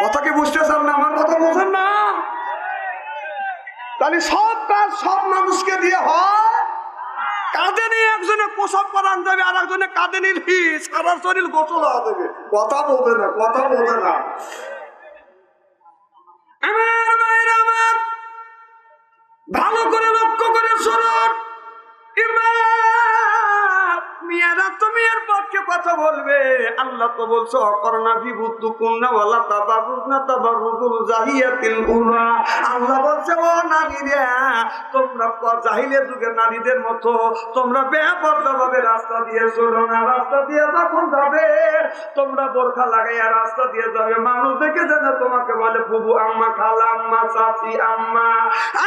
কথা কি বুঝতেছেন না? আমার কথা বোঝেন না? তাহলে সব কাজ সব মানুষকে দিয়ে হয়। কাঁধে নিয়ে একজনে প্রসব করান যাবে, আর একজনে কাঁধে নিলি সারা শরীর গোসল হওয়া যাবে। কথা বলবে না, কথা বলবে না। আমার ভাইরা আমার, ভালো করে লক্ষ্য করে শুনুন। মেয়েরা তুমি এর পক্ষে কথা বলবে। আল্লাহ তো বলছে অকরনা বিবুতুকুন্না ওয়ালা তাবারুজনা তাবারুজুল জাহিয়াতিল উলা। আল্লাহ বলছে ও নারীরা, তোমরা জাহিলিয়াত যুগের নারীদের মতো তোমরা বেপরদাভাবে রাস্তা দিয়ে চলো না। রাস্তা দিয়ে যখন যাবে তোমরা বোরখা লাগাইয়া রাস্তা দিয়ে যাবে, মানুষ দেখে জানে তোমাকে বলে ফুবু আম্মা, খালা আম্মা, চাচি আম্মা।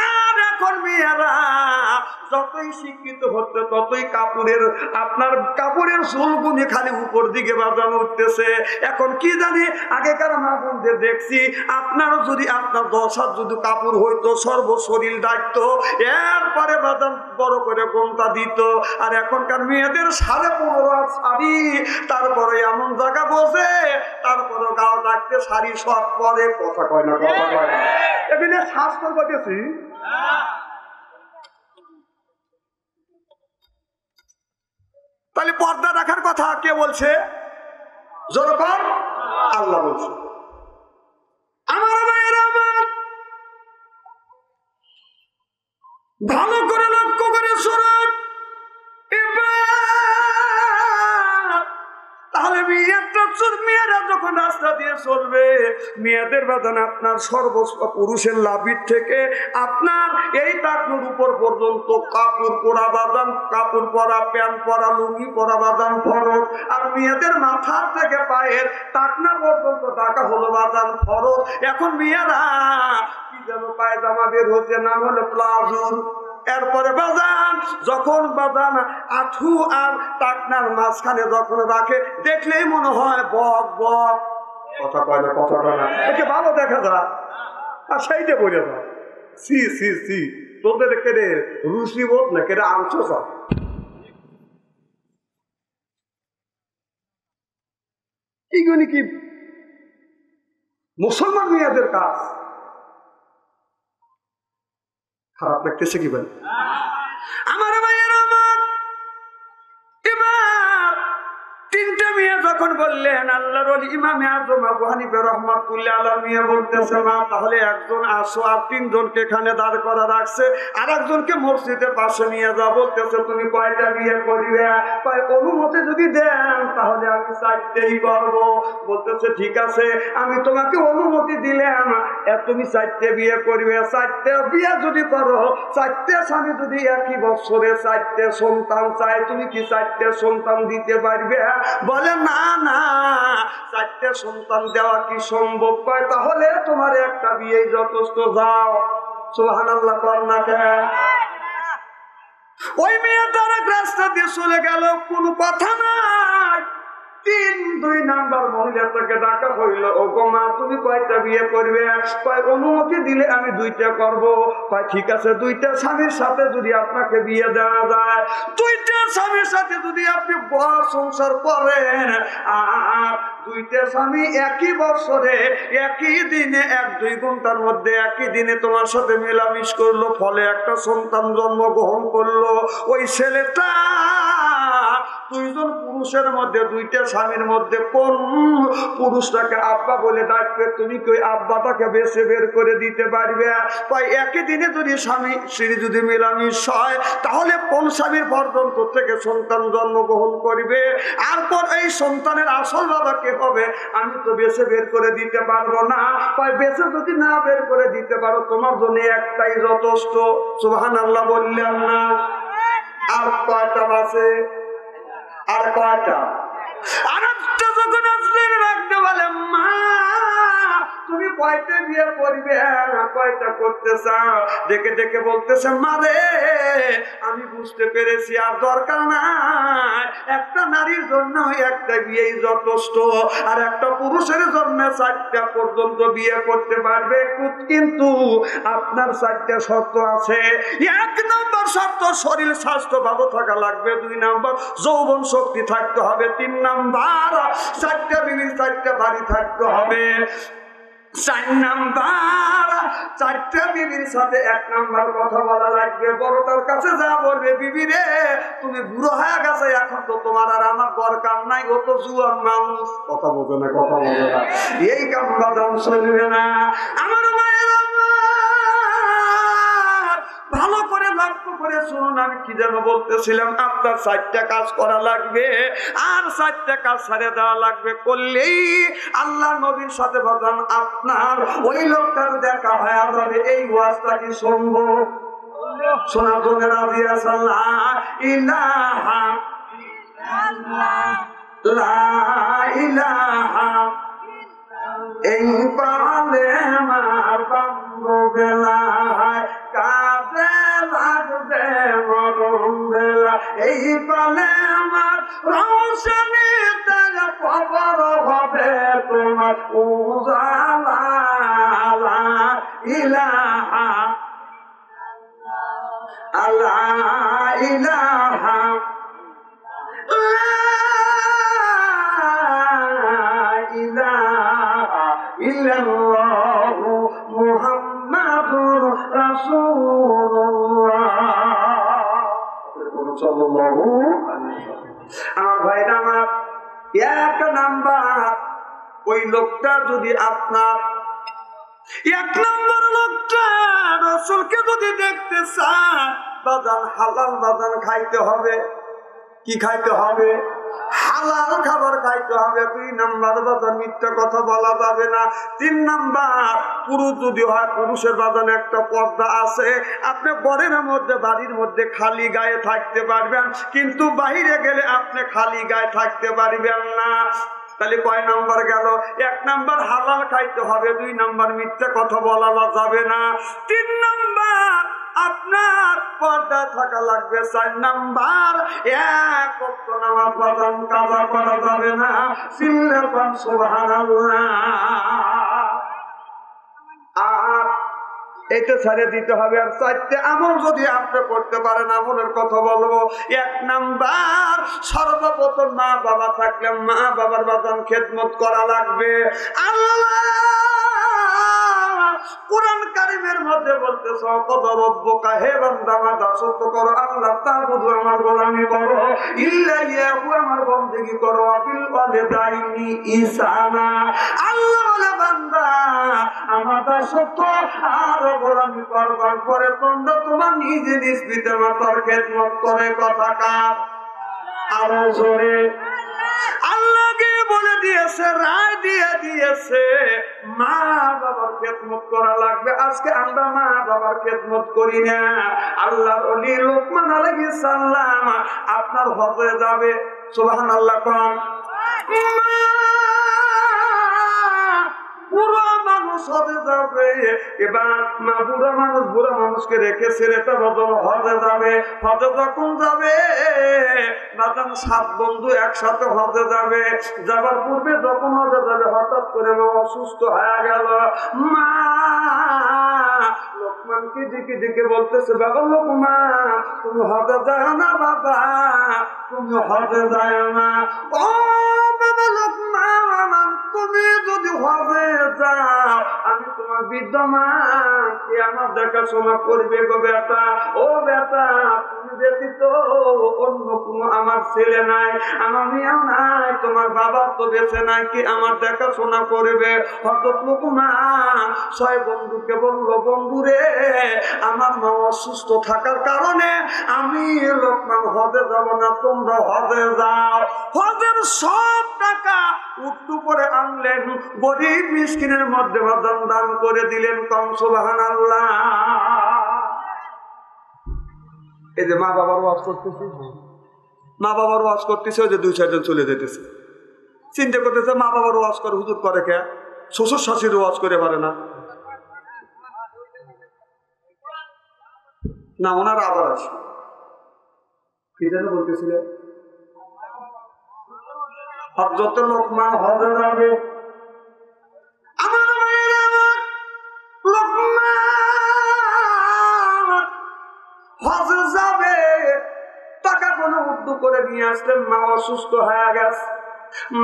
আর এখন মেয়েরা যতই শিক্ষিত হচ্ছে, ততই কাপড়ের আপনার কাপড়ের চুলগুনি খালি উপর দিকে বাজানো উঠতেছে। এখন কি জানি, আগেকার মা বোনদের দেখছি, আপনারও যদি আপনার 10 হাত যদি কাপড় হইতো, সর্বশরীর ডাকতো, এরপরে বাজান বড় করে গোমটা দিত। আর এখনকার মেয়েদের 15.5 হাত শাড়ি, তারপরে এমন জায়গা বসে, তারপরে গাও ডাকতে শাড়ি সব পরে। কথা কয় না, কথা কয় না। এমনি শ্বাস করবো গেছি। তাহলে পর্দা রাখার কথা কে বলছে? যখন আল্লাহ বলছে। আমার ভাইয়েরা আমার, ভালো করে লক্ষ্য করে শুনুন। তাহলে তাহলে মেয়েরা যখন রাস্তা দিয়ে চলবে, মেয়েদের বাজান আপনার সর্বস্ব পুরুষের লাভির থেকে আপনার এই টাকনুর উপর পর্যন্ত কাপড় পরা বাদান, কাপড় পরা, প্যান্ট পরা, লুঙ্গি পরা বাদান ফরজ। আর মেয়েদের মাথার থেকে পায়ের টাকনা পর্যন্ত টাকা হলো বাদান ফরজ। এখন মেয়েরা কি যেন পায়জামা বের হচ্ছে, নাম হলো প্লাজোর। এরপরে বাজান যখন বাজান আঠু আর টাকনার মাঝখানে যখন রাখে, দেখলেই মনে হয় বক বক, কথা কয় না, কথাটা না, একে ভালো দেখা যায় আর সেইটা বলে যায় সি সি সি, তোদের কেড়ে রুচি বোধ না, কেড়ে আনছ সব। এইগুলি কি মুসলমান মেয়েদের কাজ? খারাপ লাগতেছে কি বলেন আমার ভাইয়ের? আমার এবার তিনটা মেয়ে যখন বললেন, আল্লাহর ওলি ইমামে আযম আবু হানিফা রাহমাতুল্লাহ আলাইহি মেয়ে বলতেছে, মা তাহলে একজন আসো, আর তিনজনকে এখানে দাঁড় করা রাখছে, আর একজনকে মসজিদের পাশে নিয়ে যা। বলতেছে তুমি কয়টা বিয়ে করবে? কয় অনুমতি যদি দেন তাহলে আমি চারটেই করবো। বলতেছে ঠিক আছে, আমি তোমাকে অনুমতি দিলাম, তুমি চারটে বিয়ে করবে। চারটে বিয়ে যদি করো, চারটে স্বামী যদি একই বছরে চারটে সন্তান চায়, তুমি কি চারটে সন্তান দিতে পারবে? বলে না না, চারটে সন্তান দেওয়া কি সম্ভব? পায় তাহলে তোমার একটা বিয়ে যথেষ্ট, যাও। সুবহানাল্লাহ কর না কেন? ওই মেয়ে তারা রাস্তা দিয়ে চলে গেল, কোনো কথা নাই। 2 নাম্বার মহিলাটাকে ডাকা হইল, ও গো মা তুমি কয়টা বিয়ে করবে? কয় অনুমতি দিলে আমি 2টা করব। কয় ঠিক আছে, 2টা স্বামীর সাথে যদি আপনাকে বিয়ে দেওয়া যায়, 2টা স্বামীর সাথে যদি আপনি সংসার করেন, আর 2টা স্বামী একই বছরে একই দিনে 1-2 ঘন্টার মধ্যে একই দিনে তোমার সাথে মেলামিশ করলো, ফলে একটা সন্তান জন্মগ্রহণ করলো, ওই ছেলেটা 2 জন পুরুষের মধ্যে, 2টা স্বামীর মধ্যে কোন পুরুষটাকে আব্বা বলে ডাকবে? তুমি কি ওই আব্বাটাকে বেছে বের করে দিতে পারবে? তাই একই দিনে যদি স্বামী স্ত্রী যদি মেলামিশ হয়, তাহলে কোন স্বামীর পর্যন্ত থেকে সন্তান জন্মগ্রহণ করবে, আর পর এই সন্তানের আসল বাবা কে হবে আমি তো বেছে বের করে দিতে পারবো না। তাই বেছে যদি না বের করে দিতে পারো, তোমার জন্য একটাই যথেষ্ট। সুবহানাল্লাহ বললেন না? আর কয়টা আছে? আর কয়টা? আরেকটা যখন আসলেন রাখতে বলে, মা তুমি কয়টা বিয়ে করবে? কয়টা করতে চাও? ডেকে ডেকে বলতেছে, মা রে আমি বুঝতে পেরেছি, আর দরকার নাই, একটা নারীর জন্য একটা বিয়েই যথেষ্ট, আর একটা পুরুষের জন্য 4টা পর্যন্ত বিয়ে করতে পারবে, কিন্তু আপনার 4টা শর্ত আছে। 1 নম্বর শর্ত, শরীর স্বাস্থ্য ভালো থাকা লাগবে। 2 নম্বর যৌবন শক্তি থাকতে হবে। 3 নম্বর 4টা বিবির 4টা বাড়ি থাকতে হবে। 4 নাম্বার 4টা বিবির সাথে 1 নাম্বার কথা বলা লাগবে। বড়টার কাছে যা বলবে, বিবি রে তুমি বুড়ো হয়ে গেছে, এখন তো তোমার আর আমার দরকার নাই, ও তো জুয়ান মানুষ। কথা বলবে না, কথা বলবে না, এই কাম বাদাম চলবে না। আমার মায়ের ভালো করে লক্ষ্য করে শুনুন, আমি কি যেন বলতেছিলাম। আপনার 4টা কাজ করা লাগবে, আর 4টা কাজ ছেড়ে দেওয়া লাগবে। করলেই আল্লাহ নবীর সাথে বাজান আপনার ওই লোকটার দেখা হয়ে যাবে। এই ওয়াজটা কি সম্ভব? শোনা জন্য রাজি আছে? লা ইলাহা ইল্লাল্লাহ, লা ইলাহা, এই পালে আমার বন্ধু বেলায় কাজে লাগবে মরণ বেলা, এই পালে আমার রৌশনীতে খবর হবে তোমার উজালা। লা ইলাহা আল্লাহ ইলাহা ইল্লাল্লাহু মুহাম্মাদুর রাসূলুল্লাহ সাল্লাল্লাহু আলাইহি ওয়াসাল্লাম। আমার ভাইরা আমার, 1 নাম্বার ওই লোকটা যদি আপনার 1 নম্বর লোকটা রাসূলকে যদি দেখতে চান, বাজান হালাল বাজান খাইতে হবে। কি খাইতে হবে? হালাল খাবার খাইতে হবে। 2 নাম্বার বাজান মিথ্যা কথা বলা যাবে না। 3 নাম্বার পুরুষ যদি হয় পুরুষের বাজান একটা পর্দা আছে। আপনি ঘরের মধ্যে বাড়ির মধ্যে খালি গায়ে থাকতে পারবেন, কিন্তু বাইরে গেলে আপনি খালি গায়ে থাকতে পারবেন না। তাহলে কয় নাম্বার গেল? 1 নাম্বার হালাল খাইতে হবে, 2 নাম্বার মিথ্যা কথা বলা যাবে না, 3 নাম্বার আপনার পর্দা থাকা লাগবে, 4 নাম্বার 1 ওয়াক্ত নামাজ বাজান কাজা করা যাবে না। সিল্লাল্লাহু সুবহানাল্লাহ। আর এইটা ছেড়ে দিতে হবে। আর 4টে আমল যদি আপনি করতে পারেন, আমলের কথা বলবো। 1 নাম্বার সর্বপ্রথম মা বাবা থাকলে মা বাবার বাজান খেদমত করা লাগবে। আল্লাহ কোরআন কারীমের মধ্যে বলতেছে কদর রব্বুকা, হে বান্দা আমার দাসত্ব করো, আল্লাহ তাআবুদু আমার গোলামি করো, ইল্লা ইয়াহু আমার বন্দেগী করো, বিল ওয়ালিদাইনি ইহসানা। আল্লাহ বলে বান্দা আমার দাসত্ব আর গোলামি করবার পরে তোমরা তোমার নিজে নিজ পিতা মাতার খেদমত করে। কথা কার? আরো জোরে। আল্লাহকে বলে দিয়েছে, রায় দিয়ে দিয়েছে মা বাবার খেদমত করা লাগবে। আজকে আমরা মা বাবার খেদমত করি না। আল্লাহর ওলি লোকমান আলাইহিস সালাম আপনার হজে যাবে, সুবহানাল্লাহ কোন। বুড়া মানুষ হজে যাবে, এবার মা বুড়া মানুষকে রেখে ছেলেটা বদল হজে যাবে। হজে যখন যাবে বাজান 7 বন্ধু একসাথে হজে যাবে। যাবার পূর্বে যখন হজে যাবে হঠাৎ করে মা অসুস্থ হয়ে গেল। মা লোকমানকে দিকে দিকে বলতেছে, বাবা লোকমান তুমি হজে যাও না, বাবা তুমি হজে যাও না। ও বাবা লোকমান তুমি যদি হজে যাও আমি তোমার বৃদ্ধ মা কে আমার দেখাশোনা করবে গো বেটা। ও বেটা তুমি ব্যতীত অন্য কোনো আমার ছেলে নাই, আমার মেয়েও নাই, তোমার বাবা তো বেঁচে নাই, কি আমার দেখাশোনা করবে? হঠাৎ লোকমান 6 বন্ধুকে বললো, বন্ধুরে আমার মা অসুস্থ থাকার কারণে আমি লোকমান হজে যাব না, তোমরা হজে যাও। হজের সব টাকা উঠু করে আনলেন, গরিব মিসকিনের মধ্যে দান করে দিলেন। কম সুবহানাল্লাহ। এই যে মা বাবার ওয়াজ করতেছে, মা বাবার ওয়াজ করতেছে, ওই যে 2-4 জন চলে যেতেছে, চিন্তা করতেছে মা বাবার ওয়াজ করে হুজুর করে কে? শ্বশুর শাশুড়ি ওয়াজ করে পারে না? না ওনারা আবার আসে কি যেন বলতেছিলেন, হযরত লোকমান হজে যাবে। হজে যাবে, টাকা কোনো উদ্যোগ করে নিয়ে আসলেন, মা অসুস্থ হয়ে গেছে।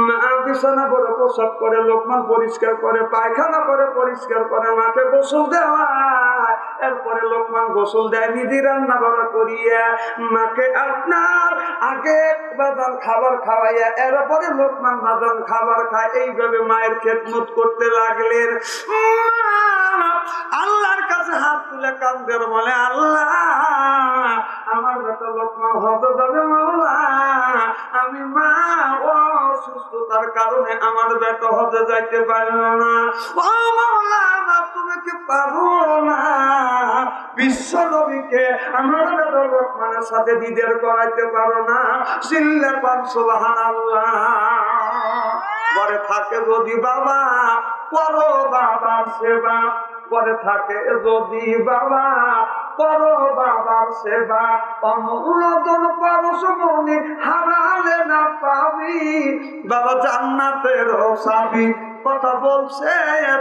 মা বিছানা পরে প্রসাব করে, লোকমান পরিষ্কার করে, পায়খানা করে পরিষ্কার করে, মাকে গোসল দেওয়ায়। এরপরে লোকমান গোসল দেয়, নিজে রান্না বান্না করিয়া মাকে আপনার আগে বাদান খাবার খাওয়াইয়া এরপরে লোকমান বাদান খাবার খায়। এইভাবে মায়ের খেদমত করতে লাগলেন। আল্লাহর কাছে হাত তুলে কান্দের বলে, আল্লাহ আমার বেটা লোকমান হজে যাবে, মাওলা আমি মা অসুস্থতার কারণে আমার বেটা হজে যাইতে পারল না। ও মাওলা তুমি কি পারো না বিশ্ব নবীকে আমার বেটা লোকমানের সাথে দিদার করাইতে পারো না? সিল্লাল্লাহু সুবহানাল্লাহ। ঘরে থাকে যদি বাবা করো বাবার সেবা, করে থাকে যদি বাবা করো বাবার সেবা, অনুমোদন পরশমণি হারালে না পাবি, বাবা জান্নাতের চাবি। কথা বলছে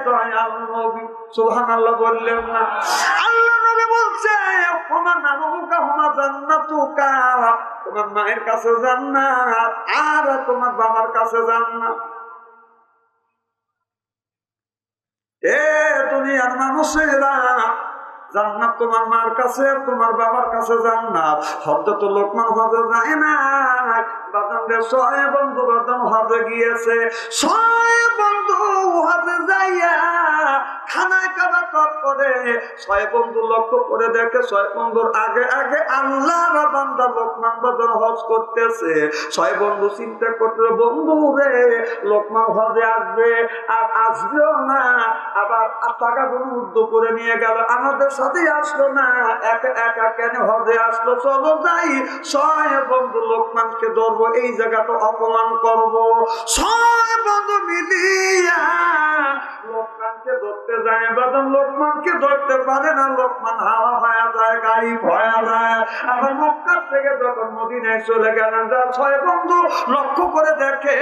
দয়াল নবী, সুবহানাল্লাহ বললেন না? আল্লাহ নবী বলছে তোমার নানুকা হুমা জান্নাতুকা, তোমার মায়ের কাছে জান্নাত আর তোমার বাবার কাছে জান্নাত। এ দুনিয়ার মানুষেরা, জান্নাত তোমার মার কাছে, তোমার বাবার কাছে জান্নাত। হযরত লোকমান হজে যায় না, বাদানদের 6 বন্ধু বাদান হজে গিয়েছে। 6 বন্ধু হজে যাইয়া খানায় কাবা তপ করে। ছয় বন্ধু লক্ষ্য করে দেখে ছয় বন্ধুর আগে আগে আল্লাহর বান্দা লোকমান বাজার হজ করতেছে। ছয় বন্ধু চিন্তা করতে, বন্ধু রে লোকমান হজে আসবে আর আসবেও না, আবার টাকাগুলো উদ্যোগ করে নিয়ে গেল, আমাদের সাথে আসলো না, একা একা কেন হজে আসলো, চলো যাই। ছয় বন্ধু লোকমানকে ধরবো, এই জায়গাটা অপমান করবো। ছয় বন্ধু মিলিয়া লোকমানকে ধরতে যায়, বাদন লোকমানকে ধরতে পারে না, লোকমান হাওয়া হয়ে যায়, গাড়ি ভয়া যায়। আবার মক্কা থেকে যখন মদিনায় চলে গেলেন, যার ছয় বন্ধু লক্ষ্য করে দেখে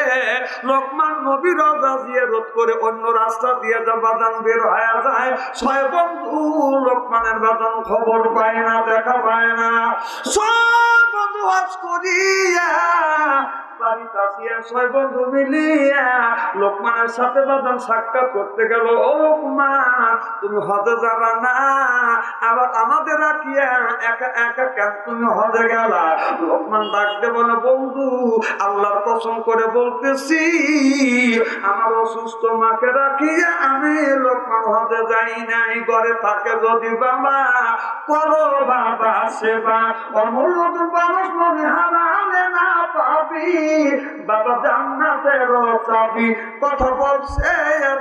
লোকমান নবীর রওজা জিয়ারত করে অন্য রাস্তা দিয়ে যা বাদান বের হয়ে যায়। ছয় বন্ধু লোকমানের বাদান খবর পায় না, দেখা পায় না। ছয় বন্ধু হজ করিয়া বাড়িতে আসিয়া ছয় বন্ধু মিলিয়া লোকমানের সাথে বাদান সাক্ষাৎ করতে গেল। ও লোকমান, তুমি হজে যাবা না, আবার আমাদের রাখিয়া একা একা কেন তুমি হজে গেলা? লোকমান ডাকতে বলে, বন্ধু আল্লাহর কসম করে বলতেছি, আমার অসুস্থ মাকে রাখিয়া আমি লোকমান হজে যাই নাই। ঘরে থাকে যদি বাবা করো বাবা সেবা, অমূল্য মানুষ মনে হারালে না পাবি, বাবা জান্নাতের চাবি। কথা বলছে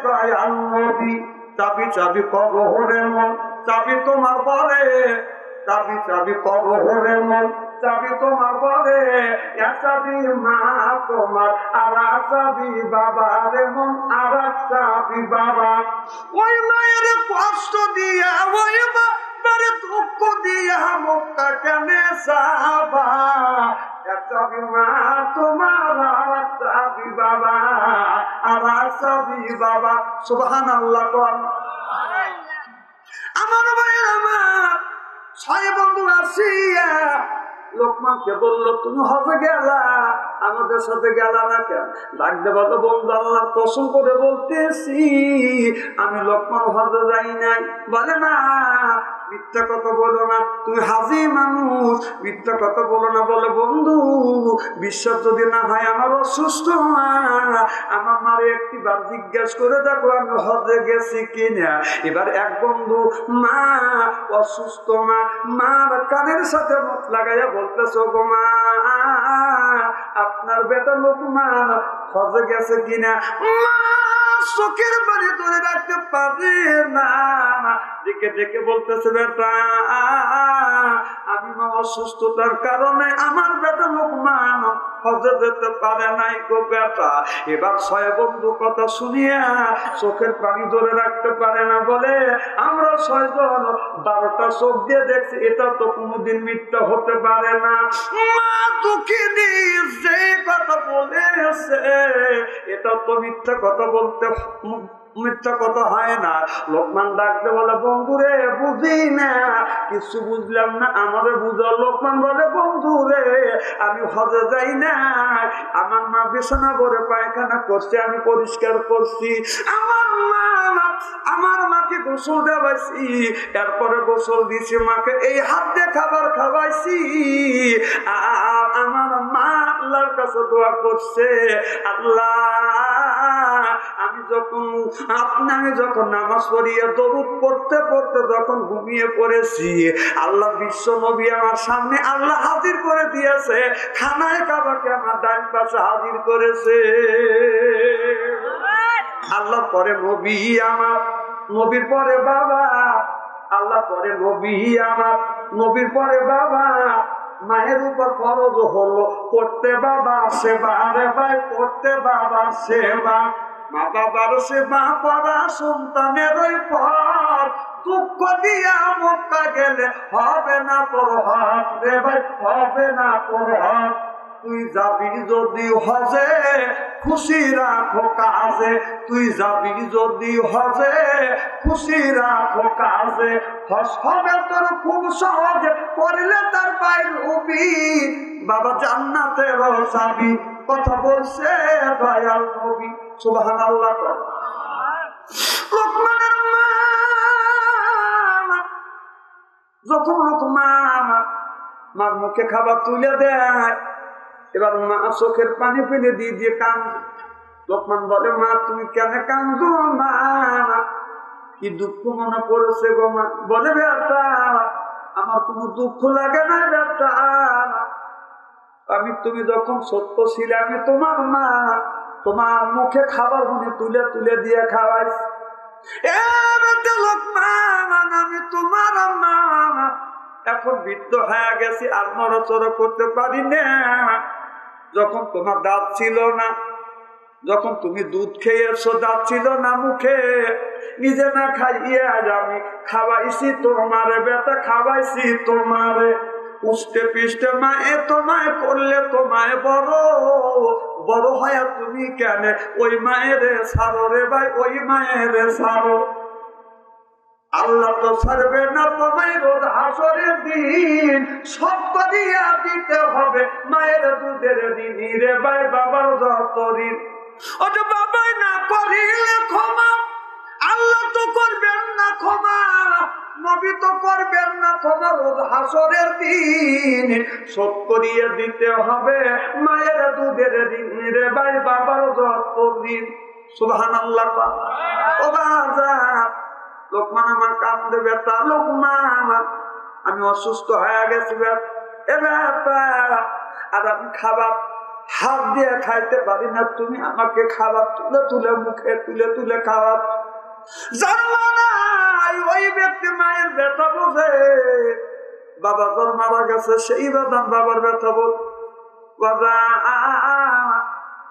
দয়াল নবী, চাবি চাবি কবরের মন, চাবি তোমার পরে, চাবি চাবি কবরের মন, চাবি তোমার পরে, চাবি মা তোমার, আর চাবি বাবার মন, আর চাবি বাবা। ওই মায়ের কষ্ট দিয়া, ওই বাবার দুঃখ দিয়া মুক্তা কেনে যাবা, চাবি মা তোমার, আর চাবি বাবা, আর চাবি বাবা। সুবহানাল্লাহ। আমার ভাইয়ের আমার ছয় বন্ধু আসিয়া লোকমানকে বলল, তুমি হজে গেলা, আমাদের সাথে গেলা না কেন? ডাকতে বলো, বন্ধু আল্লাহর কসম করে বলতেছি, আমি লোকমান হজে যাই নাই। বলে না, মিথ্যা কথা বলো না, তুমি হাজি মানুষ, মিথ্যা কথা বলো না। বলে, বন্ধু বিশ্বাস যদি না হয়, আমার অসুস্থ মা, আমার মারে একটিবার জিজ্ঞেস করে দেখো আমি হজে গেছি কিনা। এবার এক বন্ধু মা অসুস্থ মা, মার কানের সাথে মুখ লাগাইয়া বলতেছ, গো মা আপনার বেটা লোকমান হজে গেছে কিনা? মা চোখের পানি ধরে রাখতে পারে না, দেখে দেখে বলতেছে, বেটা আমি মা অসুস্থতার কারণে আমার বেটা লোকমান হজে যেতে পারে নাই গো বেটা। এবার ছয় বন্ধু কথা শুনিয়া চোখের পানি ধরে রাখতে পারে না, বলে, আমরা 6 জন 12টা চোখ দিয়ে দেখছি, এটা তো কোনোদিন মিথ্যা হতে পারে না। মা দুঃখিনী যে কথা বলেছে, এটা তো মিথ্যা কথা বলতে, মিথ্যা কথা হয় না। লোকমান ডাকতে বলে, বন্ধুরে বুঝি না, কিছু বুঝলাম না, আমাদের বুঝার। লোকমান বলে, বন্ধুরে আমি হজে যাই না, আমার মা বিছানা করে পায়খানা করছে, আমি পরিষ্কার করছি, আমার মাকে গোসল দেওয়াইছি, এরপরে গোসল দিছি, মাকে এই হাত দিয়ে খাবার খাওয়াইছি, আর আমার মা আল্লাহর কাছে দোয়া করছে, আল্লাহ আমি যখন নামাজ পড়িয়া দরুদ পড়তে পড়তে যখন ঘুমিয়ে পড়েছি, আল্লাহ বিশ্ব নবী আমার সামনে আল্লাহ হাজির করে দিয়েছে, খানায় কাবাকে আমার ডান পাশে হাজির করেছে। আল্লাহ পরে নবী আমার, নবীর পরে বাবা, আল্লাহ পরে নবী আমার, নবীর পরে বাবা। মায়ের উপর ফরজ হলো করতে বাবা সেবা, রে ভাই করতে বাবা সেবা। মা বাবার সেবা করা সন্তানের ওই পর, দুঃখ দিয়া মক্কা গেলে হবে না তোর হজ, রে ভাই হবে না তোর হজ। তুই যাবি যদি হজে খুশি রাখো কাজে, তুই যাবি যদি হজে খুশি রাখো কাজে, হজ হবে তোর খুব সহজে, করলে তার পায়ের উবি, বাবা জান্নাতের চাবি। কথা বলছে দয়াল নবী। সুবহানাল্লাহ। লোকমানের মা যখন লোকমান মার মুখে খাবার তুলে দেয়, এবার মা চোখের পানি ফেলে দিয়ে দিয়ে কান্দ। লোকমান বলে, মা তুমি কেন কান্দো? মা কি দুঃখ মনে পড়েছে গো মা? বলে বেটা আমার কোনো দুঃখ লাগে না বেটা, তুমি যখন ছোট্ট ছিলে আমি তোমার মা, তোমার মুখে খাবার গুনে তুলে তুলে দিয়ে খাওয়াইছি। লোকমান আমি তোমার মা, এখন বৃদ্ধ হয়ে গেছি আর নড়াচড়া করতে পারি না। যখন তোমার দাঁত ছিল না, যখন তুমি দুধ খেয়েছো দাঁত ছিল না মুখে, নিজে না খাইয়ে আজ আমি খাওয়াইছি তোমারে বেটা, খাওয়াইছি তোমারে। উষ্টে পিষ্টে মায়ে তোমায় করলে তোমায় বড়, বড় হয় তুমি কেন ওই মায়ের ছাড়ো রে ভাই, ওই মায়ের ছাড়ো। আল্লাহ তো ছাড়বে না তোমায় রোজ হাসরের দিন, সব করিয়া দিতে হবে মায়ের দুধের ঋণ রে ভাই, বাবার যত ঋণ। ও যে বাবাই না করিলে ক্ষমা, আল্লাহ তো করবেন না ক্ষমা, নবী তো করবেন না ক্ষমা, রোজ হাসরের দিন শোধ করিয়ে দিতে হবে মায়ের দুধের ঋণ রে ভাই, বাবার যত ঋণ। সুবহানাল্লাহ। ও বাজার লোকমান আমার কান্দে বেটা, লোকমান আমি অসুস্থ হয়ে গেছি বেটা, আর আমি খাবার হাত দিয়ে খাইতে পারি না, তুমি আমাকে খাবার তুলে তুলে মুখে তুলে তুলে খাবার। জানলো না ওই ব্যক্তি মায়ের ব্যথা বোঝে, বাবা তোর মারা গেছে সেই বেদন বাবার ব্যথা বোঝ।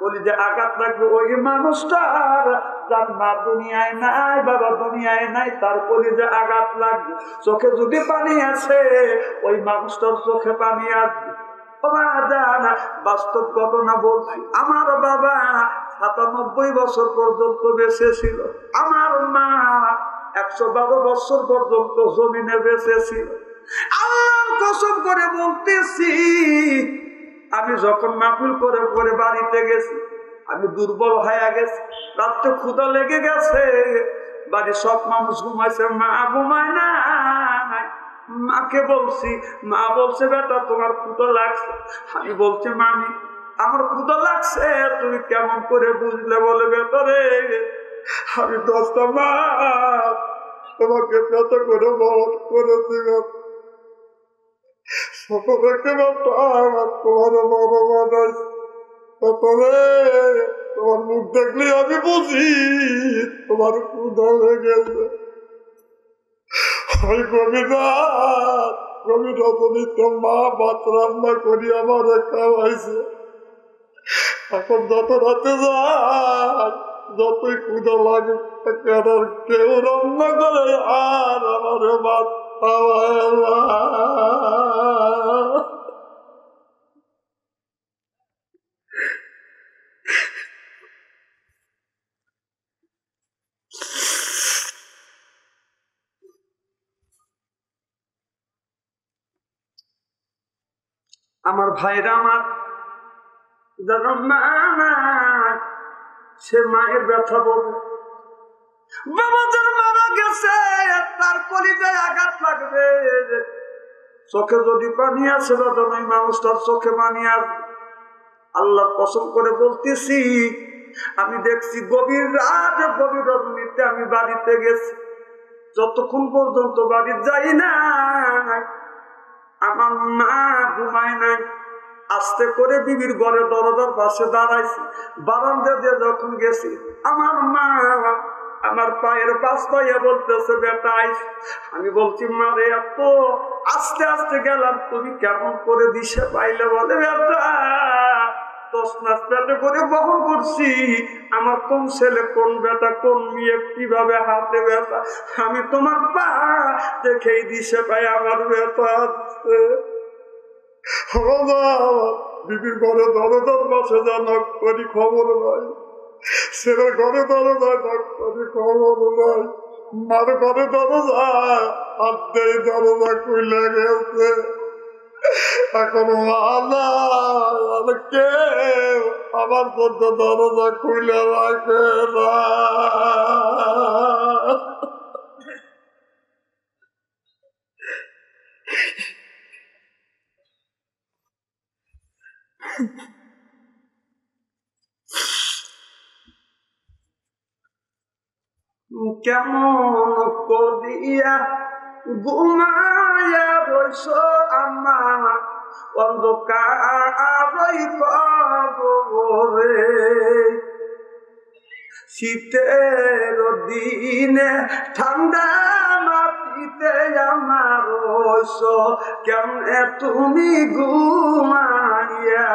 বলি যে আঘাত লাগবে ওই মানুষটার যার মা দুনিয়ায় নাই, বাবা দুনিয়ায় নাই, তার কলিজে আঘাত লাগবে। চোখে যদি পানি আছে ওই মানুষটার চোখে পানি আসবে। বাস্তব ঘটনা বলছি, আমার বাবা ৯৭ বছর পর্যন্ত বেঁচে ছিল, আমার মা ১১২ বছর পর্যন্ত জমিনে বেঁচে ছিল। আল্লাহর কসম করে বলতেছি, আমি যখন মাহফিল করে করে বাড়িতে গেছি আমি দুর্বল হয়ে গেছি, রাত্রে ক্ষুধা লেগে গেছে, বাড়ির সব মানুষ ঘুমাইছে, মা ঘুমায় না। মাকে বলছি, মা বলছে বেটা তোমার ক্ষুধা লাগছে। আমি বলছি মামি আমার ক্ষুধা লাগছে, তুমি কেমন করে বুঝলে? বলে বেটারে আমি 10টা মাস তোমাকে পেট করে বড় করেছি, তোমার মুখ দেখলে আমি বুঝি তোমার ক্ষুধা লেগেছে। গভীর রজনী তো মা ভাত রান্না করি আমার খাওয়াইছে। এখন যত রাতে যায় যতই ক্ষুধা লাগে কেউ রান্না করে আর আমার ভাত খাওয়ায়। আমার ভাইরা আমার যারা মা নাই সে মায়ের ব্যথা বলবে, বাবা যার মারা গেছে তার কলিজায় আঘাত লাগবে, চোখে যদি পানি আসে বাবা ওই মানুষটার চোখে পানি আসবে। আল্লাহ কসম করে বলতেছি, আমি দেখছি গভীর রাত গভীর রজনীতে আমি বাড়িতে গেছি, যতক্ষণ পর্যন্ত বাড়ি যাই না আমার মা ঘুমায় নাই। আস্তে করে বিবির ঘরে দরজার পাশে দাঁড়াইছি, বারান্দা দিয়ে যখন গেছি আমার মা আমার পায়ের পাশ পাইয়া বলতেছে বেটা আইস। আমি বলছি মা রে এত আস্তে আস্তে গেলাম, তুমি কেমন করে দিশে পাইলে? বলে বেটা 10 মাস পেটে করে বহন করছি, আমার কোন ছেলে কোন বেটা কোন মেয়ে কিভাবে হাতে ব্যথা, আমি তোমার পা দেখেই দিশে পাই আমার ব্যথা আছে। বিবির ঘরে দরদার মাসে যা নক করি খবর নাই, ছেলের ঘরে দরজা নক করি খবর নাই, মার ঘরে দরজা আত্মেই দরজা খুলে গেছে। এখন কে আমার মধ্যে দরজা খুলে রাখে না। কেমন করিয়া ঘুমায়া রইস আমার অন্ধকার কবরে, শীতের দিনে ঠান্ডা মাটিতে আমার রইস কেমনে তুমি ঘুমাইয়া।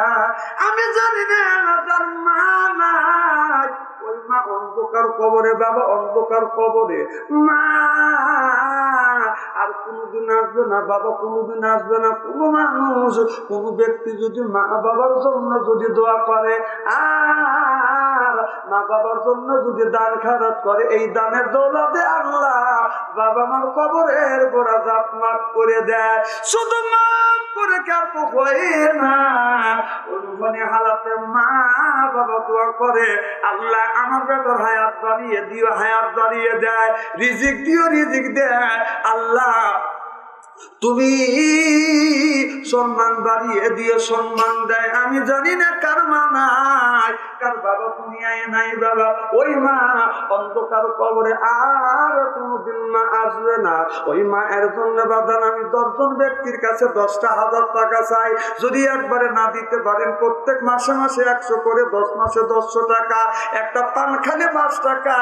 আমি জানি না তার মা নাই, ওই মা অন্ধকার কবরে, বাবা অন্ধকার কবরে, মা আর কোনদিন আসবে না, বাবা কোনদিন আসবে না। কোনো মানুষ, কোন ব্যক্তি যদি মা বাবার জন্য যদি দোয়া করে আর মা বাবার জন্য যদি দান খারাপ করে, এই দানের দৌলতে আল্লাহ বাবা মার কবরের গোড়া জাপ মাফ করে দেয়। শুধু মাফ করে কাপ হয় না, অনুমানে হালাতে মা বাবা দোয়া করে, আল্লাহ আমার ব্যাপার হায়াত বাড়িয়ে দিও, হায়াত বাড়িয়ে দেয়, রিজিক দিও, রিজিক দেয়। আল্লাহ তুমি সম্মান বাড়িয়ে দিও, সম্মান দেয়। আমি জানি না কার মা নাই, কার বাবা দুনিয়ায় নাই। বাবা ওই মা অন্ধকার কবরে আর কোনদিন মা আসবে না। ওই মা এর জন্য বাদান আমি 10 জন ব্যক্তির কাছে 10,000 টাকা চাই। যদি একবারে না দিতে পারেন, প্রত্যেক মাসে মাসে 100 করে, 10 মাসে 100 টাকা, একটা পান খালে 5 টাকা।